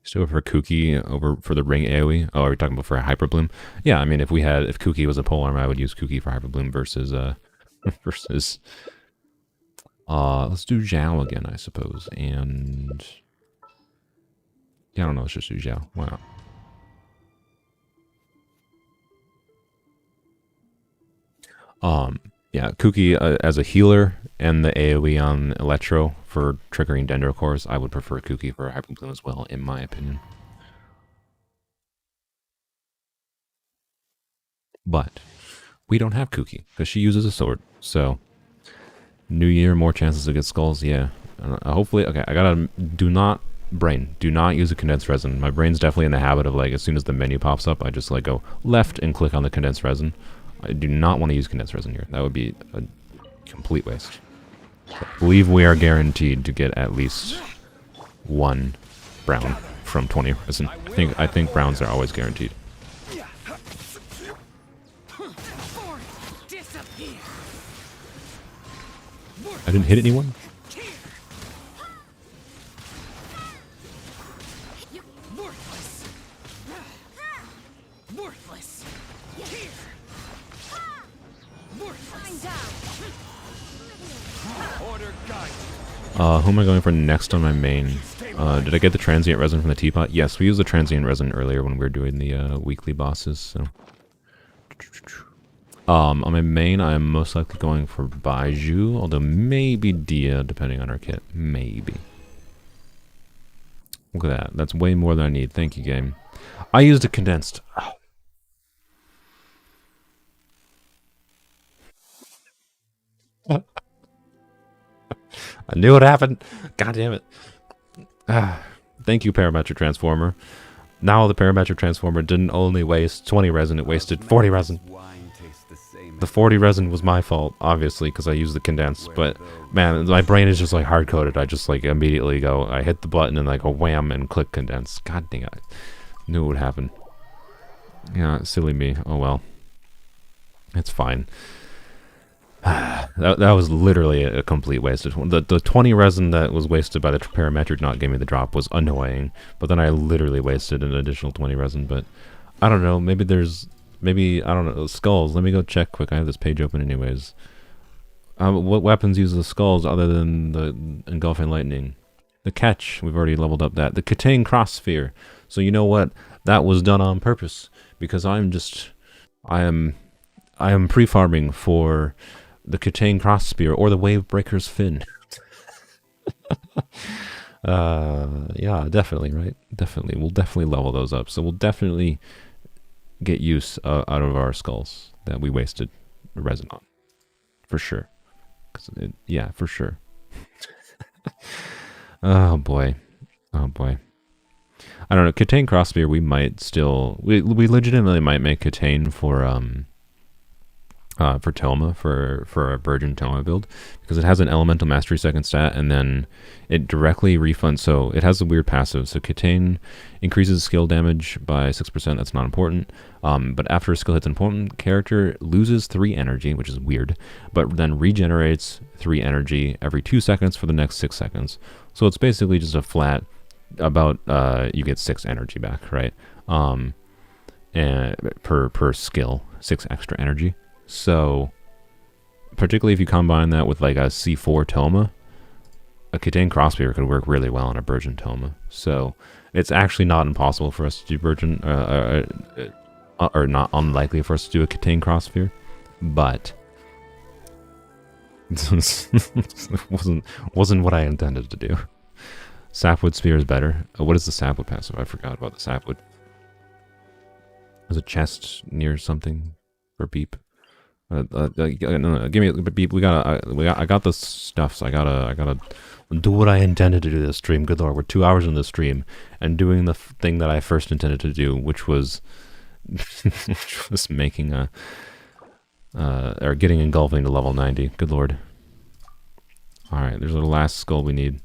Still for Kuki over for the ring AoE. Oh, are we talking about for a Hyper Bloom? Yeah, I mean, if Kuki was a polearm, I would use Kuki for Hyper Bloom versus let's do Xiao again, I suppose. And yeah, I don't know, let's just do Xiao. Why not? Yeah, Kuki as a healer and the AoE on Electro for triggering Dendro Cores, I would prefer Kuki for Hyper Bloom as well, in my opinion. But we don't have Kuki because she uses a sword. So New Year, more chances to get skulls. Yeah, hopefully. Okay, I gotta do not use a condensed resin. My brain's definitely in the habit of like as soon as the menu pops up, I just like go left and click on the condensed resin. I do not want to use condensed resin here. That would be a complete waste. I believe we are guaranteed to get at least one brown from 20 resin. I think browns are always guaranteed. I didn't hit anyone? Who am I going for next on my main? Did I get the transient resin from the Teapot? Yes, we used the transient resin earlier when we were doing the weekly bosses. So, on my main, I am most likely going for Baiju, although maybe Dia, depending on our kit. Maybe. Look at that. That's way more than I need. Thank you, game. I used a condensed. Oh. I knew it happened. God damn it. Thank you, Parametric Transformer. Now the Parametric Transformer didn't only waste 20 resin, it wasted 40 resin. The 40 resin was my fault, obviously, because I used the condensed. But, man, my brain is just, like, hard-coded. I just, like, immediately go, I hit the button and, like, go wham and click condensed. God dang it. I knew it would happen. Yeah, silly me. Oh, well. It's fine. That was literally a complete waste. The 20 resin that was wasted by the Parametric not giving me the drop was annoying, but then I literally wasted an additional 20 resin. But I don't know, maybe I don't know, skulls. Let me go check quick. I have this page open anyways. What weapons use the skulls other than the Engulfing Lightning? The catch, we've already leveled up that. The Katane Cross Sphere. So you know what? That was done on purpose because I am pre-farming for the Katane Cross Spear or the Wave Breaker's Fin. Yeah, definitely, right? Definitely. We'll definitely level those up. So we'll definitely get use out of our skulls that we wasted resin on. For sure. Yeah, for sure. Oh, boy. Oh, boy. I don't know. Katane Cross Spear, we might still... We legitimately might make Katane for Toma, for a Virgin Toma build, because it has an Elemental Mastery second stat, and then it directly refunds, so it has a weird passive. So Katane increases skill damage by 6%, that's not important, but after a skill hits an important character, loses 3 energy, which is weird, but then regenerates 3 energy every 2 seconds for the next 6 seconds. So it's basically just a flat, about, you get 6 energy back, right? And per skill, 6 extra energy. So, particularly if you combine that with like a C4 Toma, a Katane Crossbear could work really well on a Virgin Toma. So, it's actually not impossible for us to do Virgin, or not unlikely for us to do a Katane Crossbear, but wasn't what I intended to do. Sapwood Spear is better. What is the Sapwood passive? I forgot about the Sapwood. There's a chest near something for beep. No, give me beep. I got the stuff. So I gotta do what I intended to do this stream. Good lord, we're 2 hours in this stream and doing the thing that I first intended to do, which was which was making a or getting engulfing to level 90. Good lord. All right, there's the last skull we need.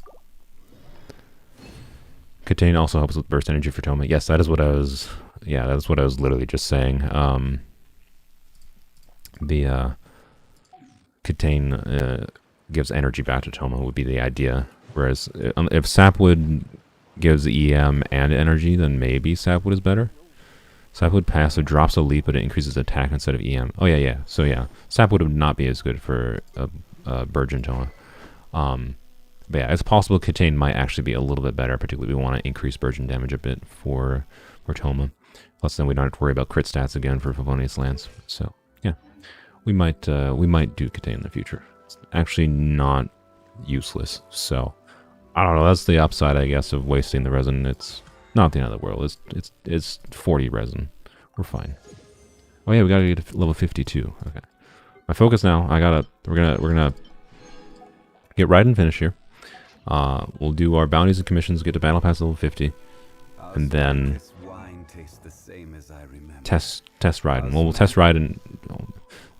Contain also helps with burst energy for Toma. Yes, that is what I was. Yeah, that's what I was literally just saying. The Contain gives energy back to Toma would be the idea. Whereas if Sapwood gives EM and energy, then maybe Sapwood is better. Sapwood passive drops a leap, but it increases attack instead of EM. Oh yeah, yeah. So yeah, Sapwood would not be as good for a Burgeon Toma. But yeah, it's possible Contain might actually be a little bit better, particularly if we want to increase Burgeon damage a bit for Toma. Plus, then we don't have to worry about crit stats again for Favonius Lance. So yeah, we might do Contain in the future. It's actually not useless. So I don't know. That's the upside, I guess, of wasting the resin. It's not the end of the world. It's 40 resin. We're fine. Oh yeah, we gotta get to level 52. Okay. My focus now. We're gonna get Raiden finish here. We'll do our bounties and commissions, get to battle pass level 50, and then test Raiden. Well, we'll test Raiden. Oh,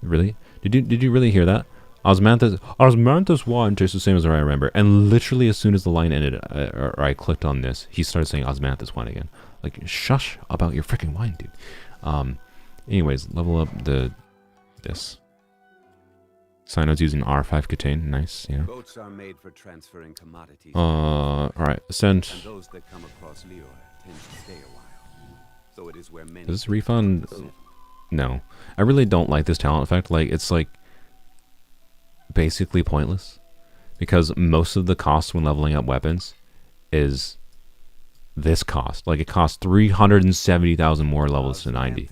really? Did you really hear that? Osmanthus wine tastes the same as I remember. And literally as soon as the line ended, or I clicked on this, he started saying Osmanthus wine again. Like, shush about your freaking wine, dude. Anyways, level up this. Sino's using R5 Contain. Nice, yeah. Boats are made for transferring commodities. Alright, ascend. And those that come across Lior tend to stay a while. So it is where many Does this refund? No. I really don't like this talent effect. Like, it's like basically pointless. Because most of the cost when leveling up weapons is this cost. Like, it costs 370,000 more levels to 90.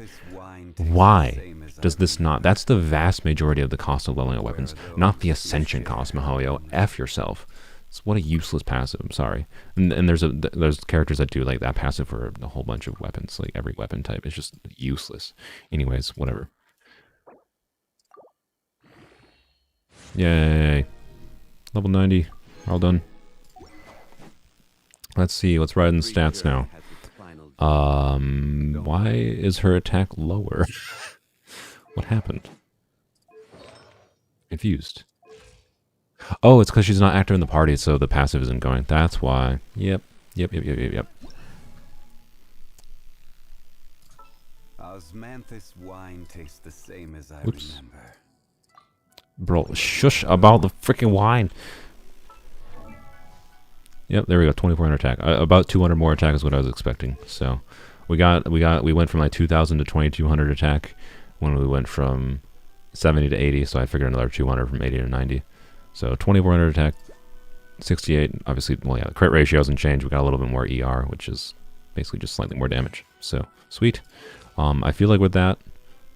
Why does this not? That's the vast majority of the cost of leveling up weapons, not the ascension cost, Mihoyo. F yourself. It's what a useless passive. I'm sorry. And there's characters that do like that passive for a whole bunch of weapons. Like every weapon type is just useless. Anyways, whatever. Yay. Level 90. All done. Let's see. What's Raiden's stats now? Why is her attack lower? What happened? Confused. Oh, it's because she's not active in the party, so the passive isn't going. That's why. Yep. Osmanthus wine tastes the same as I Oops. remember. Bro, shush about the freaking wine. Yep, there we go. 2400 attack. About 200 more attack is what I was expecting. So we went from like 2000 to 2200 attack when we went from 70 to 80. So I figured another 200 from 80 to 90. So 2400 attack, 68. Obviously, well, yeah, the crit ratio hasn't changed. We got a little bit more ER, which is basically just slightly more damage. So sweet. I feel like with that,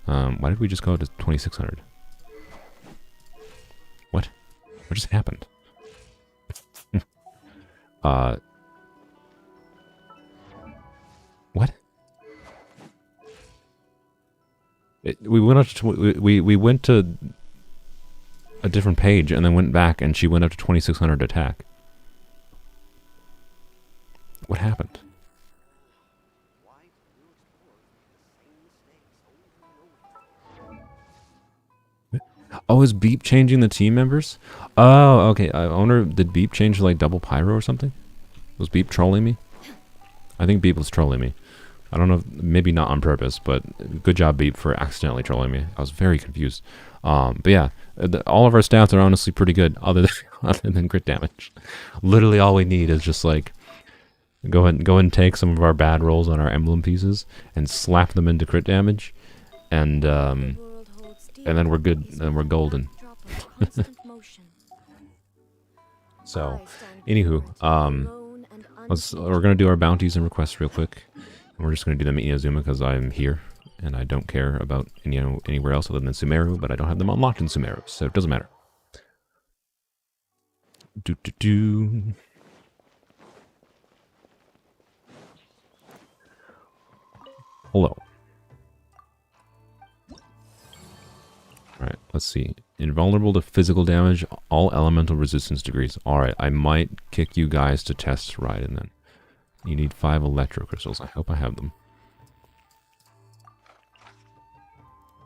why did we just go to 2600? What just happened? What? We went up to we went to a different page and then went back, and she went up to 2600 attack. What happened? Oh, is Beep changing the team members? Oh, okay. I wonder, did Beep change to like double pyro or something? Was Beep trolling me? I think Beep was trolling me. I don't know, maybe not on purpose, but good job, Beep, for accidentally trolling me. I was very confused. But yeah, all of our stats are honestly pretty good, other than crit damage. Literally, all we need is just like go and take some of our bad rolls on our emblem pieces and slap them into crit damage, and then we're good, and we're golden. So, anywho, we're gonna do our bounties and requests real quick. And we're just gonna do them in Inazuma because I'm here and I don't care about anywhere else other than Sumeru, but I don't have them unlocked in Sumeru, so it doesn't matter. Hello. Alright, let's see. Invulnerable to physical damage, all elemental resistance degrees. Alright, I might kick you guys to test Raiden then. You need 5 electro crystals. I hope I have them.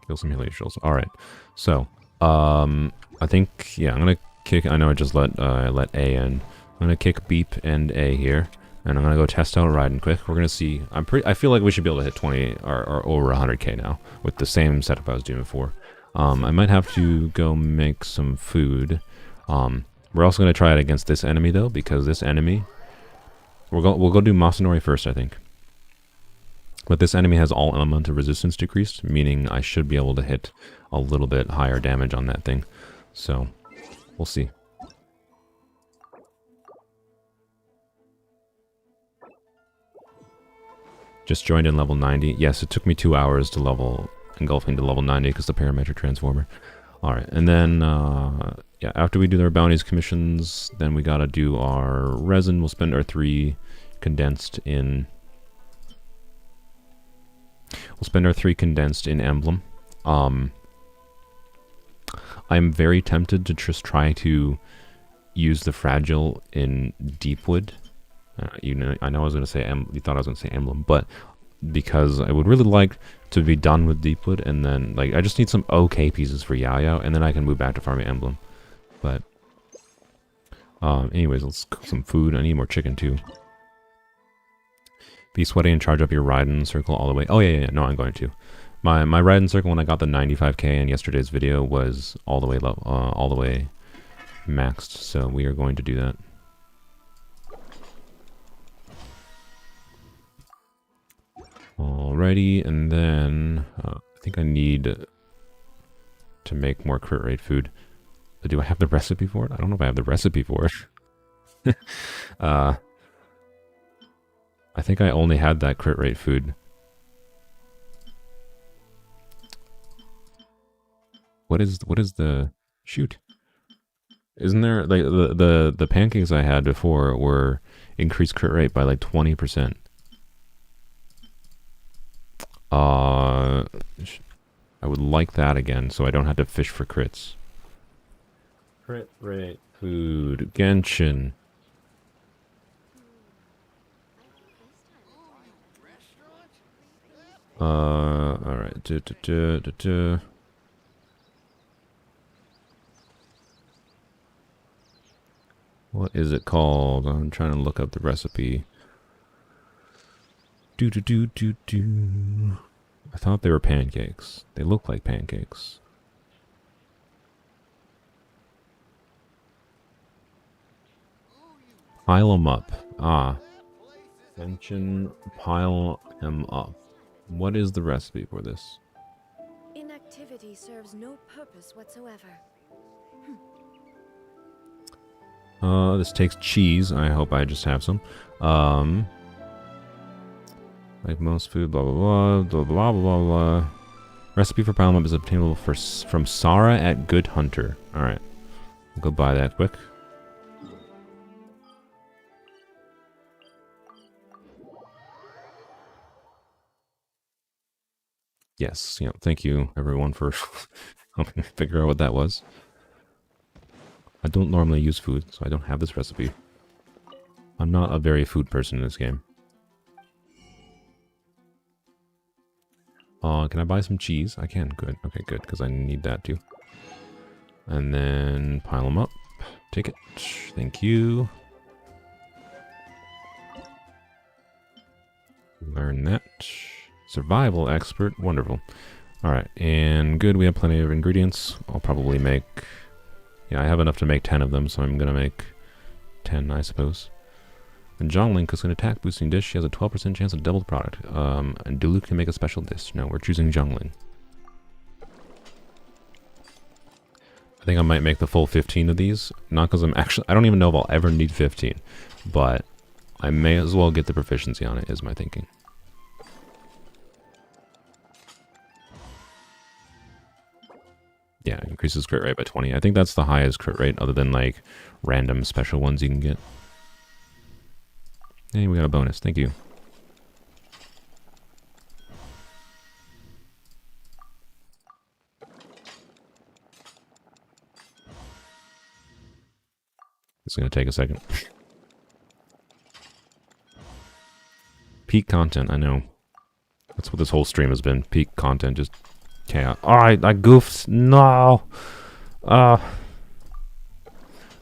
Kill some Helios. Alright. So, I think, yeah, I'm gonna kick, I know I just let A in. I'm gonna kick Beep and A here. And I'm gonna go test out Raiden quick. We're gonna see, I feel like we should be able to hit 20 or over 100k now with the same setup I was doing before. I might have to go make some food. We're also gonna try it against this enemy though, because this enemy, we'll go do Masanori first, I think. But this enemy has all elemental resistance decreased, meaning I should be able to hit a little bit higher damage on that thing. So, we'll see. Just joined in level 90. Yes, it took me 2 hours to level, engulfing to level 90 because the Parametric Transformer. Alright, and then, yeah, after we do our bounties commissions, then we gotta do our resin. We'll spend our 3 condensed in... We'll spend our 3 condensed in Emblem. I'm very tempted to just try to use the fragile in Deepwood. You know, I know I was going to say, you thought I was going to say Emblem, but because I would really like to be done with Deepwood, and then, like, I just need some okay pieces for Xiao, and then I can move back to farming Emblem. But, anyways, let's cook some food. I need more chicken, too. Be sweaty and charge up your Raiden circle all the way. Oh, yeah, no, I'm going to. My Raiden circle when I got the 95k in yesterday's video was all the way maxed, so we are going to do that. Alrighty, and then I think I need to make more crit rate food. Do I have the recipe for it? I don't know if I have the recipe for it. I think I only had that crit rate food. What is the shoot? Isn't there like the pancakes I had before were increased crit rate by like 20%? I would like that again, so I don't have to fish for crits. Crit rate food Genshin. Alright. What is it called? I'm trying to look up the recipe. I thought they were pancakes. They look like pancakes. Pile them up. Mention pile them up. What is the recipe for this? Inactivity serves no purpose whatsoever. This takes cheese. I hope I just have some. Like most food, blah, blah, blah, blah, blah, blah, blah. Recipe for pile 'em up is obtainable from Sarah at Good Hunter. Alright. I'll go buy that quick. Yes, thank you everyone for helping me figure out what that was. I don't normally use food, so I don't have this recipe. I'm not a very food person in this game. Can I buy some cheese? I can. Good. Okay, good, because I need that too. And then pile them up. Take it. Thank you. Learn that. Survival expert. Wonderful. Alright, and good. We have plenty of ingredients. I'll probably make... Yeah, I have enough to make 10 of them, so I'm going to make 10, I suppose. And Zhonglink is an attack boosting dish. She has a 12% chance of double the product. And Duluth can make a special dish. No, we're choosing Zhonglink. I think I might make the full 15 of these. Not because I don't even know if I'll ever need 15. But I may as well get the proficiency on it, is my thinking. Yeah, increases crit rate by 20. I think that's the highest crit rate, other than like random special ones you can get. Hey, we got a bonus. Thank you. It's going to take a second. Peak content, I know. That's what this whole stream has been. Peak content, just Okay, alright, I goofed. No! What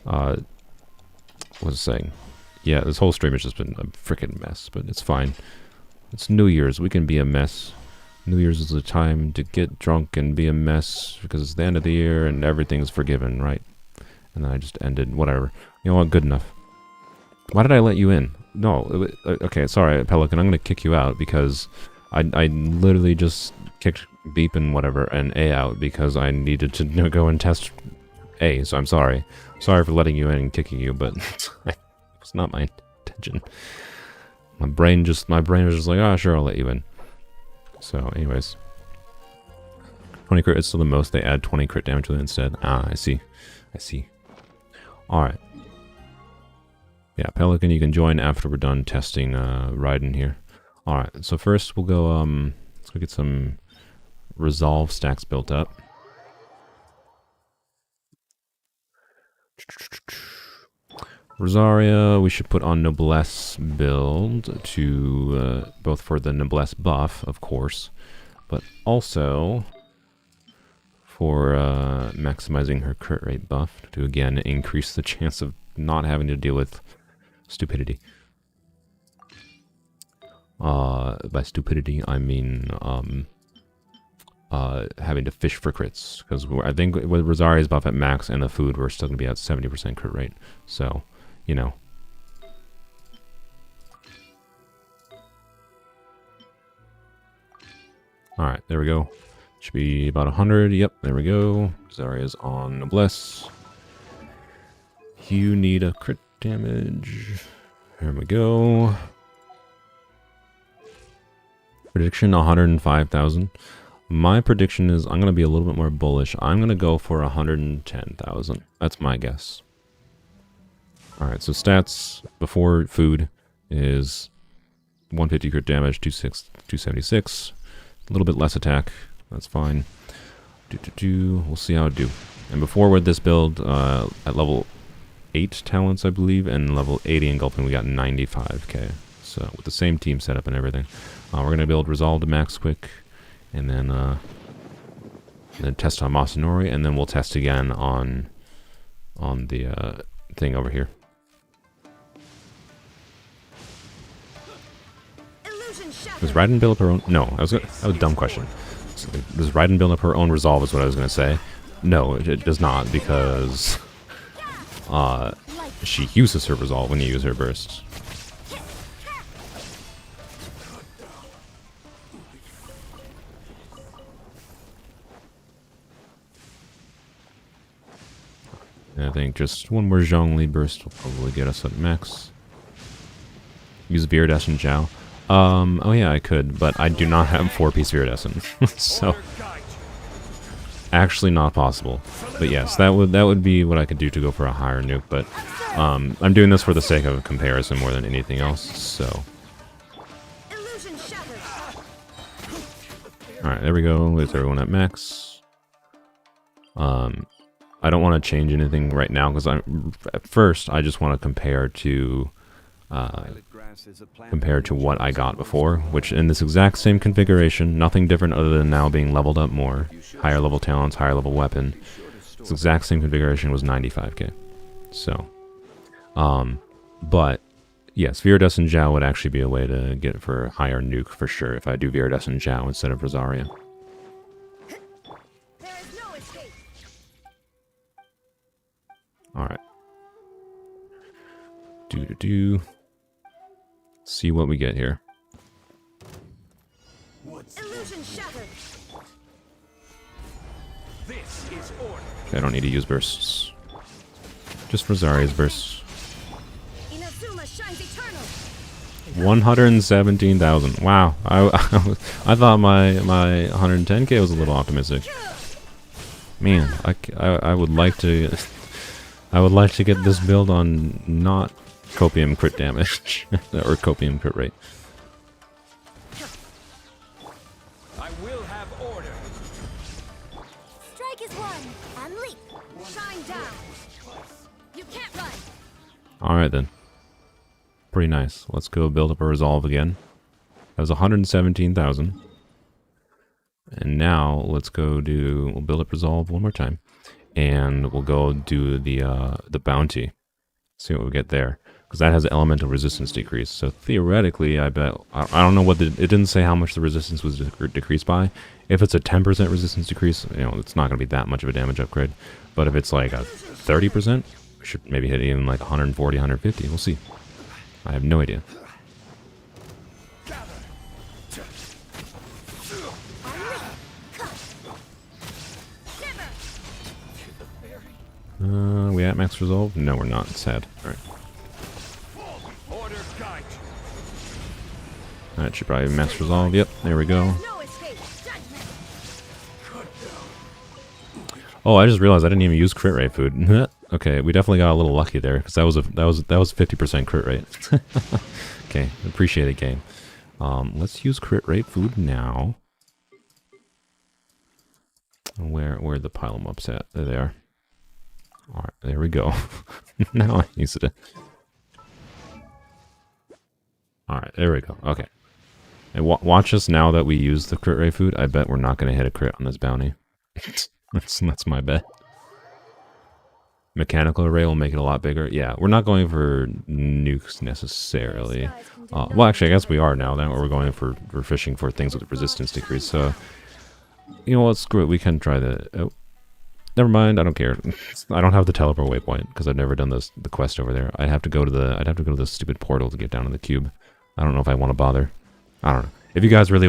was I saying? Yeah, this whole stream has just been a freaking mess, but it's fine. It's New Year's. We can be a mess. New Year's is the time to get drunk and be a mess because it's the end of the year and everything's forgiven, right? And then I just ended. Whatever. You know what? Good enough. Why did I let you in? No. Okay, sorry, Pelican. I'm going to kick you out because I literally just kicked Beep and whatever and A out because I needed to go and test A, so I'm sorry. Sorry for letting you in and kicking you, but it's not my intention. My brain was just like, oh, sure, I'll let you in. So, anyways. 20 crit is still the most. They add 20 crit damage to it instead. Ah, I see. I see. Alright. Yeah, Pelican, you can join after we're done testing Raiden here. Alright, so first we'll go, let's go get some resolve stacks built up. Rosaria, we should put on Noblesse build to, both for the Noblesse buff, of course, but also for maximizing her crit rate buff to, again, increase the chance of not having to deal with stupidity. By stupidity, I mean, having to fish for crits, because I think with Rosaria's buff at max and the food, we're still going to be at 70% crit rate, so, you know. Alright, there we go. Should be about 100, yep, there we go. Rosaria's on Noblesse. You need a crit damage. There we go. Prediction 105,000. My prediction is I'm going to be a little bit more bullish. I'm going to go for 110,000. That's my guess. Alright, so stats before food is 150 crit damage, 276. A little bit less attack. That's fine. We'll see how it do. And before with this build, at level 8 talents, I believe, and level 80 engulfing, we got 95k. So with the same team setup and everything. We're going to build Resolve to max quick. And then test on Masanori, and then we'll test again on the thing over here. Does Raiden build up her own? No, that was a dumb question. Does Raiden build up her own Resolve? Is what I was going to say. No, it does not, because she uses her Resolve when you use her burst. I think just one more Zhongli burst will probably get us at max. Use Viridescent Xiao. Oh yeah, I could, but I do not have 4-piece Viridescent, so actually not possible. But yes, that would be what I could do to go for a higher nuke. But I'm doing this for the sake of comparison more than anything else. So, all right, there we go. With everyone at max. I don't want to change anything right now because at first I just want to compare to what I got before, which in this exact same configuration, nothing different other than now being leveled up more, higher level talents, higher level weapon. This exact same configuration was 95k. So, but yes, Viridescent Xiao would actually be a way to get for a higher nuke for sure if I do Viridescent Xiao instead of Rosaria. Alright. See what we get here. Illusion shattered. This is order. I don't need to use bursts. Just Rosaria's bursts. Inazuma shines eternal. 117,000. Wow. I thought my 110k was a little optimistic. Man, I would like to get this build on not copium crit damage or copium crit rate. I will have order. Strike is one and leap. Shine down. You can't run. Alright then. Pretty nice. Let's go build up a resolve again. That was 117,000. And now let's go we'll build up resolve one more time. And we'll go do the bounty. See what we get there. Because that has elemental resistance decrease. So theoretically, I bet, I don't know what it didn't say how much the resistance was decreased by. If it's a 10% resistance decrease, you know, it's not going to be that much of a damage upgrade. But if it's like a 30%, we should maybe hit even like 140, 150. We'll see. I have no idea. We at max resolve? No, we're not. Sad. Alright. That should probably be max resolve. Yep, there we go. Oh, I just realized I didn't even use crit rate food. Okay, we definitely got a little lucky there because that was 50% crit rate. Okay, appreciate it, game. Let's use crit rate food now. Where are the pile 'em ups at? There they are. Alright, there we go. Now I use it. Alright, there we go. Okay. And watch us now that we use the crit rate food. I bet we're not going to hit a crit on this bounty. That's my bet. Mechanical array will make it a lot bigger. Yeah, we're not going for nukes necessarily. Well, actually, I guess we are now. Then we're going for fishing for things with resistance decrease. So, you know what? Screw it. We can try the... Oh, never mind. I don't care. I don't have the teleport waypoint because I've never done the quest over there. I'd have to go to the stupid portal to get down to the cube. I don't know if I want to bother. I don't know. If you guys really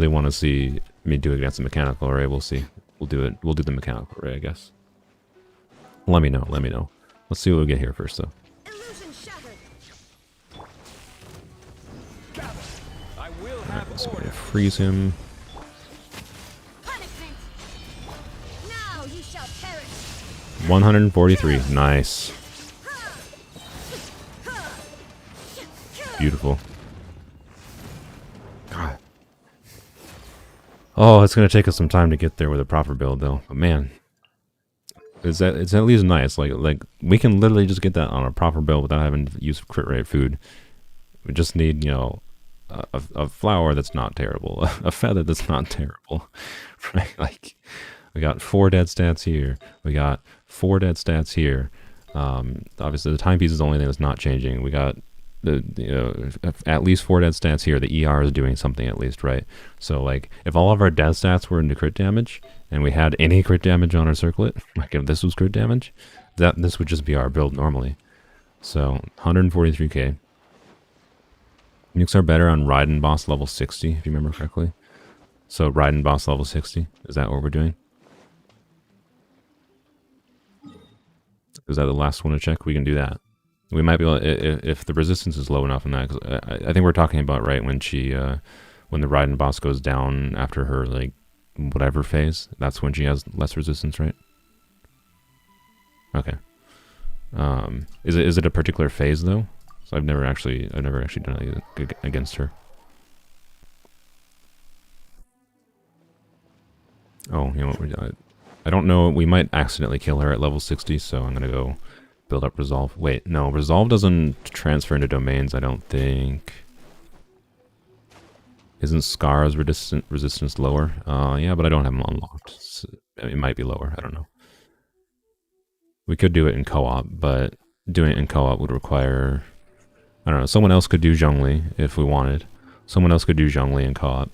want to see me do it against the mechanical array, we'll see. We'll do it. We'll do the mechanical array, I guess. Let me know. Let me know. Let's see what we get here first, though. Alright, let's freeze him. 143. Nice. Beautiful. God. Oh, it's gonna take us some time to get there with a proper build, though. But man, it's at least nice. Like we can literally just get that on a proper build without having to use crit rate food. We just need, you know, a flower that's not terrible, a feather that's not terrible, right? Like we got 4 dead stats here. We got 4 dead stats here. Obviously, the timepiece is the only thing that's not changing. We got at least 4 dead stats here. The ER is doing something at least, right? So like if all of our dead stats were into crit damage and we had any crit damage on our circlet, like if this was crit damage, this would just be our build normally. So 143k. Nukes are better on Raiden boss level 60, if you remember correctly. So Raiden boss level 60, is that what we're doing? Is that the last one to check? We can do that. We might be able to, if the resistance is low enough in that, because I think we're talking about right when when the Raiden boss goes down after her like whatever phase. That's when she has less resistance, right? Okay. Is it a particular phase though? So I've never actually done it against her. Oh, you know what? I don't know. We might accidentally kill her at level 60, so I'm gonna go build up resolve. Wait, no, resolve doesn't transfer into domains. I don't think. Isn't Scar's resistance lower? Yeah, but I don't have them unlocked. So it might be lower. I don't know. We could do it in co-op, but doing it in co-op would require, I don't know, someone else could do Zhongli if we wanted. Someone else could do Zhongli in co-op.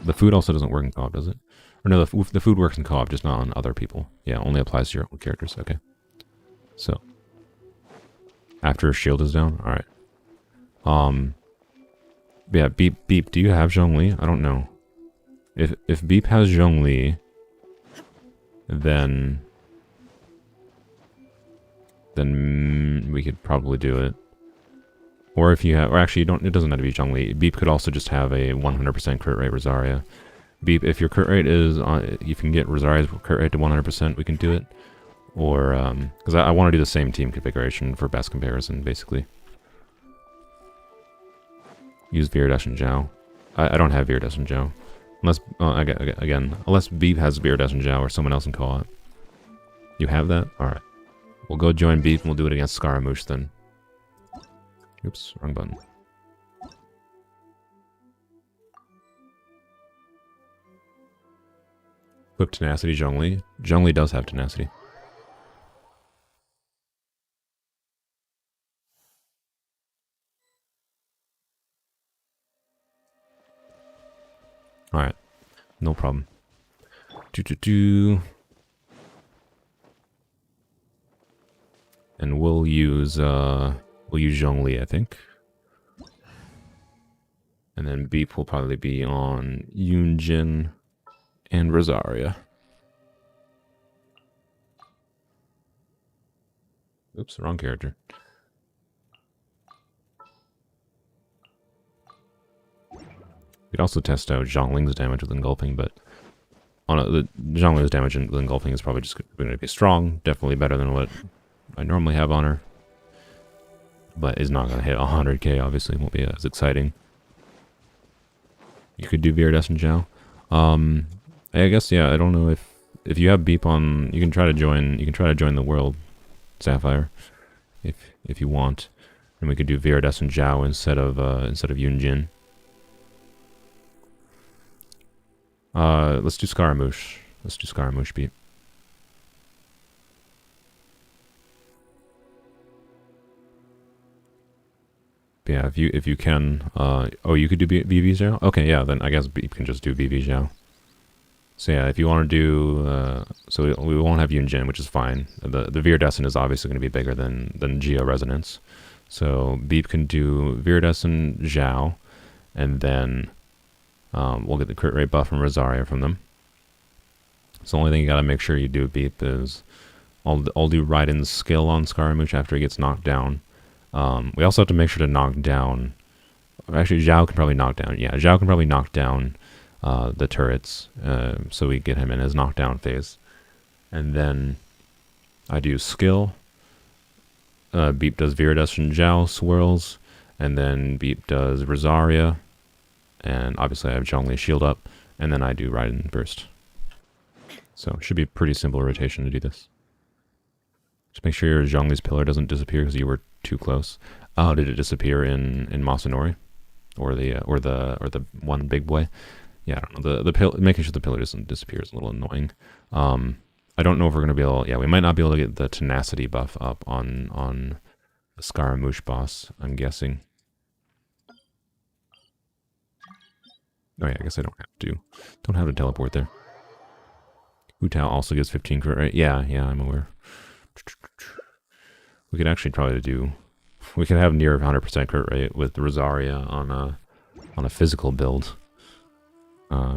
The food also doesn't work in co-op, does it? Or no, the food works in co-op, just not on other people. Yeah, only applies to your own characters. Okay. So. After her shield is down? Alright. Yeah, Beep, do you have Zhongli? I don't know. If Beep has Zhongli, then we could probably do it. Or if you have, or actually, it doesn't have to be Zhongli. Beep could also just have a 100% crit rate Rosaria. Beep, if your crit rate is on, if you can get Rosaria's crit rate to 100%, we can do it. Or, because I want to do the same team configuration for best comparison, basically. Use Viridash and Xiao. I don't have Viridash and Xiao. Unless, again, unless Beep has Viridash and Xiao or someone else in co-op. You have that? Alright. We'll go join Beep and we'll do it against Scaramouche then. Oops, wrong button. Equip tenacity, Zhongli. Zhongli does have tenacity. Alright. No problem. And we'll use Zhongli, I think. And then Beep will probably be on Yunjin and Rosaria. Oops, wrong character. We could also test out Zhongling's damage with engulfing, but the Zhongling's damage with engulfing is probably just going to be strong. Definitely better than what I normally have on her. But is not going to hit 100k, obviously. Won't be as exciting. You could do Viridescent Xiao. I guess, yeah, I don't know if you have Beep on, you can try to join the world, Sapphire, if you want. And we could do Viridescent Xiao instead of Yunjin. Let's do Scaramouche. Let's do Scaramouche Beep. Yeah, if you can, oh, you could do VV Xiao? Okay, yeah, then I guess Beep can just do VV Xiao. So yeah, if you want to do, so we won't have Yunjin, which is fine. The Viridescent is obviously going to be bigger than Geo Resonance. So Beep can do Viridescent Xiao, and then we'll get the crit rate buff from Rosaria from them. So the only thing you gotta make sure you do, Beep, is I'll do Raiden's skill on Scaramouche after he gets knocked down. We also have to make sure to knock down... Actually, Xiao can probably knock down... Yeah, Xiao can probably knock down the turrets, so we get him in his knockdown phase. And then I do skill. Beep does Viridescent Xiao swirls, and then Beep does Rosaria, and obviously I have Zhongli shield up, and then I do Raiden burst. So it should be a pretty simple rotation to do this. Just make sure your Zhongli's pillar doesn't disappear because you were too close. Oh, did it disappear in Masanori, or the one big boy? Yeah, I don't know. Making sure the pillar doesn't disappear is a little annoying. I don't know if we're gonna be able. Yeah, we might not be able to get the tenacity buff up on the Scaramouche boss, I'm guessing. Oh yeah, I guess I don't have to teleport there. Hutao also gives 15 crit rate. Yeah, I'm aware. We could actually we could have near 100% crit rate with Rosaria on a physical build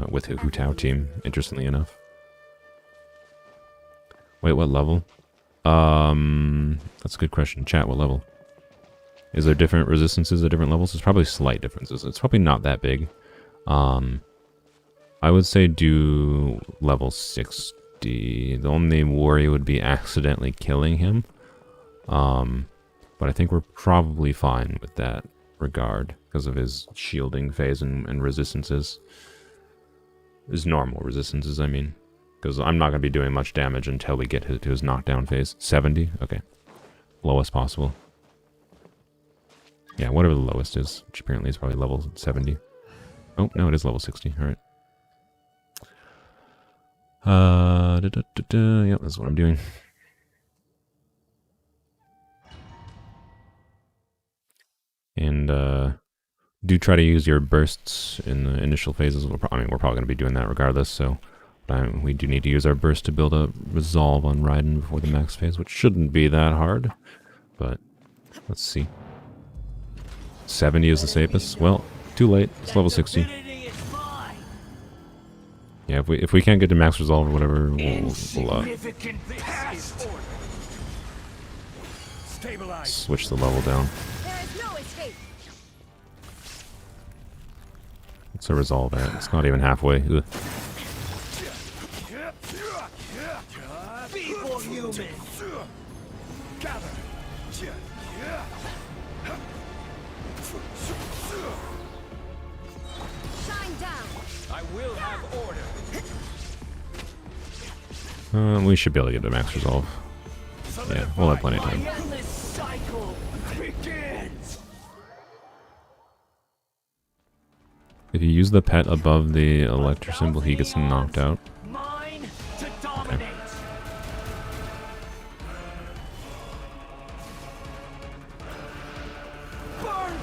with the Hutao team, interestingly enough. Wait, what level? That's a good question. Chat, what level? Is there different resistances at different levels? There's probably slight differences. It's probably not that big. I would say do level 60. The only worry would be accidentally killing him. But I think we're probably fine with that regard because of his shielding phase and resistances. His normal resistances, I mean. Because I'm not going to be doing much damage until we get to his knockdown phase. 70? Okay. Lowest possible. Yeah, whatever the lowest is, which apparently is probably level 70. Oh, no, it is level 60. Alright. Yep, that's what I'm doing. And, do try to use your bursts in the initial phases. We're probably going to be doing that regardless, so... we do need to use our burst to build a resolve on Raiden before the max phase, which shouldn't be that hard. But, let's see. 70 is the safest. Well, too late. It's level 60. Yeah, if we can't get to max resolve or whatever, we'll switch the level down. There is no escape. What's the resolve at? It's not even halfway. Ugh. We should be able to get to max resolve. Yeah, we'll have plenty of time. If you use the pet above the electro symbol, he gets knocked out.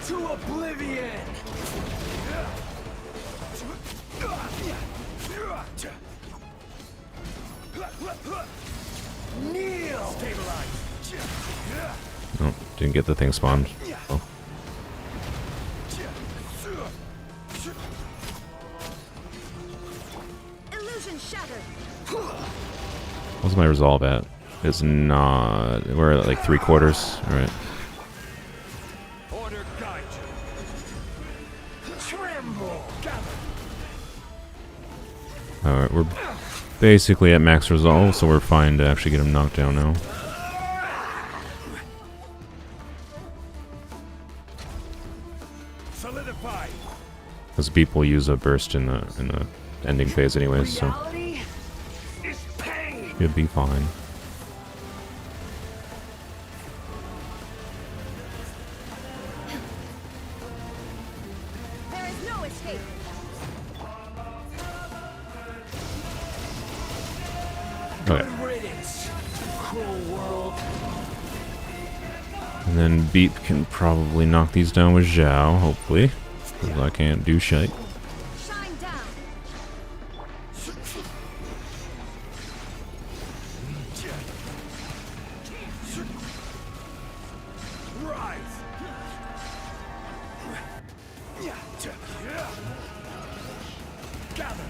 To oblivion! Kneel! Stabilize! Oh, didn't get the thing spawned. Oh. Illusion shattered. What's my resolve at? It's not... We're at like 3/4. Alright. Order guide you. Tremble! Alright, we're basically at max resolve, so we're fine to actually get him knocked down now. Solidify. Because Beep will use a burst in the ending phase anyways, so Reality is pain! should be fine. There is no escape. Okay. Riddance! Cruel world! And then Beep can probably knock these down with Xiao, hopefully. Because I can't do shit. Shine down. Rise. Gather.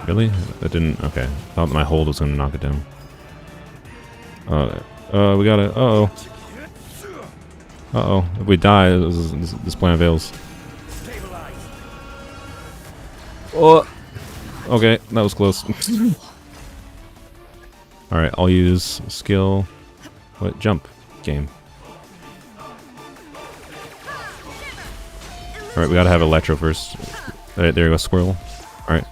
Really? That didn't... Okay. Thought my hold was going to knock it down. We got it. Uh-oh. Uh-oh. If we die, this plan fails. Stabilize. Oh! Okay, that was close. Alright, I'll use skill... What? Jump. Game. Alright, we gotta have Electro first. Alright, there you go, Squirrel. Alright.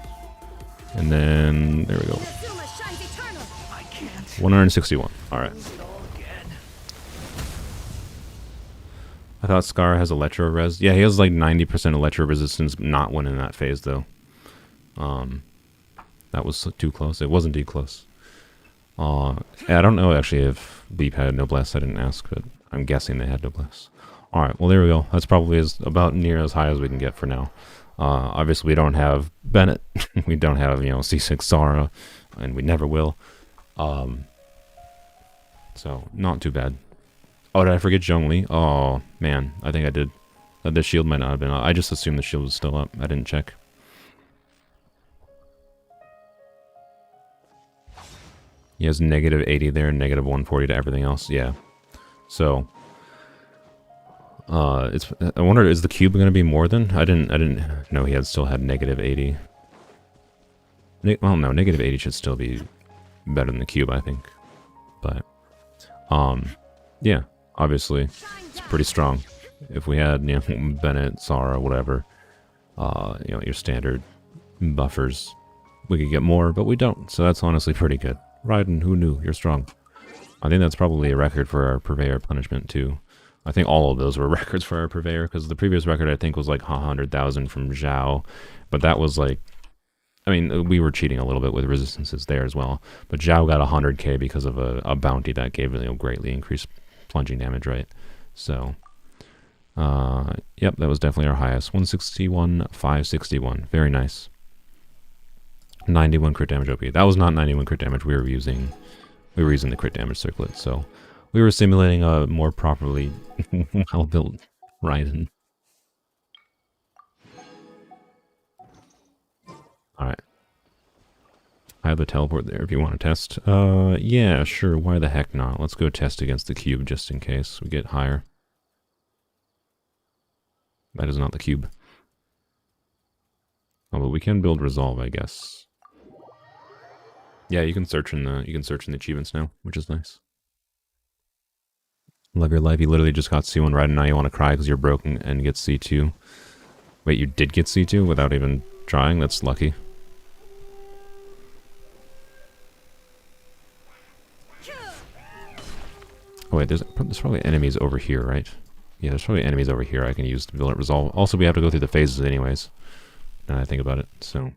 And then... There we go. Inazuma shines eternal. I can't 161. Alright. lose it all again. I thought Scar has Electro Res. Yeah, he has like 90% Electro resistance, not when in that phase though. That was too close. It wasn't too close. I don't know actually if Beep had Noblesse. I didn't ask, but I'm guessing they had Noblesse. Alright, well there we go. That's probably about near as high as we can get for now. Obviously we don't have Bennett. We don't have, you know, C6 Zara, and we never will. So, not too bad. Oh, did I forget Zhongli? Oh, man. I think I did. The shield might not have been up. I just assumed the shield was still up. I didn't check. He has negative 80 there and negative 140 to everything else. Yeah. So, I wonder, is the cube going to be more than? I didn't know he still had negative 80. Well, no, negative 80 should still be better than the cube, I think. But, yeah, obviously, it's pretty strong. If we had, you know, Bennett, Sara, whatever, you know, your standard buffers, we could get more, but we don't. So that's honestly pretty good. Raiden, who knew? You're strong. I think that's probably a record for our Purveyor punishment, too. I think all of those were records for our Purveyor, because the previous record, I think, was like 100,000 from Xiao. But that was like... I mean, we were cheating a little bit with resistances there as well. But Xiao got 100k because of a bounty that gave, you know, greatly increased plunging damage, right? So... yep, that was definitely our highest. 161, 561. Very nice. 91 crit damage OP. That was not 91 crit damage. We were using the crit damage circlet. So we were simulating a more properly well-built Raiden. Alright. I have the teleport there if you want to test. Yeah, sure. Why the heck not? Let's go test against the cube just in case we get higher. That is not the cube. Oh, but we can build resolve, I guess. Yeah, you can search in the achievements now, which is nice. Love your life. You literally just got C1 right, and now you want to cry because you're broken and get C2. Wait, you did get C2 without even trying? That's lucky. Oh wait, there's probably enemies over here, right? Yeah, there's probably enemies over here I can use to build it resolve. Also, we have to go through the phases anyways. Now that I think about it, so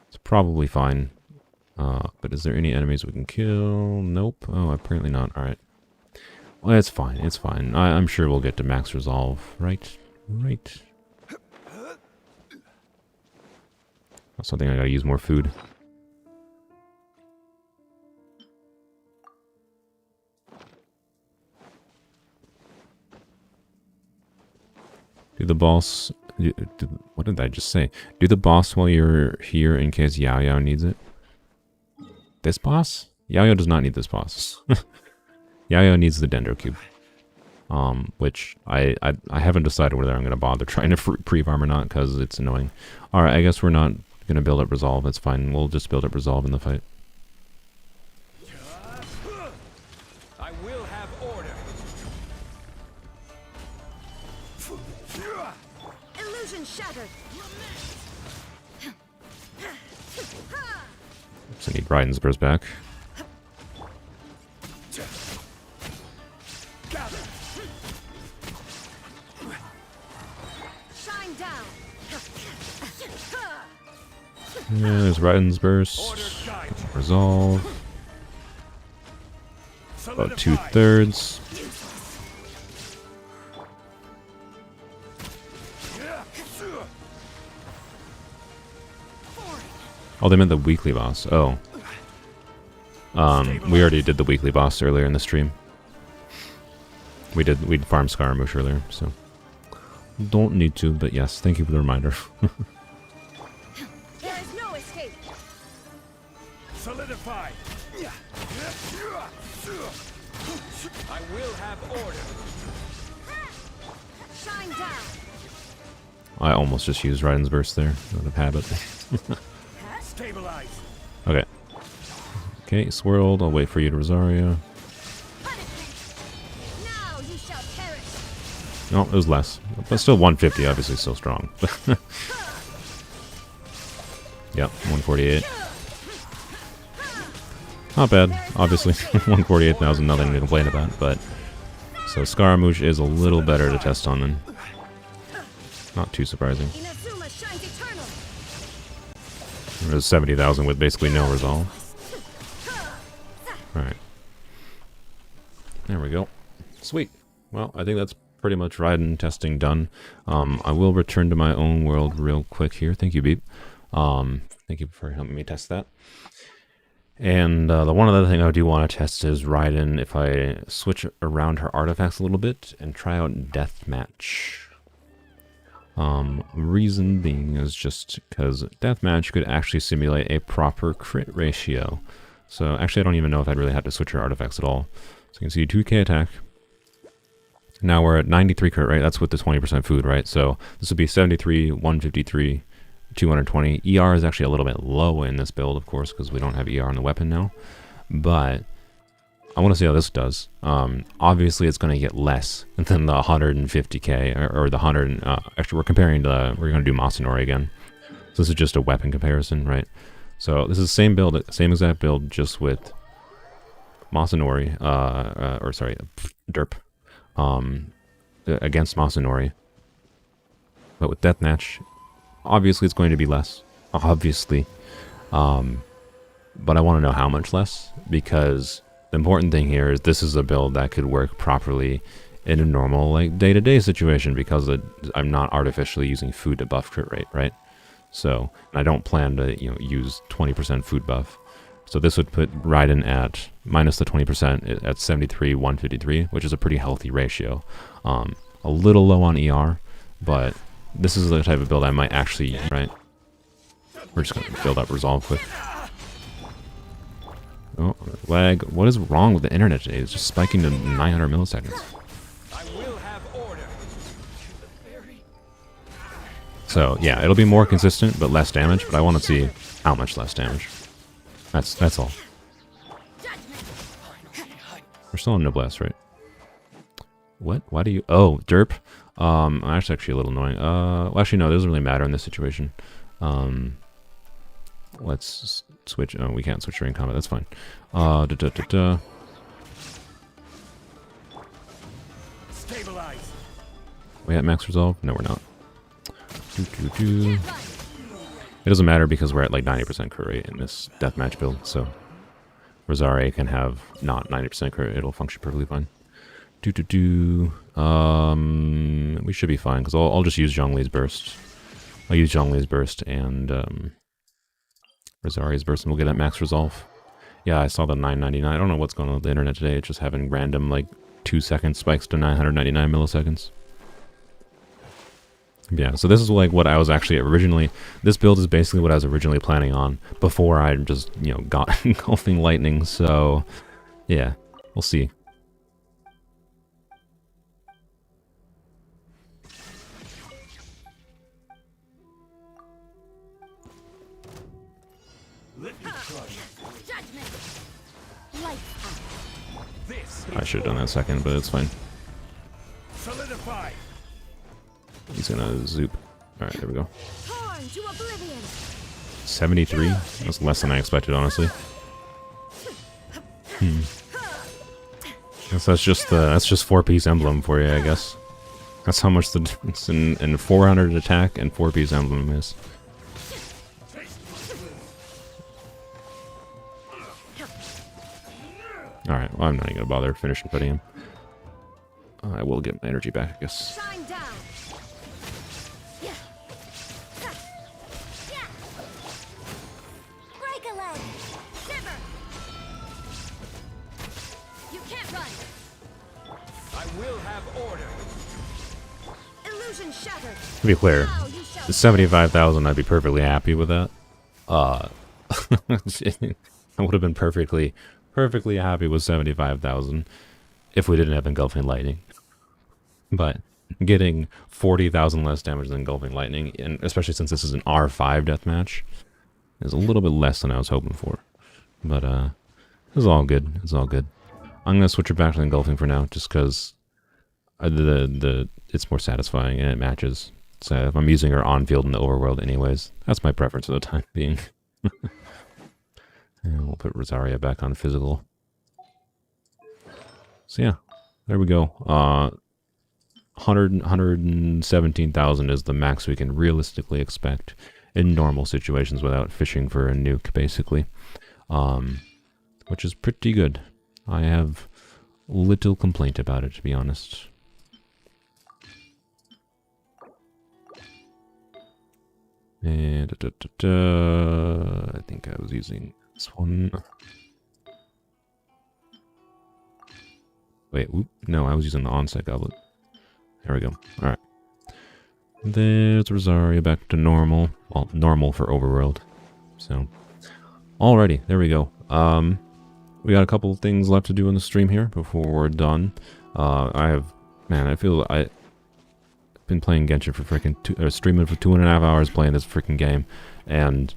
it's probably fine. But is there any enemies we can kill? Nope. Oh, apparently not. Alright. Well, it's fine. It's fine. I'm sure we'll get to max resolve. Right. Right. That's something I gotta use more food. Do the boss... what did I just say? Do the boss while you're here in case Xiao needs it. This boss? Xiao does not need this boss. Xiao needs the Dendro Cube. Which I haven't decided whether I'm going to bother trying to pre-farm or not, because it's annoying. Alright, I guess we're not going to build up Resolve. It's fine. We'll just build up Resolve in the fight. I will have order. Illusion shattered. So I need Raiden's burst back. Gather. Shine down. Yeah, there's Raiden's burst. Order guide. Resolve. About Solidify. 2/3. Oh, they meant the weekly boss. Oh. We already did the weekly boss earlier in the stream. We'd farmed Scaramouche earlier, so don't need to, but yes, thank you for the reminder. There is no escape. Solidify. I will have order. Shine down. I almost just used Raiden's burst there out of habit. Stabilize. Okay. Okay, swirled. I'll wait for you to Rosario. Punishment. Now you shall perish. No, it was less. But still 150, obviously still strong. Yep, 148. Not bad, obviously. 148,000, nothing to complain about, but... So Scaramouche is a little better to test on then. Not too surprising. Inazuma shines eternal. There's 70,000 with basically no resolve. Alright. There we go. Sweet. Well, I think that's pretty much Raiden testing done. I will return to my own world real quick here. Thank you, Beep. Thank you for helping me test that. And the one other thing I do want to test is Raiden if I switch around her artifacts a little bit and try out Deathmatch. Reason being is just because Deathmatch could actually simulate a proper crit ratio. So actually I don't even know if I'd really have to switch her artifacts at all. So you can see 2k attack. Now we're at 93 crit, right? That's with the 20% food, right? So this would be 73, 153, 220. ER is actually a little bit low in this build, of course, because we don't have ER on the weapon now. But I want to see how this does. Obviously, it's going to get less than the 150k or the 100. Actually, we're comparing to we're going to do Masanori again. So this is just a weapon comparison, right? So this is the same build, same exact build, just with Masanori, or sorry, Derp, against Masanori. But with Deathmatch, obviously it's going to be less, obviously. But I want to know how much less, because the important thing here is this is a build that could work properly in a normal, like, day-to-day situation, because I'm not artificially using food to buff crit rate, right? So, and I don't plan to, use 20% food buff. So this would put Raiden at minus the 20% at 73, 153, which is a pretty healthy ratio. A little low on ER, but this is the type of build I might actually use, right? We're just going to build up Resolve quick. Oh, lag. What is wrong with the internet today? It's just spiking to 900 milliseconds. I will have order. So, yeah, it'll be more consistent, but less damage, but I want to see how much less damage. That's all. We're still on Noblesse, right? What? Why do you... Oh, derp. That's actually a little annoying. Well, actually, no, it doesn't really matter in this situation. Let's switch. Oh, we can't switch during combat. That's fine. Stabilize. We at max resolve? No, we're not. It doesn't matter because we're at like 90% crit rate in this deathmatch build, so Rosario can have not 90% crit. It'll function perfectly fine. We should be fine, because I'll just use Zhongli's Burst. I'll use Zhongli's Burst and Rosaria's Burst, and we'll get at max resolve. Yeah, I saw the 999. I don't know what's going on with the internet today. It's just having random, like, 2-second spikes to 999 milliseconds. Yeah, so this is like what I was actually originally... This build is basically what I was originally planning on before I just, you know, got Engulfing Lightning, so... Yeah, we'll see. I should have done that second, but it's fine. Solidify. He's gonna zoop. Alright, there we go. Torn to oblivion. 73? That's less than I expected, honestly. Guess that's just 4-piece emblem for you, I guess. That's how much the difference in 400 attack and 4-piece emblem is. Alright, well, I'm not even gonna bother finishing putting him. I will get my energy back, I guess. Shine down. Break a leg. Shiver. You can't run. I will have order. Illusion shattered. To be clear, Now you shall the 75,000, I'd be perfectly happy with that. I would have been perfectly happy with 75,000 if we didn't have Engulfing Lightning. But getting 40,000 less damage than Engulfing Lightning, and especially since this is an R5 deathmatch, is a little bit less than I was hoping for. But it's all good. It's all good. I'm gonna switch it back to Engulfing for now, just because it's more satisfying and it matches. So if I'm using her on field in the overworld, anyways, that's my preference for the time being. And we'll put Rosaria back on physical. So yeah, there we go. 117,000 is the max we can realistically expect in normal situations without fishing for a nuke, basically. Which is pretty good. I have little complaint about it, to be honest. And I think I was using this one. Wait, whoop, no, I was using the onset goblet. There we go. Alright. There's Rosaria back to normal. Well, normal for overworld. So, alrighty, there we go. We got a couple of things left to do in the stream here before we're done. I feel I've been playing Genshin for freaking streaming for 2.5 hours playing this freaking game, and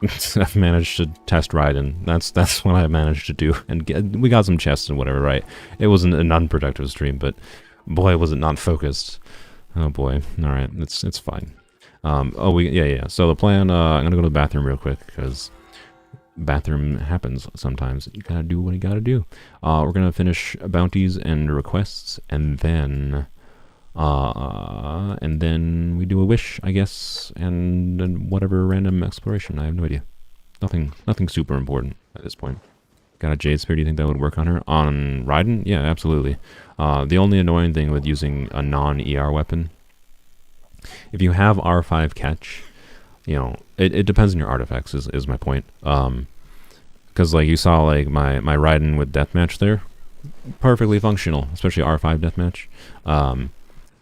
I've managed to test Raiden. That's what I managed to do, and we got some chests and whatever. Right? It wasn't an unproductive stream, but boy, was it not focused. Oh boy. All right, it's fine. Yeah. So the plan. I'm gonna go to the bathroom real quick because bathroom happens sometimes. You gotta do what you gotta do. We're gonna finish bounties and requests, and then we do a wish, I guess, and whatever random exploration. I have no idea. Nothing super important at this point. Got a Jade Spear. Do you think that would work on her? On Raiden? Yeah, absolutely. The only annoying thing with using a non-ER weapon, if you have R5 catch, you know, it depends on your artifacts, is my point. Because like you saw like my Raiden with Deathmatch there, perfectly functional, especially R5 Deathmatch.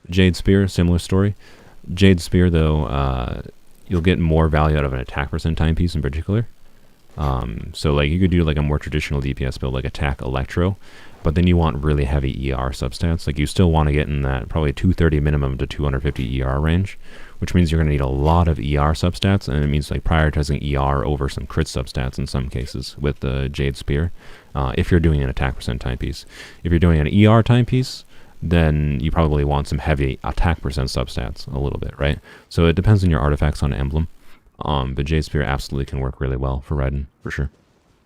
Jade Spear, similar story. Jade Spear, though, you'll get more value out of an attack percent timepiece in particular. So like you could do like a more traditional DPS build, like attack Electro, but then you want really heavy ER substats. Like you still want to get in that probably 230 minimum to 250 ER range, which means you're going to need a lot of ER substats, and it means like prioritizing ER over some crit substats in some cases with the Jade Spear, if you're doing an attack percent timepiece. If you're doing an ER timepiece, then you probably want some heavy attack percent substats a little bit, right? So it depends on your artifacts on emblem. But Jade Spear absolutely can work really well for Raiden, for sure.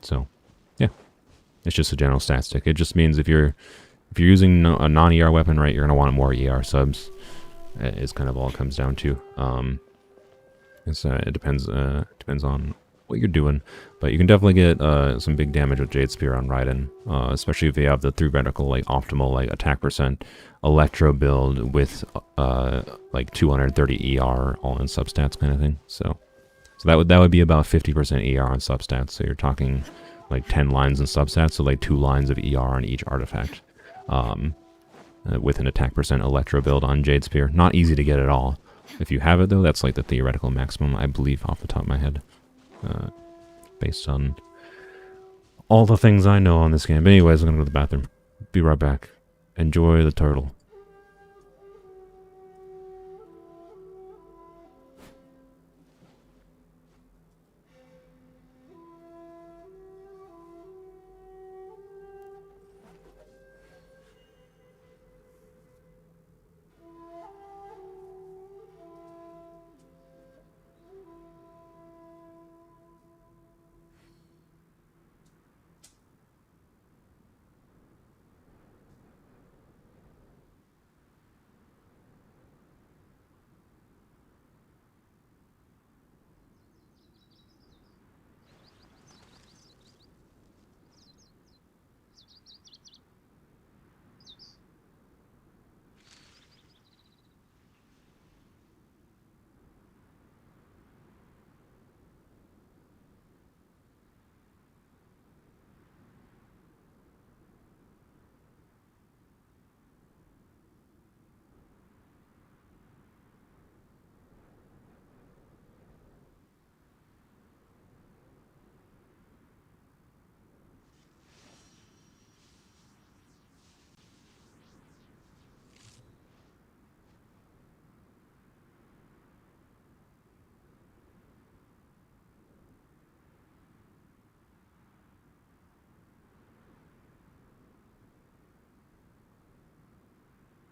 So, yeah. It's just a general stat stick. It just means if you're using a non-ER weapon, right, you're going to want more ER subs. Is kind of all it comes down to. It depends on what you're doing, but you can definitely get some big damage with Jade Spear on Raiden, especially if you have the theoretical like optimal like attack percent electro build with like 230 ER all in substats kind of thing. So that would be about 50% ER on substats. So you're talking like 10 lines in substats, so like 2 lines of ER on each artifact. With an attack percent electro build on Jade Spear. Not easy to get at all. If you have it though, that's like the theoretical maximum, I believe, off the top of my head. Based on all the things I know on this game. But anyways, I'm gonna go to the bathroom. Be right back. Enjoy the turtle.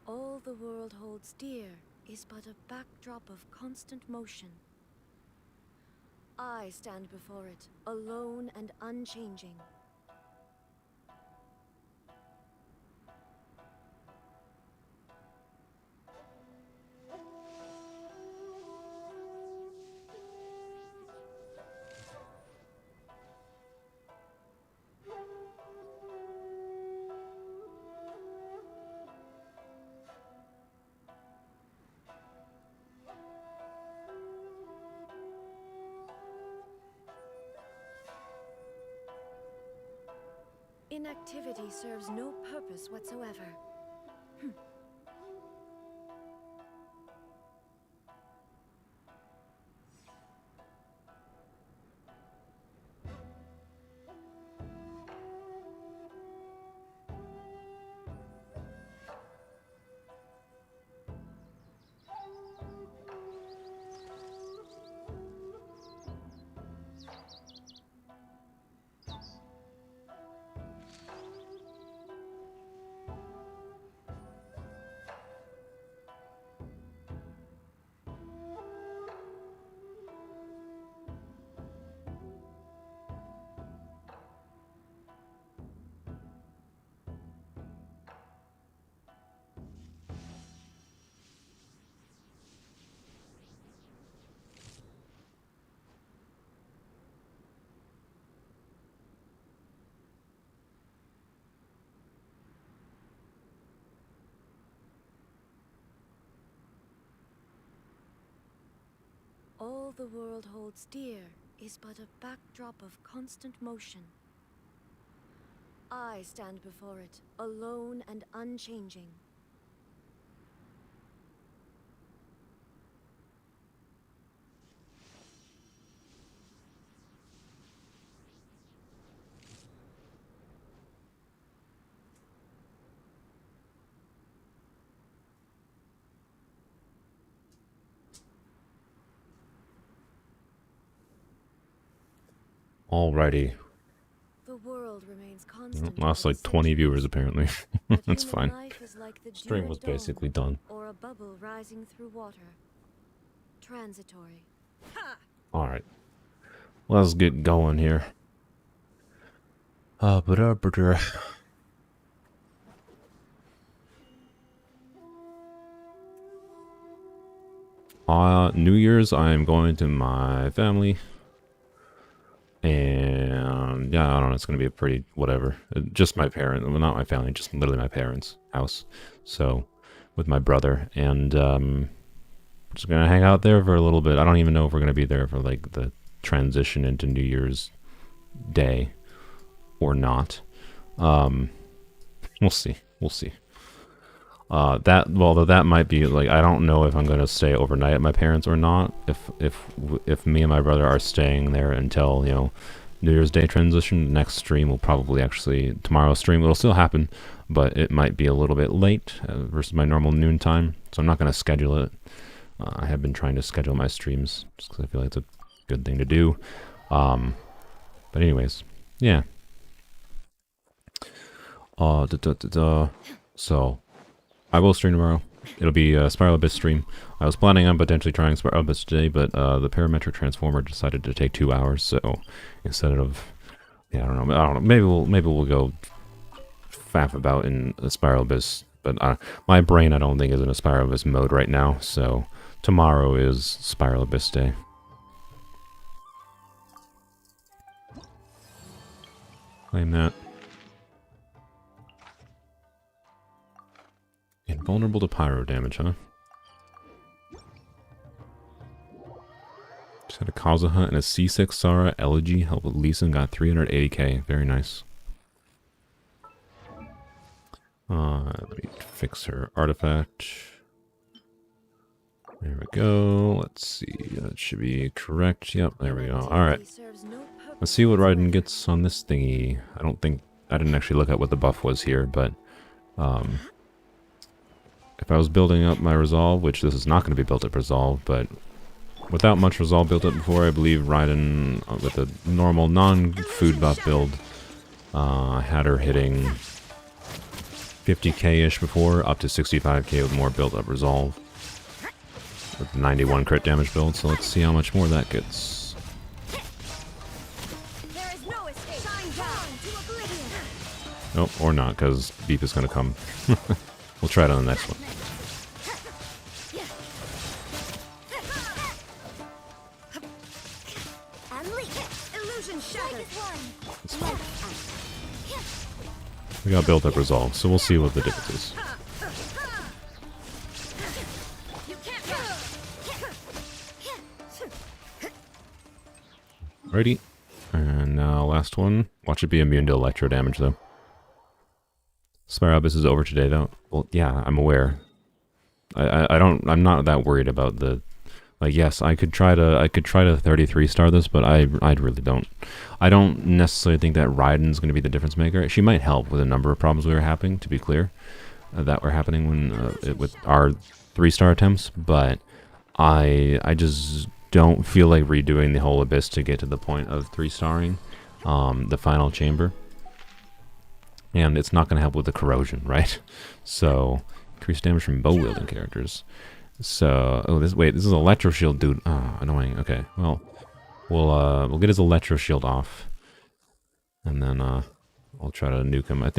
All the world holds dear is but a backdrop of constant motion. I stand before it, alone and unchanging. Inactivity serves no purpose whatsoever. All the world holds dear is but a backdrop of constant motion. I stand before it, alone and unchanging. Alrighty. The world remains constant. Lost for like 20 centuries, viewers apparently. but That's human fine. life is like the Stream dew was at dawn, basically done. or a bubble rising through water. Transitory. Alright. Let's get going here. New Year's, I am going to my family. yeah, I don't know. It's gonna be a pretty whatever. Just my parents, well, not my family, just literally my parents' house. So with my brother, and just gonna hang out there for a little bit. I don't even know if we're gonna be there for like the transition into New Year's Day or not. We'll see. We'll see. That might be like, I don't know if I'm gonna stay overnight at my parents or not. If me and my brother are staying there until, you know, New Year's Day transition, the next stream will probably actually, tomorrow's stream, it'll still happen, but it might be a little bit late versus my normal noon time. So I'm not gonna schedule it. I have been trying to schedule my streams just because I feel like it's a good thing to do. But anyways, yeah. So I will stream tomorrow. It'll be a Spiral Abyss stream. I was planning on potentially trying Spiral Abyss today, but the Parametric Transformer decided to take 2 hours. So instead of, yeah, I don't know. Maybe we'll go faff about in a Spiral Abyss. But my brain, I don't think, is in a Spiral Abyss mode right now. So tomorrow is Spiral Abyss day. Claim that. Invulnerable to pyro damage, huh? Just had a Kazuha and a C6 Sara Elegy. Help with Lisa and got 380k. Very nice. Let me fix her artifact. There we go. Let's see. That should be correct. Yep, there we go. Alright. Let's see what Raiden gets on this thingy. I didn't actually look at what the buff was here, but if I was building up my resolve, which this is not going to be built up resolve, but without much resolve built up before, I believe Raiden, with a normal non-food buff build, I had her hitting 50k-ish before, up to 65k with more built up resolve. With 91 crit damage build, so let's see how much more that gets. Nope, or not, because Beep is going to come. We'll try it on the next one. It's fine. We got built up resolve, so we'll see what the difference is. Alrighty. And now last one. Watch it be immune to electro damage though. Spiral Abyss is over today though. Well, yeah, I'm aware. I'm not that worried about the, like, yes, I could try to 33 star this, but I really don't. I don't necessarily think that Raiden's going to be the difference maker. She might help with a number of problems we were having, to be clear, that were happening when with our 3-star attempts, but I just don't feel like redoing the whole Abyss to get to the point of 3-starring the final chamber. And it's not going to help with the corrosion, right? So, increased damage from bow wielding characters. So, oh, this is Electro Shield, dude. Oh, annoying. Okay, well, we'll get his Electro Shield off, and then I'll try to nuke him. I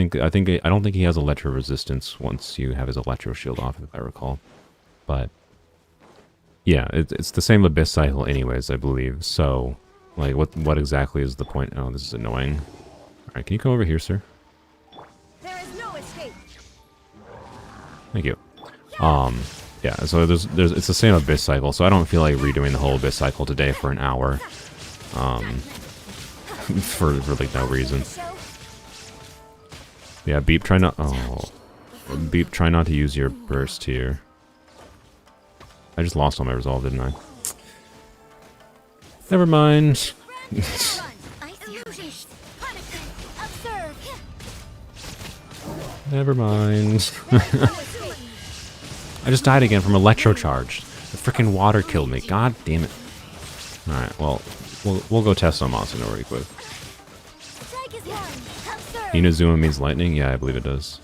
don't think he has Electro Resistance once you have his Electro Shield off, if I recall. But yeah, it's the same Abyss cycle, anyways, I believe. So, like, what exactly is the point? Oh, this is annoying. All right, can you come over here, sir? Thank you. Yeah, so it's the same Abyss cycle, so I don't feel like redoing the whole Abyss cycle today for an hour. For like no reason. Yeah, Beep, try not to use your burst here. I just lost all my resolve, didn't I? Never mind. Never mind. I just died again from Electro Charge. The freaking water killed me. God damn it. Alright, well, we'll go test on monster really quick. Inazuma means lightning? Yeah, I believe it does.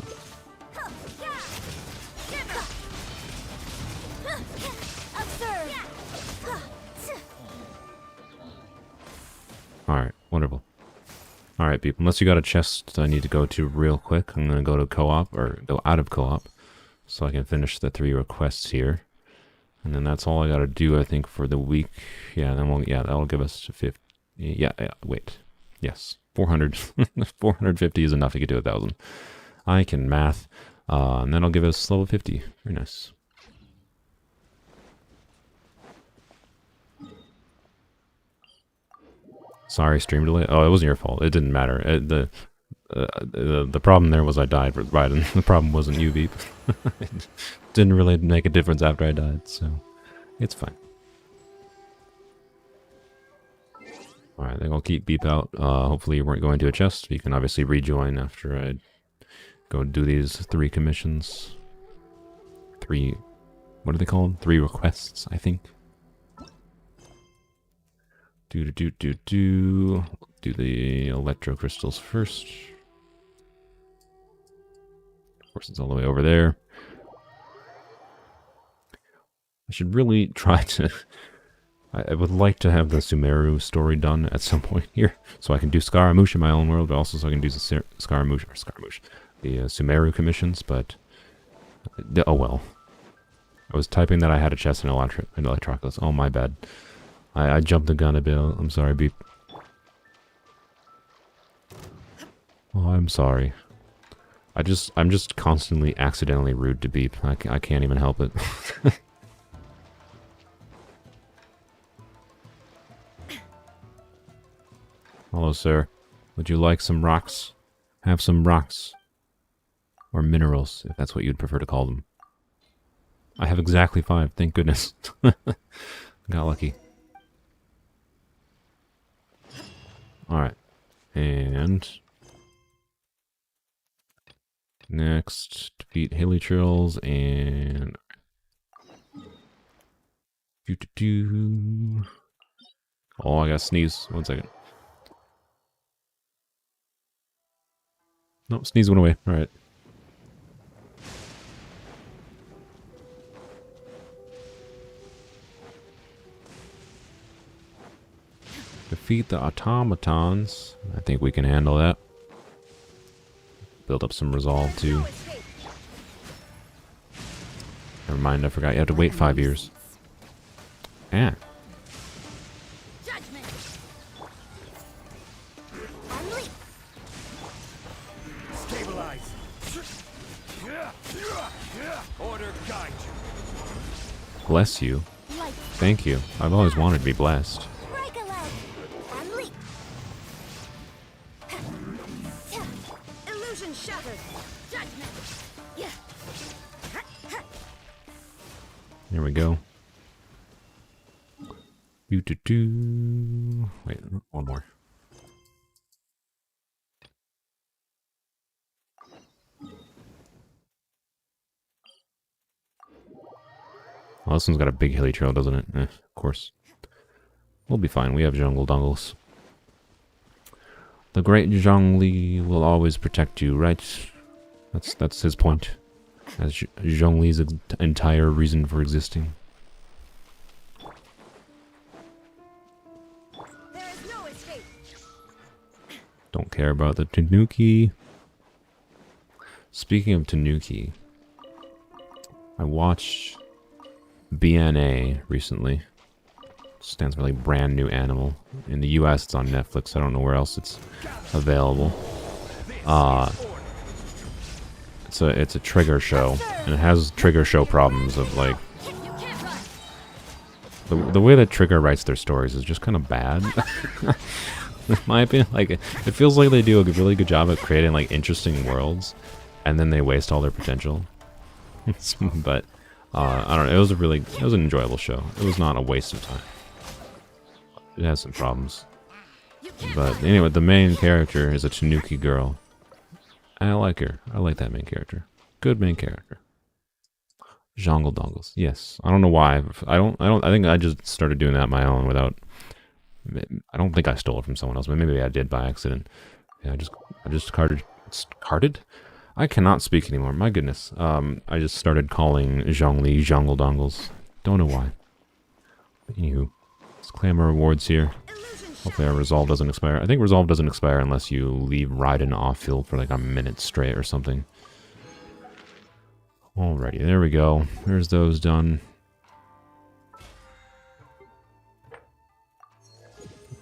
Alright, wonderful. Alright, people, unless you got a chest I need to go to real quick, I'm gonna go to co-op, or go out of co-op, so I can finish the 3 requests here. And then that's all I gotta do, I think, for the week. Yeah, then that'll give us 50. Yeah, wait. Yes. 400. 450 is enough to get to 1,000. I can math. And then I'll give us level 50. Very nice. Sorry, stream delay. Oh, it wasn't your fault. It didn't matter. The problem there was I died with Raiden. The problem wasn't you, Veep. It didn't really make a difference after I died, so it's fine. Alright, I think I'll keep Beep out. Hopefully you weren't going to a chest. You can obviously rejoin after I go do these 3 commissions. 3... what do they call them? 3 requests, I think. Do the electro crystals first. Of course, it's all the way over there. I should really try to... I would like to have the Sumeru story done at some point here, so I can do Scaramouche in my own world, but also so I can do the Scaramouche, the Sumeru commissions, but... oh well. I was typing that I had a chest in Electroculus. Oh, my bad. I jumped the gun a bit. I'm sorry, Beep. Oh, I'm sorry. I'm just constantly accidentally rude to Beep. I can't even help it. Hello, sir. Would you like some rocks? Have some rocks. Or minerals, if that's what you'd prefer to call them. I have exactly 5, thank goodness. Got lucky. Alright. And... next, defeat Helitrils and... oh, I gotta sneeze. 1 second. Nope, sneeze went away. Alright. Defeat the automatons. I think we can handle that. Build up some resolve too. Never mind, I forgot you have to wait 5 years. Yeah. Stabilize. Order guide you. Bless you. Thank you. I've always wanted to be blessed. Illusion shattered. Judgment. There we go. Wait, one more. Well, this one's got a big hilly trail, doesn't it? Of course. We'll be fine. We have jungle dongles. The great Zhongli will always protect you, right? That's his point. That's Zhongli's entire reason for existing. There is no escape. Don't care about the Tanuki. Speaking of Tanuki, I watched BNA recently. Stands for like brand new animal. In the US it's on Netflix. I don't know where else it's available. It's a trigger show, and it has trigger show problems of like the way that Trigger writes their stories is just kind of bad. In my opinion, like it feels like they do a really good job of creating like interesting worlds, and then they waste all their potential. But I don't know. It was an enjoyable show. It was not a waste of time. It has some problems. But anyway, the main character is a Tanuki girl. And I like her. I like that main character. Good main character. Jongle dongles. Yes. I don't know why. I think I just started doing that on my own without... I don't think I stole it from someone else, but maybe I did by accident. Yeah, I just carded? I cannot speak anymore. My goodness. I just started calling Zhongli Jongle dongles. Don't know why. But anywho. Let's claim our rewards here. Hopefully our resolve doesn't expire. I think resolve doesn't expire unless you leave Raiden off field for like a minute straight or something. Alrighty, there we go. There's those done.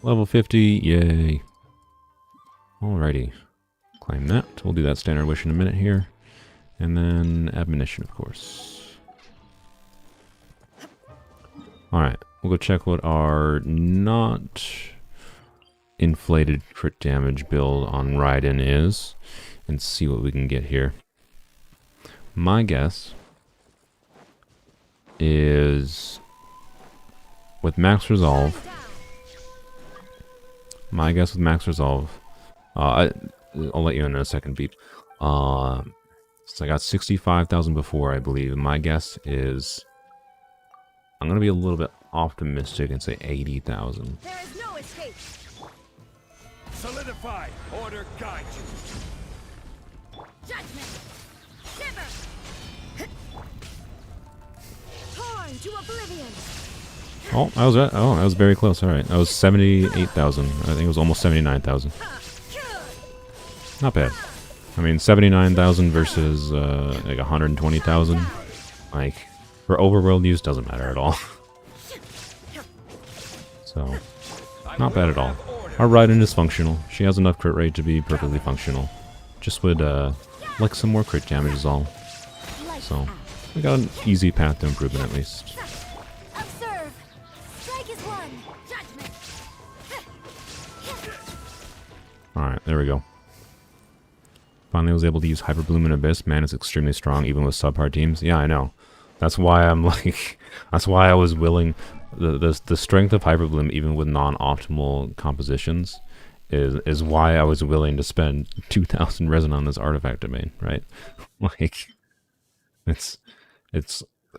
Level 50, yay. Alrighty. Claim that. We'll do that standard wish in a minute here. And then admonition, of course. Alright. We'll go check what our not inflated crit damage build on Raiden is. And see what we can get here. My guess is with max resolve. My guess with max resolve. I'll let you in a second, Beep. Since I got 65,000 before, I believe. My guess is I'm gonna be a little bit optimistic and say 80,000. There is no escape. Solidify. Order guide you. Judgment. Shiver. Torn to oblivion. Oh, that was it. Oh, that was very close. All right, that was 78,000. I think it was almost 79,000. Not bad. I mean, 79,000 versus like 120,000. Like for overworld use, doesn't matter at all. So, not bad at all. Our Raiden is functional. She has enough crit rate to be perfectly functional. Just would like some more crit damage is all. So, we got an easy path to improvement at least. Observe. Strike is one. Judgment. Alright, there we go. Finally was able to use Hyper Bloom and Abyss. Man, it's extremely strong even with subpar teams. Yeah, I know. That's why I'm like... That's why I was willing... The strength of Hyper Bloom even with non-optimal compositions is why I was willing to spend 2,000 resin on this artifact domain, right? Like... It's...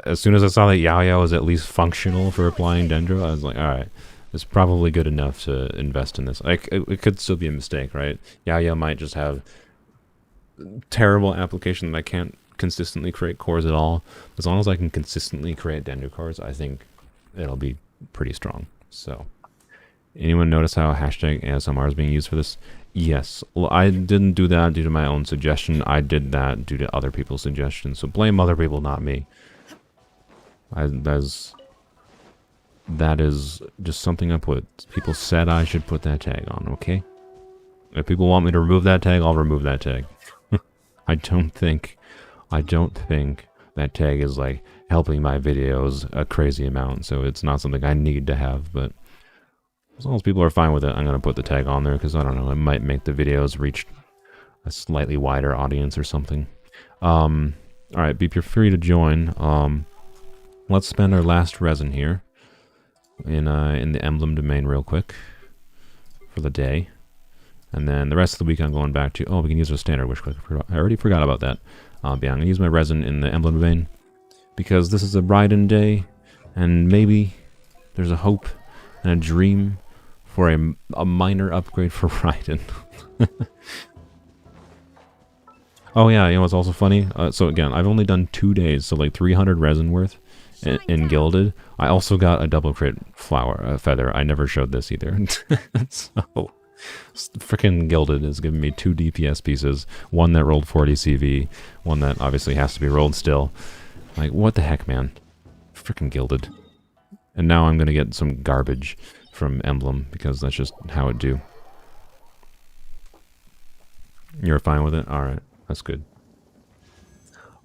As soon as I saw that Xiao was at least functional for applying Dendro, I was like, alright, it's probably good enough to invest in this. Like, it could still be a mistake, right? Xiao might just have terrible application that I can't consistently create cores at all. As long as I can consistently create Dendro cores, I think it'll be pretty strong. So, anyone notice how hashtag ASMR is being used for this? Yes. Well, I didn't do that due to my own suggestion. I did that due to other people's suggestions. So blame other people, not me. That is just something I put. People said I should put that tag on, okay? If people want me to remove that tag, I'll remove that tag. I don't think that tag is like helping my videos a crazy amount, so it's not something I need to have, but as long as people are fine with it, I'm going to put the tag on there, because I don't know, it might make the videos reach a slightly wider audience or something. Alright, Beep, you're free to join. Let's spend our last resin here in the emblem domain real quick for the day. And then the rest of the week I'm going back to... Oh, we can use our standard wish quick. I already forgot about that. Yeah, I'm going to use my resin in the emblem domain because this is a Raiden day, and maybe there's a hope and a dream for a minor upgrade for Raiden. Oh yeah, you know what's also funny? So again, I've only done 2 days, so like 300 resin worth in Gilded. I also got a double crit flower feather. I never showed this either. So... Frickin' Gilded is giving me 2 DPS pieces, one that rolled 40 CV, one that obviously has to be rolled still. Like, what the heck, man? Frickin' Gilded. And now I'm gonna get some garbage from Emblem, because that's just how it do. You're fine with it? Alright, that's good.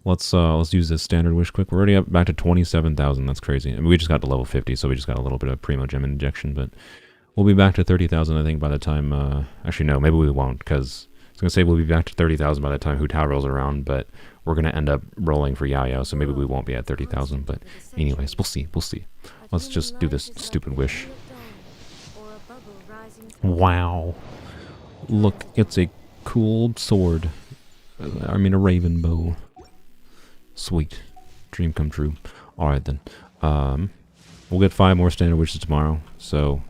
Let's use this standard wish quick. We're already up back to 27,000, that's crazy. I mean, we just got to level 50, so we just got a little bit of Primo Gem injection, but... We'll be back to 30,000, I think, by the time... actually, no, maybe we won't, because I was going to say we'll be back to 30,000 by the time Hutao rolls around, but we're going to end up rolling for Xiao, so maybe we won't be at 30,000, but anyways, we'll see, we'll see. Let's just do this stupid wish. Wow. Look, it's a cool sword. I mean, a raven bow. Sweet. Dream come true. Alright then. We'll get 5 more standard wishes tomorrow, so...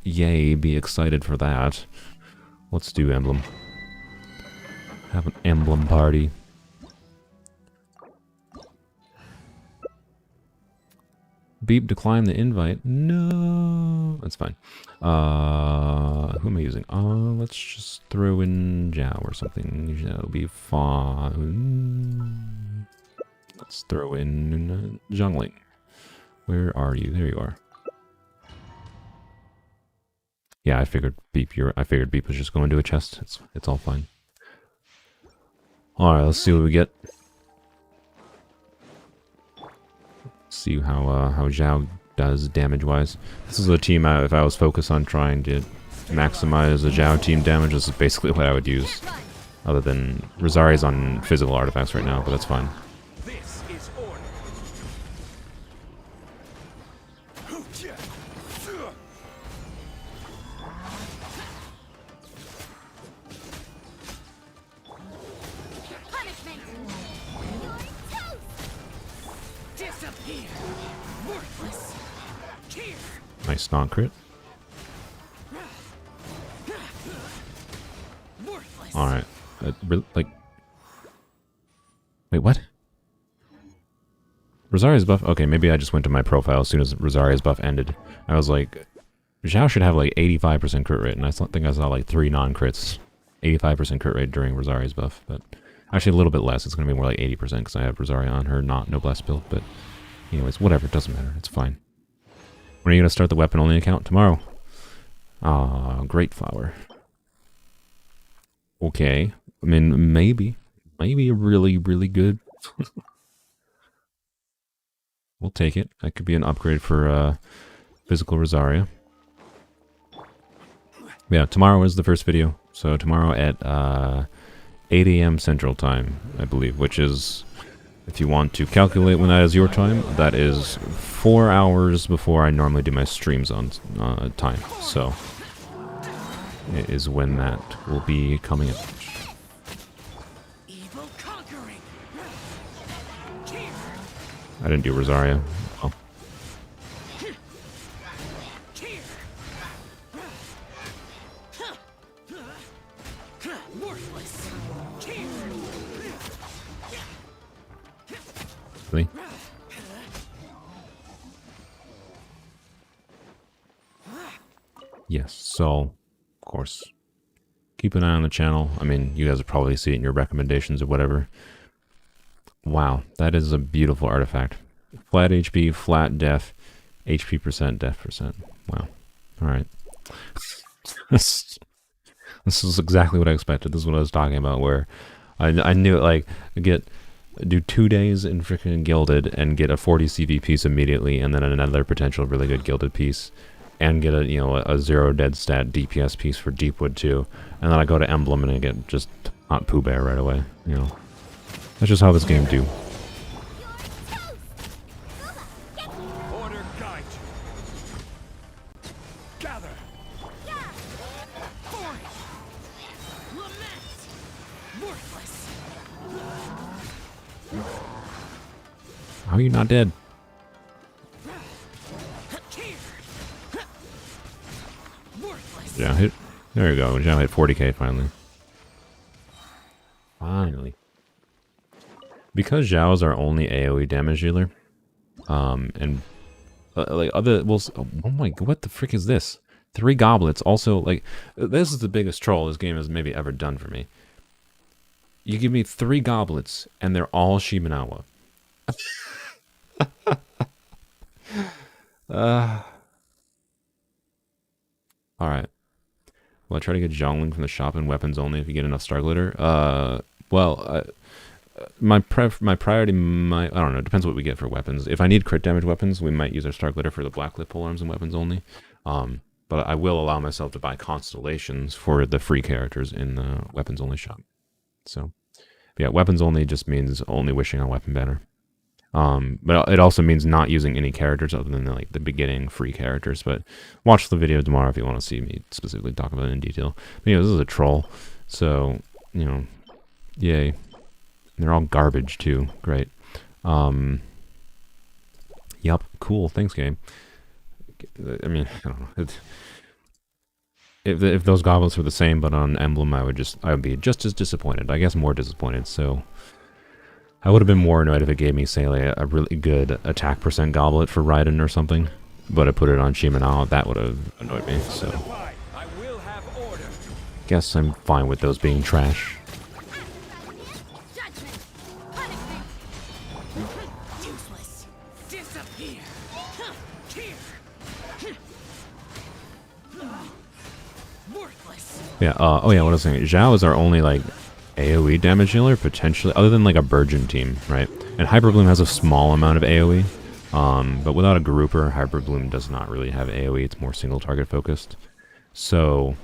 Yay, be excited for that. Let's do Emblem. Have an Emblem party. Beep, decline the invite. No, that's fine. Who am I using? Let's just throw in Xiao or something. That'll be fun. Let's throw in Zhongling. Where are you? There you are. Yeah, I figured Beep. I figured Beep was just going to a chest. It's all fine. All right, let's see what we get. See how Xiao does damage-wise. This is a team if I was focused on trying to maximize the Xiao team damage. This is basically what I would use. Other than Rosari's on physical artifacts right now, but that's fine. This is order. Punishment. Disappear! Worthless! Here! Nice non-crit. Worthless! Alright. Like... Wait, what? Rosaria's buff? Okay, maybe I just went to my profile as soon as Rosaria's buff ended. I was like, Xiao should have like 85% crit rate, and I think I saw like 3 non-crits. 85% crit rate during Rosaria's buff, but actually a little bit less. It's going to be more like 80% because I have Rosaria on her Noblesse build, but anyways, whatever, it doesn't matter. It's fine. When are you going to start the weapon-only account? Tomorrow. Ah, great flower. Okay. I mean, maybe really, really good. We'll take it. That could be an upgrade for physical Rosaria. Yeah, tomorrow is the first video. So tomorrow at 8 a.m. Central Time, I believe, which is, if you want to calculate when that is your time, that is 4 hours before I normally do my streams on time. So it is when that will be coming in. Evil conquering! I didn't do Rosaria. Oh. Worthless! Really? Yes, so, of course, keep an eye on the channel. I mean, you guys will probably see it in your recommendations or whatever. Wow, that is a beautiful artifact. Flat HP, flat def, HP percent, def percent. Wow. Alright. This is exactly what I expected. This is what I was talking about, where I knew it, like, do 2 days in freaking Gilded and get a 40 CV piece immediately, and then another potential really good Gilded piece, and get a 0 dead stat DPS piece for Deepwood too, and then I go to Emblem and I get just not Pooh Bear right away, That's just how this game do. Order guide you. Gather. Lament! Worthless! How are you not dead? Worthless! Yeah, hit. There you go. Xiao hit 40k finally. Finally. Because Xiao's our only AoE damage dealer, and like other, well, oh my god, what the frick is this? 3 goblets. Also, like, this is the biggest troll this game has maybe ever done for me. You give me 3 goblets, and they're all Shimenawa. Alright. Will I try to get Zhongling from the shop and weapons only if you get enough star glitter? My priority might, I don't know, it depends what we get for weapons. If I need crit damage weapons, we might use our star glitter for the blacklit polearms and weapons only. But I will allow myself to buy constellations for the free characters in the weapons only shop. So, yeah, weapons only just means only wishing on weapon banner. But it also means not using any characters other than like the beginning free characters. But watch the video tomorrow if you want to see me specifically talk about it in detail. But, this is a troll, so yay. They're all garbage too. Great. Yep. Cool. Thanks, game. I mean, I don't know. If those goblets were the same but on Emblem, I would be just as disappointed. I guess more disappointed. So I would have been more annoyed if it gave me, say, like a really good attack percent goblet for Raiden or something. But I put it on Shimenawa. That would have annoyed me. So I will have order. guess I'm fine with those being trash. Judgment. Punishment. Useless! Disappear! Here! Yeah, oh yeah, what I was saying, Xiao is our only, like, AoE damage dealer, potentially, other than, like, a Burgeon team, right? And Hyperbloom has a small amount of AoE, but without a grouper, Hyperbloom does not really have AoE, it's more single target focused. So,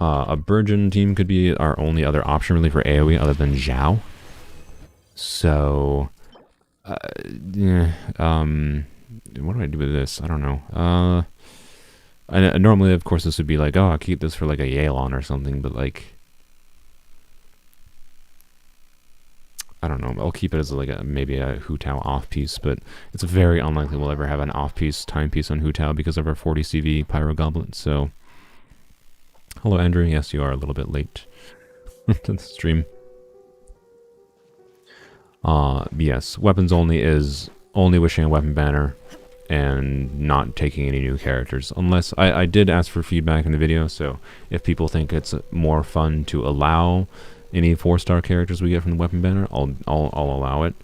a Burgeon team could be our only other option, really, for AoE, other than Xiao. So, yeah, what do I do with this? I don't know. Normally, of course, this would be like, oh, I'll keep this for like a Yelan or something, but like, I don't know. I'll keep it as like maybe a Hutao off piece, but it's very unlikely we'll ever have an off piece timepiece on Hutao because of our 40 CV Pyro Goblet. So, hello, Andrew. Yes, you are a little bit late to the stream. Yes, weapons only is only wishing a weapon banner and not taking any new characters, unless I did ask for feedback in the video, so if people think it's more fun to allow any 4-star characters we get from the weapon banner, I'll allow it,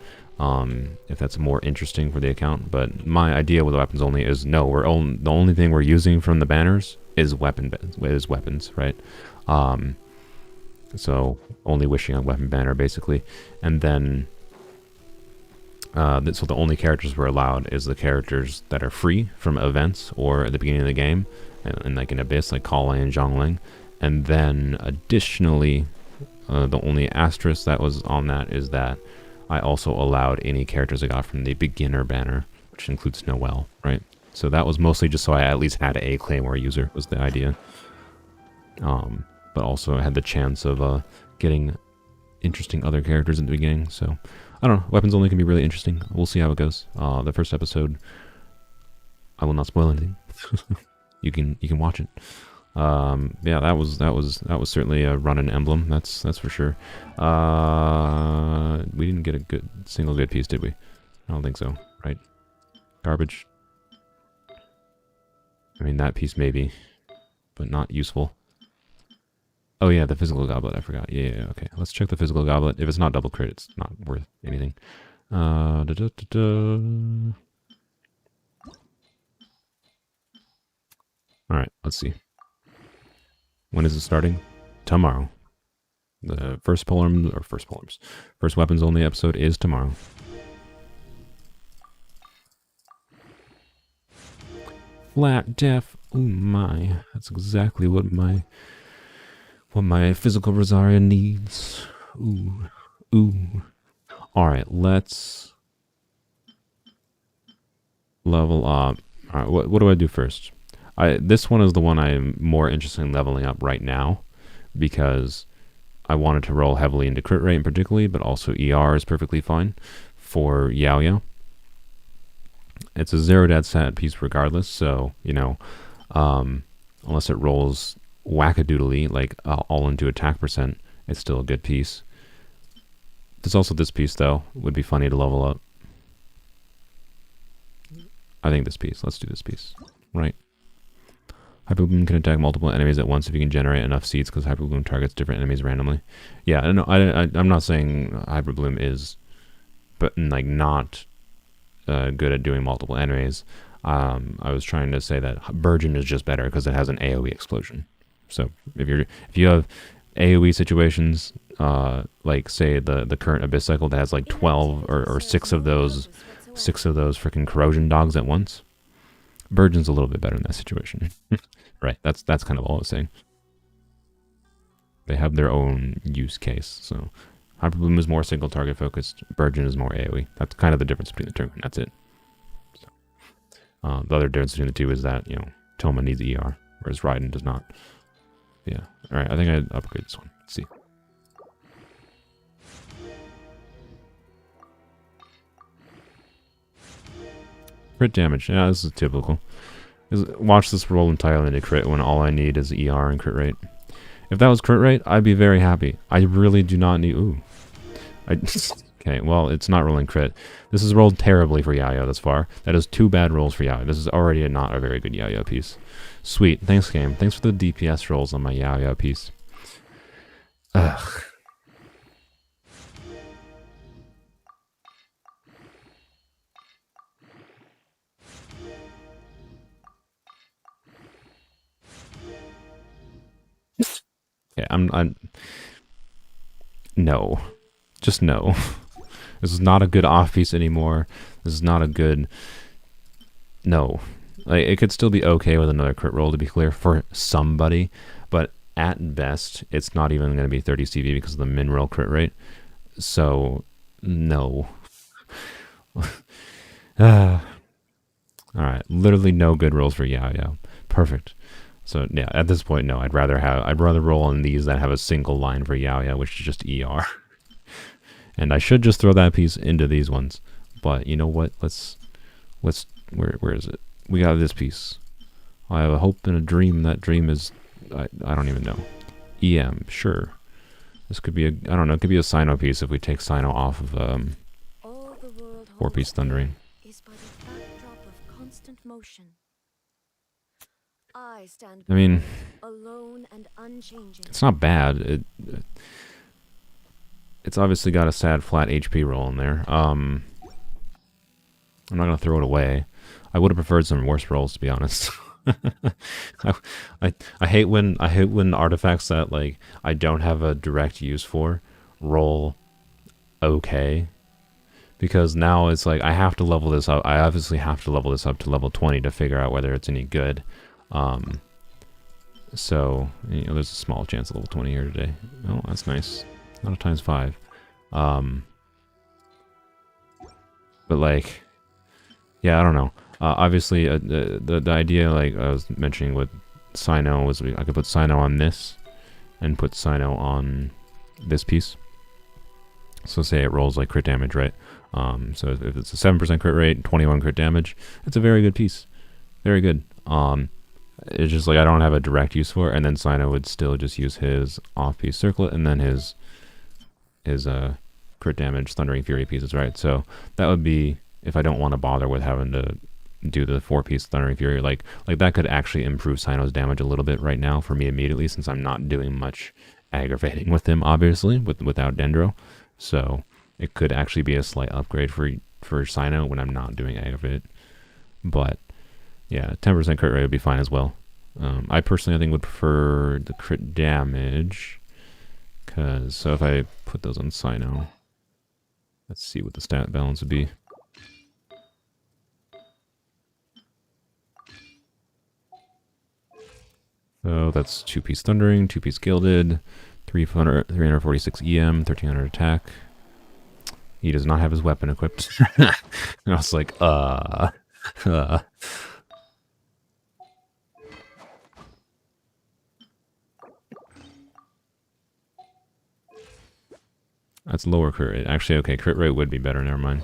if that's more interesting for the account. But my idea with the weapons only is no, the only thing we're using from the banners is weapons, right? So only wishing on weapon banner basically, and then so the only characters we're allowed is the characters that are free from events or at the beginning of the game, and like in Abyss, like Kalai and Zhongling. And then additionally, the only asterisk that was on that is that I also allowed any characters I got from the beginner banner, which includes Noelle, right? So that was mostly just so I at least had a Claymore user, was the idea. But also I had the chance of getting interesting other characters in the beginning, so I don't know. Weapons only can be really interesting. We'll see how it goes. The first episode, I will not spoil anything. you can watch it. Yeah, that was certainly a run and emblem. That's for sure. We didn't get a single good piece, did we? I don't think so. Right? Garbage. I mean, that piece maybe, but not useful. Oh yeah, the physical goblet, I forgot. Yeah, okay. Let's check the physical goblet. If it's not double crit, it's not worth anything. Alright, let's see. When is it starting? Tomorrow. The first weapons only episode is tomorrow. Flat def. Oh my. That's exactly what my physical Rosaria needs. Ooh. Alright, let's level up. Alright, what do I do first? This one is the one I'm more interested in leveling up right now, because I wanted to roll heavily into crit rate in particularly, but also ER is perfectly fine for Xiao. It's a 0-dad stat piece regardless, so, you know, unless it rolls wackadoodly, like all into attack percent, it's still a good piece. There's also this piece, though. Would be funny to level up. I think this piece. Let's do this piece. Right. Hyperbloom can attack multiple enemies at once if you can generate enough seeds, because Hyperbloom targets different enemies randomly. Yeah, no, I'm not saying Hyperbloom is, but like not good at doing multiple enemies. I was trying to say that Burgeon is just better because it has an AoE explosion. So if you have AoE situations, like say the current Abyss cycle that has like 12 or 6 of those freaking corrosion dogs at once, Burgeon's a little bit better in that situation. Right, that's kind of all I was saying. They have their own use case. So Hyperbloom is more single target focused, Burgeon is more AoE. That's kind of the difference between the two, and that's it. So, the other difference between the two is that, you know, Toma needs ER, whereas Raiden does not. Yeah. Alright, I think I'd upgrade this one. Let's see. Crit damage. Yeah, this is typical. Watch this roll entirely into crit when all I need is ER and crit rate. If that was crit rate, I'd be very happy. I really do not need... Ooh. Okay, well, it's not rolling crit. This has rolled terribly for Xiao thus far. That is 2 bad rolls for Xiao. This is already not a very good Xiao piece. Sweet. Thanks, game. Thanks for the DPS rolls on my Xiao piece. Ugh. Yeah, I'm no. Just no. This is not a good off piece anymore. This is not a good... No. Like, it could still be okay with another crit roll, to be clear, for somebody, but at best, it's not even going to be 30 CV because of the min roll crit rate. So, no. Alright, literally no good rolls for Xiao. Perfect. So, yeah, at this point, no. I'd rather roll on these that have a single line for Xiao, which is just ER. And I should just throw that piece into these ones. But you know what? Let's where is it? We got this piece. I have a hope and a dream. That dream is I don't even know. EM, sure. This could be a I don't know, it could be a Sino piece if we take Sino off of All the world 4-piece thundering. is but a backdrop of constant motion. I stand I mean, alone and unchanging. it's not bad. It's obviously got a sad flat HP roll in there. I'm not gonna throw it away. I would have preferred some worse rolls, to be honest. I hate when artifacts that like I don't have a direct use for roll okay, because now it's like I have to level this up. I obviously have to level this up to level 20 to figure out whether it's any good. So you know, there's a small chance of level 20 here today. Oh, that's nice. Not a times 5. But like, yeah, I don't know. Obviously, the idea, like I was mentioning with Sino, was I could put Sino on this and put Sino on this piece. So say it rolls like crit damage, right? So if it's a 7% crit rate, 21 crit damage, it's a very good piece. Very good. It's just like I don't have a direct use for it, and then Sino would still just use his off-piece circlet and then his crit damage Thundering Fury pieces, right? So that would be if I don't want to bother with having to do the 4-piece Thundering Fury, like that could actually improve Sino's damage a little bit right now for me immediately, since I'm not doing much aggravating with him, obviously, without Dendro. So it could actually be a slight upgrade for Sino when I'm not doing aggravate. But yeah, 10% crit rate would be fine as well. I personally, I think, would prefer the crit damage, because so if I put those on Sino, let's see what the stat balance would be. So that's 2-piece Thundering, 2-piece Gilded, 346 EM, 1300 attack. He does not have his weapon equipped. And I was like, That's lower crit rate. Actually, okay, crit rate would be better, never mind.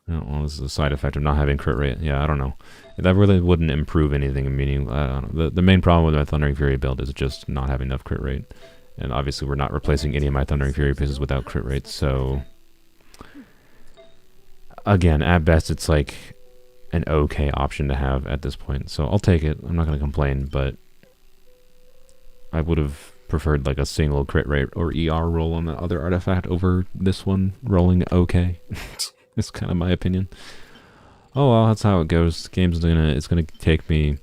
Oh, well, this is a side effect of not having crit rate. Yeah, I don't know. That really wouldn't improve anything, meaning, I don't know. The main problem with my Thundering Fury build is just not having enough crit rate. And obviously we're not replacing any of my Thundering Fury pieces without crit rate, so... Again, at best, it's like an okay option to have at this point. So I'll take it. I'm not going to complain, but I would have preferred like a single crit rate or ER roll on the other artifact over this one rolling okay. It's kind of my opinion. Oh well, that's how it goes. The game's it's gonna take me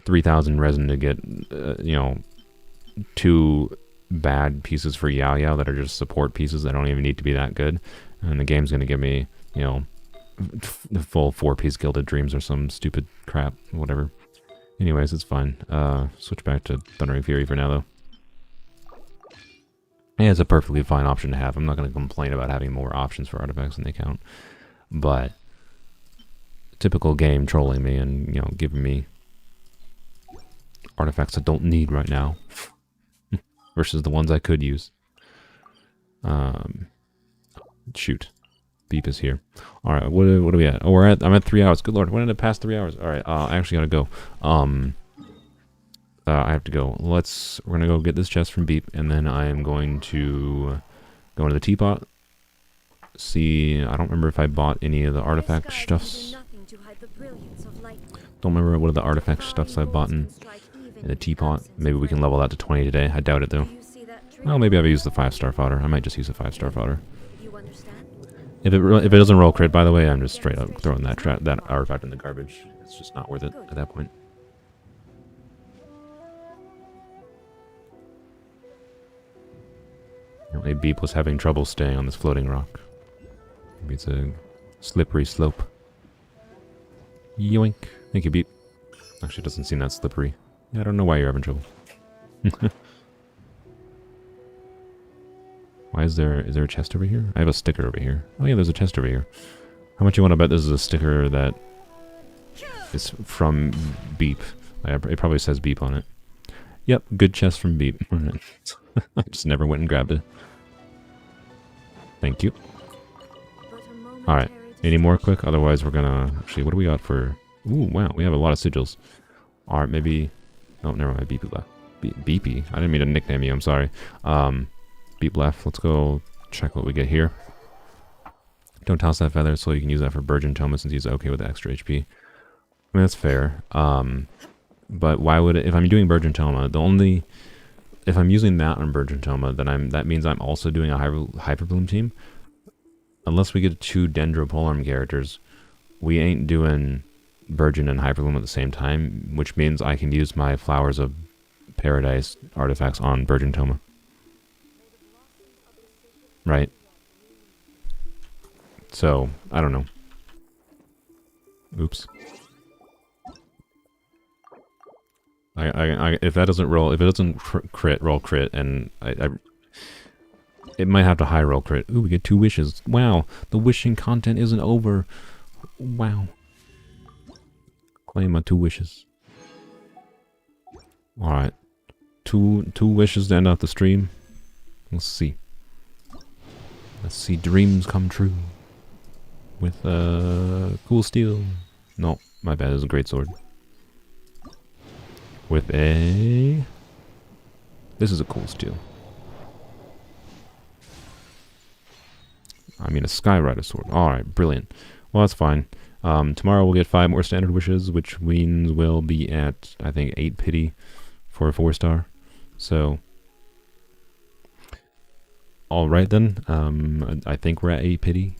3,000 resin to get you know, 2 bad pieces for Xiao that are just support pieces that don't even need to be that good, and the game's gonna give me, you know, the full 4-piece Gilded Dreams or some stupid crap, whatever. Anyways, it's fine. Switch back to Thundering Fury for now, though. Yeah, it's a perfectly fine option to have. I'm not going to complain about having more options for artifacts in the account. But typical game trolling me and, you know, giving me artifacts I don't need right now versus the ones I could use. Shoot. Beep is here. All right, what are we at? Oh, I'm at 3 hours. Good lord, when did it pass 3 hours? All right, I actually gotta go. I have to go. We're gonna go get this chest from Beep, and then I am going to go into the Teapot. See, I don't remember if I bought any of the artifact stuffs. Don't remember what of the artifact stuffs I bought in the Teapot. Maybe we can level that to 20 today. I doubt it though. Well, maybe I've used the 5-star fodder. I might just use the 5-star fodder. If it doesn't roll crit, by the way, I'm just straight up throwing that artifact in the garbage. It's just not worth it at that point. Apparently Beep was having trouble staying on this floating rock. Maybe it's a slippery slope. Yoink. Thank you, Beep. Actually, it doesn't seem that slippery. Yeah, I don't know why you're having trouble. Why is there a chest over here? I have a sticker over here. Oh yeah, there's a chest over here. How much you want to bet this is a sticker that is from Beep? It probably says Beep on it. Yep, good chest from Beep. I just never went and grabbed it. Thank you. Alright, any more quick? Otherwise we're gonna... Actually, what do we got for... Ooh, wow, we have a lot of sigils. Alright, maybe... Oh, never mind, Beepy left. Beepy? I didn't mean to nickname you, I'm sorry. Beep left. Let's go check what we get here. Don't toss that feather, so you can use that for Burgeon Toma since he's okay with the extra HP. I mean, that's fair. But why would it... If I'm doing Burgeon Toma, the only... If I'm using that on Burgeon Toma, then that means I'm also doing a Hyper Bloom team. Unless we get 2 Dendro Polearm characters, we ain't doing Burgeon and Hyper Bloom at the same time, which means I can use my Flowers of Paradise artifacts on Burgeon Toma. Right? So, I don't know. Oops. If that doesn't roll, if it doesn't roll crit, and it might have to high roll crit. Ooh, we get 2 wishes. Wow, the wishing content isn't over. Wow. Claim my 2 wishes. Alright. Two wishes to end out the stream. Let's see. Let's see dreams come true. With cool steel. No, my bad, it's a great sword. With a... This is a cool steel. I mean a Skyrider sword. Alright, brilliant. Well, that's fine. Tomorrow we'll get 5 more standard wishes, which means we'll be at, I think, 8 pity for a 4-star. So... Alright then. I think we're at 8 pity.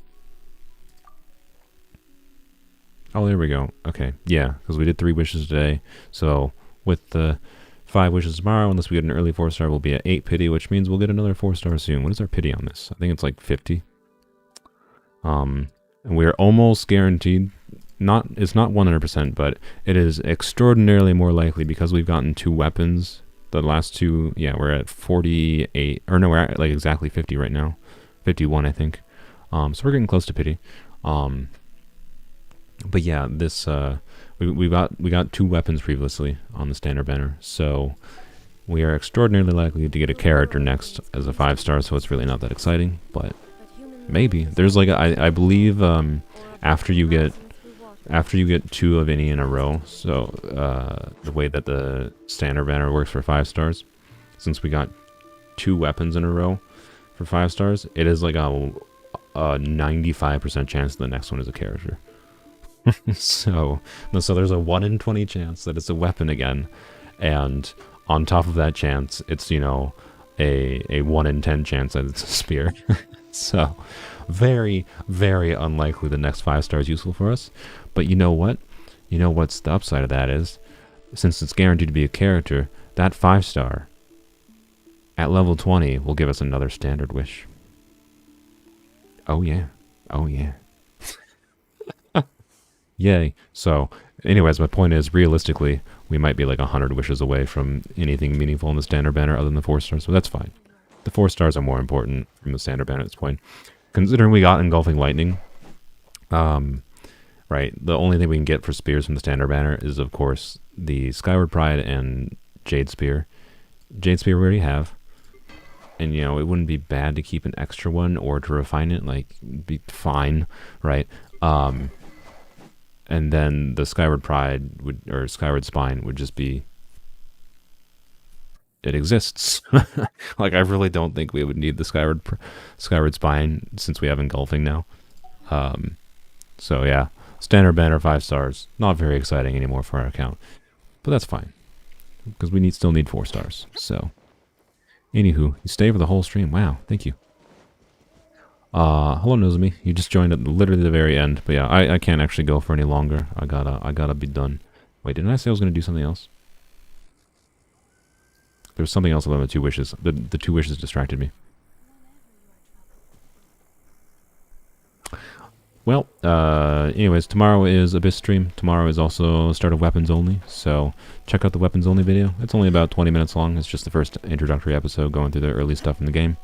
Oh, there we go. Okay, yeah, because we did 3 wishes today. So, with the 5 wishes tomorrow, unless we get an early 4-star, we'll be at 8 pity, which means we'll get another 4-star soon. What is our pity on this? I think it's like 50. And we're almost guaranteed. It's not 100%, but it is extraordinarily more likely because we've gotten 2 weapons. The last 2, yeah, we're at 48, or no, we're at like exactly 50 right now. 51, I think. So we're getting close to pity. But yeah, this we got 2 weapons previously on the standard banner, so we are extraordinarily likely to get a character next as a 5-star. So it's really not that exciting, but maybe there's like I believe after you get 2 of any in a row. So the way that the standard banner works for 5-stars, since we got 2 weapons in a row for 5-stars, it is like a 95% chance the next one is a character. so there's a 1 in 20 chance that it's a weapon again, and on top of that chance, it's, you know, a 1 in 10 chance that it's a spear. So very, very unlikely the next 5-star is useful for us. But you know what? You know what's the upside of that is, since it's guaranteed to be a character, that 5-star at level 20 will give us another standard wish. Oh yeah. Oh yeah. Yay. So, anyways, my point is, realistically, we might be like 100 wishes away from anything meaningful in the standard banner other than the 4-stars, so that's fine. The 4-stars are more important from the standard banner at this point. Considering we got Engulfing Lightning, right, the only thing we can get for spears from the standard banner is, of course, the Skyward Pride and Jade Spear. Jade Spear we already have. And, you know, it wouldn't be bad to keep an extra one or to refine it, like, be fine, right? And then the Skyward Pride or Skyward Spine would just be, it exists. Like, I really don't think we would need the Skyward Spine since we have Engulfing now. So yeah, standard banner 5-stars, not very exciting anymore for our account, but that's fine because we still need 4-stars. So, anywho, you stay for the whole stream. Wow, thank you. Hello Inazuma, you just joined at literally the very end, but yeah, I can't actually go for any longer. I gotta be done. Wait, didn't I say I was gonna do something else? There was something else about the 2 wishes. The 2 wishes distracted me. Well, anyways, tomorrow is Abyss stream. Tomorrow is also start of Weapons Only, so check out the Weapons Only video. It's only about 20 minutes long. It's just the first introductory episode going through the early stuff in the game.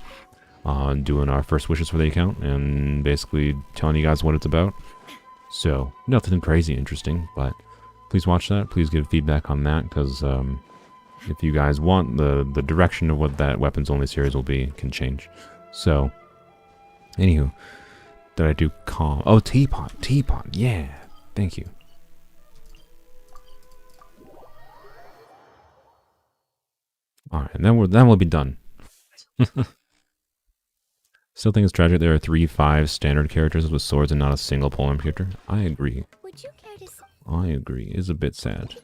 Doing our first wishes for the account, and basically telling you guys what it's about. So, nothing crazy interesting, but please watch that. Please give feedback on that, because if you guys want, the direction of what that Weapons Only series will be can change. So, anywho, did I do calm? Oh, Teapot, yeah, thank you. Alright, and then we'll be done. Still think it's tragic there are 3-5 standard characters with swords and not a single Polearm character. I agree. Would you care to I agree. It's a bit sad.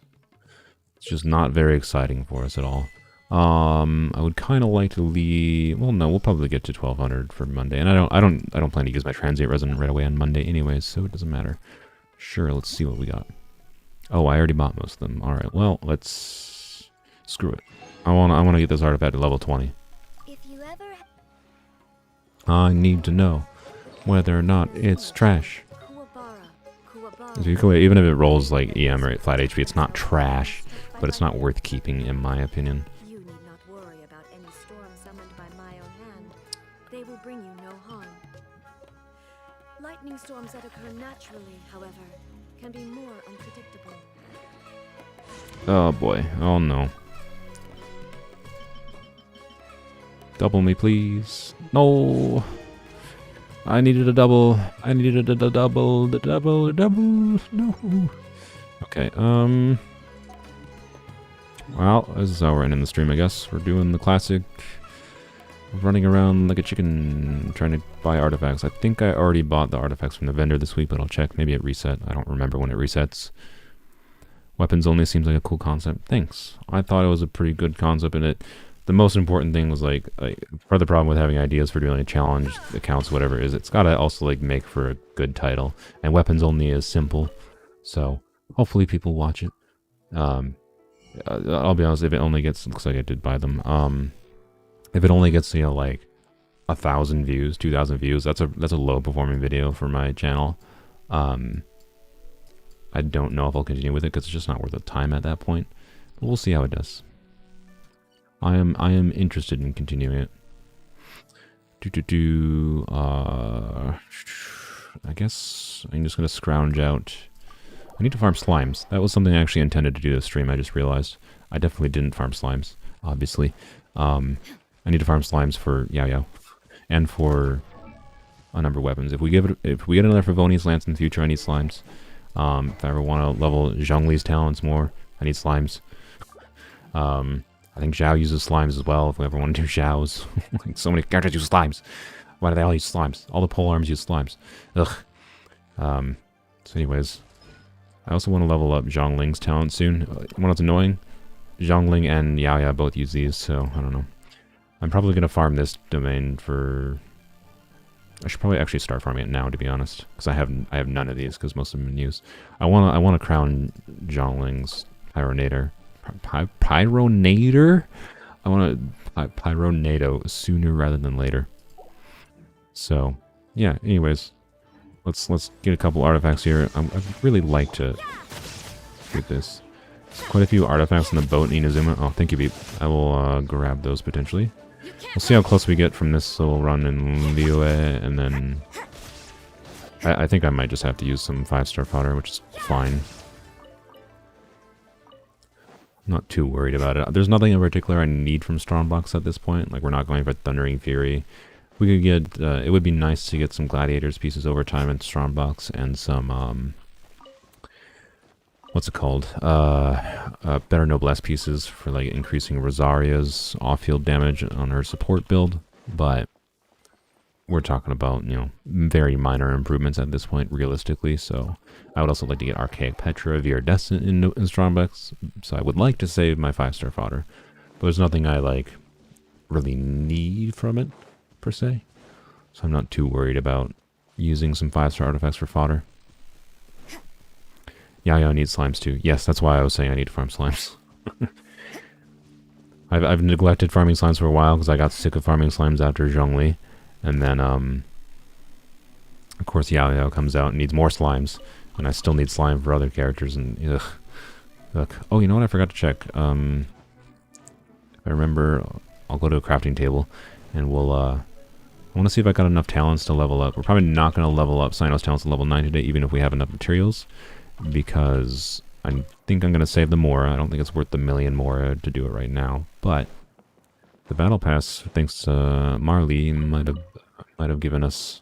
It's just not very exciting for us at all. I would kind of like to leave. Well, no, we'll probably get to 1200 for Monday, and I don't plan to use my transient resin right away on Monday, anyways, so it doesn't matter. Sure, let's see what we got. Oh, I already bought most of them. All right, well, let's screw it. I want to get this artifact at level 20. If you ever I need to know whether or not it's trash. Even if it rolls like EM or flat HP, it's not trash, but it's not worth keeping, in my opinion. You need not worry about any storm summoned by my own hand. They will bring you no harm. Lightning storms that occur naturally, however, can be more unpredictable. Oh boy. Oh no. Double me, please. No. I needed a double. I needed a double. The double. No. Okay. Well, this is how we're ending the stream, I guess. We're doing the classic running around like a chicken trying to buy artifacts. I think I already bought the artifacts from the vendor this week, but I'll check. Maybe it reset. I don't remember when it resets. Weapons Only seems like a cool concept. Thanks. I thought it was a pretty good concept, and the most important thing was like part of the problem with having ideas for doing like challenge accounts, whatever it is, it's gotta also like make for a good title. And Weapons Only is simple, so hopefully people watch it. I'll be honest, if it only gets, looks like I did buy them. If it only gets, you know, like 1,000 views, 2,000 views, that's a low performing video for my channel. I don't know if I'll continue with it because it's just not worth the time at that point. But we'll see how it does. I am interested in continuing it. I guess I'm just gonna scrounge out. I need to farm slimes. That was something I actually intended to do this stream. I just realized I definitely didn't farm slimes. Obviously, I need to farm slimes for Xiao and for a number of weapons. If we get another Favonius Lance in the future, I need slimes. If I ever want to level Zhongli's talents more, I need slimes. I think Xiao uses slimes as well, if we ever want to do Xiaos. Like, so many characters use slimes. Why do they all use slimes? All the polearms use slimes. Ugh. So anyways, I also want to level up Zhongling's talent soon. When it's annoying, Zhongling and Xiao both use these, so I don't know. I'm probably going to farm this domain for... I should probably actually start farming it now, to be honest, because I have none of these, because most of them are in use. I want to crown Zhongling's Pyronator. Pyronator? I want to Pyronado sooner rather than later. So, yeah, anyways. Let's get a couple artifacts here. I'd really like to get this. Quite a few artifacts in the boat in Inazuma. Oh, thank you, Beep. I will grab those potentially. We'll see how close we get from this little run in Liyue, and then... I think I might just have to use some 5-star fodder, which is fine. Not too worried about it. There's nothing in particular I need from Strongbox at this point. Like, we're not going for Thundering Fury. We could get... it would be nice to get some Gladiators pieces over time in Strongbox, and some... what's it called? Better Noblesse pieces for, like, increasing Rosaria's off-field damage on her support build. But we're talking about, you know, very minor improvements at this point, realistically. So I would also like to get Archaic Petra, Viridescent in Strongbox. So I would like to save my 5-star fodder. But there's nothing I, like, really need from it, per se. So I'm not too worried about using some 5-star artifacts for fodder. Xiao needs slimes too. Yes, that's why I was saying I need to farm slimes. I've neglected farming slimes for a while because I got sick of farming slimes after Zhongli. And then Of course, Xiao comes out and needs more slimes, and I still need slime for other characters. And ugh, look. Oh, you know what? I forgot to check. If I remember, I'll go to a crafting table, and we'll. I want to see if I got enough talents to level up. We're probably not going to level up Sino's talents to level 9 today, even if we have enough materials, because I think I'm going to save the Mora. I don't think it's worth the million Mora to do it right now, but the battle pass, thanks to Marley, might have given us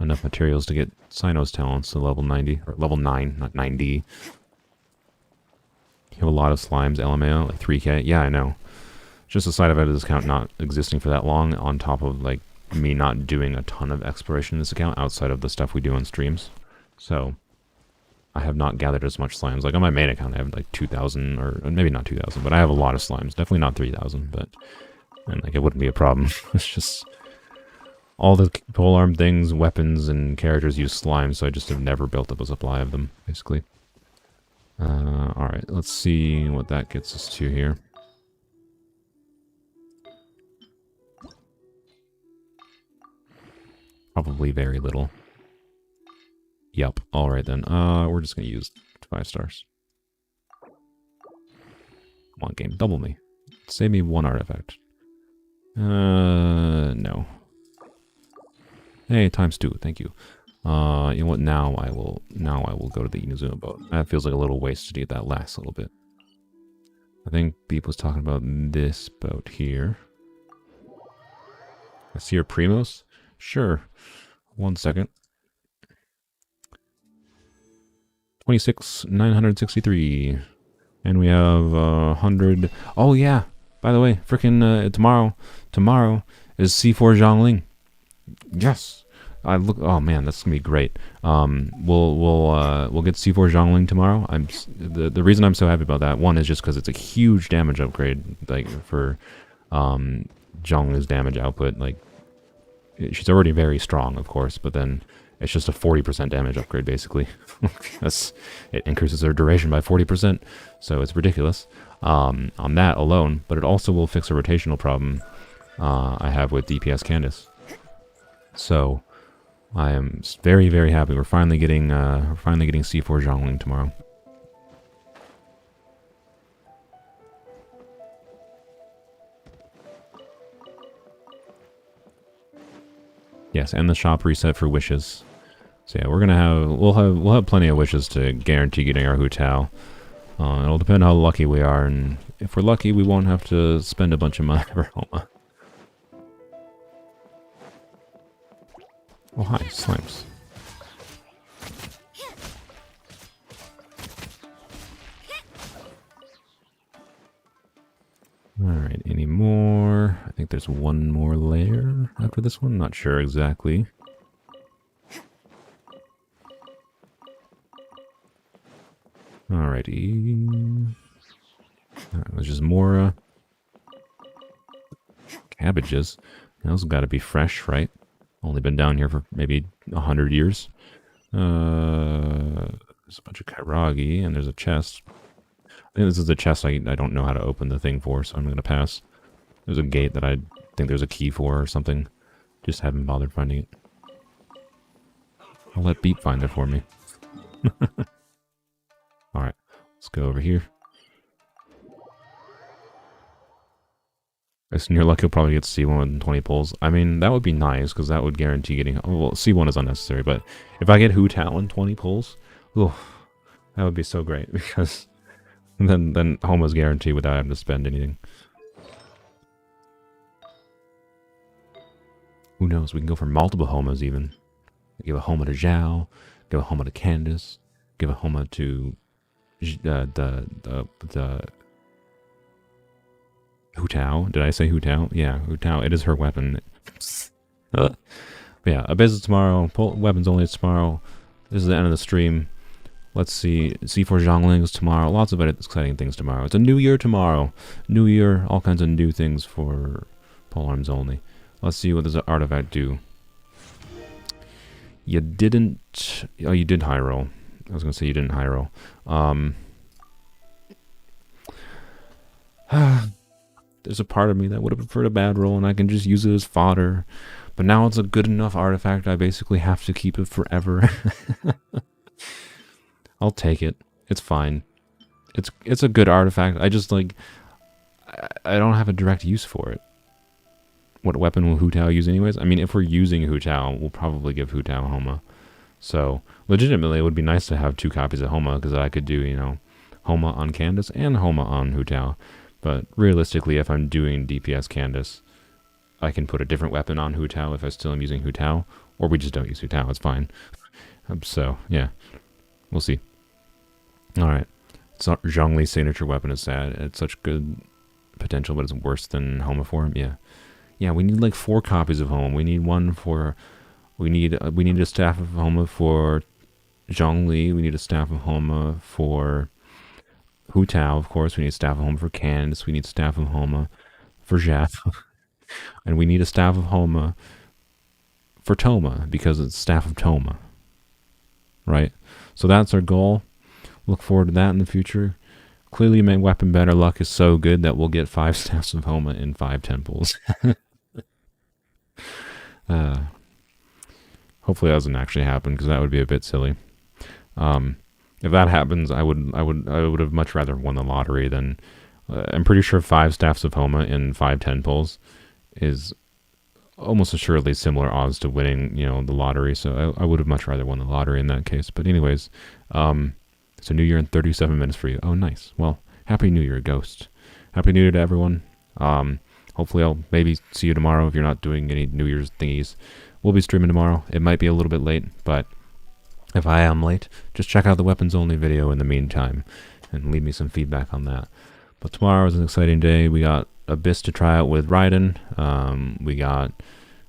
enough materials to get Sino's talents to level 90 or level 9, not 90. You have a lot of slimes, LMAO, like 3k. Yeah, I know. Just a side effect of this account not existing for that long, on top of like me not doing a ton of exploration in this account outside of the stuff we do on streams. So I have not gathered as much slimes. Like on my main account, I have like 2,000, or maybe not 2,000, but I have a lot of slimes. Definitely not 3,000, but and like it wouldn't be a problem. It's just all the polearm things, weapons, and characters use slimes, so I just have never built up a supply of them, basically. Alright, let's see what that gets us to here. Probably very little. Yep. Alright then. We're just gonna use 5 stars. Come on, game. Double me. Save me 1 artifact. No. Hey, ×2. Thank you. You know what? Now I will go to the Inazuma boat. That feels like a little waste to get that last little bit. I think Beep was talking about this boat here. I see your Primos? Sure. 1 second. 26,963. And we have 100. Oh yeah. By the way, freaking tomorrow is C4 Zhongling. Yes. Oh man, that's gonna be great. We'll get C4 Zhongling tomorrow. The reason I'm so happy about that, one is just because it's a huge damage upgrade, like for Zhongling's damage output. Like she's already very strong, of course, but then it's just a 40% damage upgrade basically. It increases her duration by 40%, so it's ridiculous on that alone. But it also will fix a rotational problem I have with DPS Candace. So I am very, very happy. We're finally getting C4 Zhongling tomorrow. Yes, and the shop reset for wishes. So yeah, we'll have plenty of wishes to guarantee getting our Hutao. It'll depend how lucky we are, and if we're lucky, we won't have to spend a bunch of money for Homa. Oh hi, slimes. Alright, any more? I think there's one more layer after this one. Not sure exactly. Alrighty. There's just more cabbages. Those gotta be fresh, right? Only been down here for maybe 100 years. There's a bunch of kairagi, and there's a chest. I think this is a chest I don't know how to open the thing for, so I'm going to pass. There's a gate that I think there's a key for or something. Just haven't bothered finding it. I'll let Beep find it for me. Alright, let's go over here. If near luck, you'll probably get C1 with 20 pulls. I mean, that would be nice, because that would guarantee getting... Oh, well, C1 is unnecessary, but if I get Hutao in 20 pulls, ooh, that would be so great, because then Homa's guaranteed without having to spend anything. Who knows, we can go for multiple Homas, even. Give a Homa to Xiao, give a Homa to Candace, give a Homa to... the Hutao. Did I say Hutao? Yeah, Hutao. It is her weapon. But yeah, a business tomorrow. Weapons only tomorrow. This is the end of the stream. Let's see. C4 Zhongling is tomorrow. Lots of exciting things tomorrow. It's a new year tomorrow. New year. All kinds of new things for Polearms Only. Let's see what does the artifact do. You didn't... Oh, you did high roll. I was going to say you didn't high roll. There's a part of me that would have preferred a bad roll, and I can just use it as fodder. But now it's a good enough artifact, I basically have to keep it forever. I'll take it. It's fine. It's a good artifact. I just, like, I don't have a direct use for it. What weapon will Hutao use anyways? I mean, if we're using Hutao, we'll probably give Hutao Homa. So, legitimately, it would be nice to have 2 copies of Homa, because I could do, you know, Homa on Candace and Homa on Hutao. But realistically, if I'm doing DPS Candace, I can put a different weapon on Hutao if I still am using Hutao, or we just don't use Hutao, it's fine. So, yeah, we'll see. Alright, Zhongli's signature weapon is sad. It's such good potential, but it's worse than Homa form, yeah. Yeah, we need like 4 copies of Homa. We need one for... We need a staff of Homa for Zhongli. We need a staff of Homa for Hutao, of course. We need a staff of Homa for Candace. We need a staff of Homa for Zhap. And we need a staff of Homa for Toma, because it's staff of Toma. Right? So that's our goal. Look forward to that in the future. Clearly, my weapon better luck is so good that we'll get 5 staffs of Homa in 5 temples. Hopefully that doesn't actually happen, because that would be a bit silly. If that happens, I would have much rather won the lottery than... I'm pretty sure 5 staffs of Homa in 5 temples is almost assuredly similar odds to winning, you know, the lottery. So I would have much rather won the lottery in that case. But anyways, it's a new year in 37 minutes for you. Oh, nice. Well, Happy New Year, Ghost. Happy New Year to everyone. Hopefully I'll maybe see you tomorrow if you're not doing any New Year's thingies. We'll be streaming tomorrow. It might be a little bit late, but if I am late, just check out the Weapons Only video in the meantime and leave me some feedback on that. But tomorrow is an exciting day. We got Abyss to try out with Raiden. We got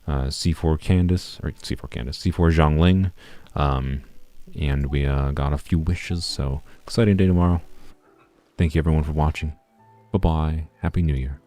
C4 Candace, C4 Zhongling. And we got a few wishes, so exciting day tomorrow. Thank you everyone for watching. Bye-bye. Happy New Year.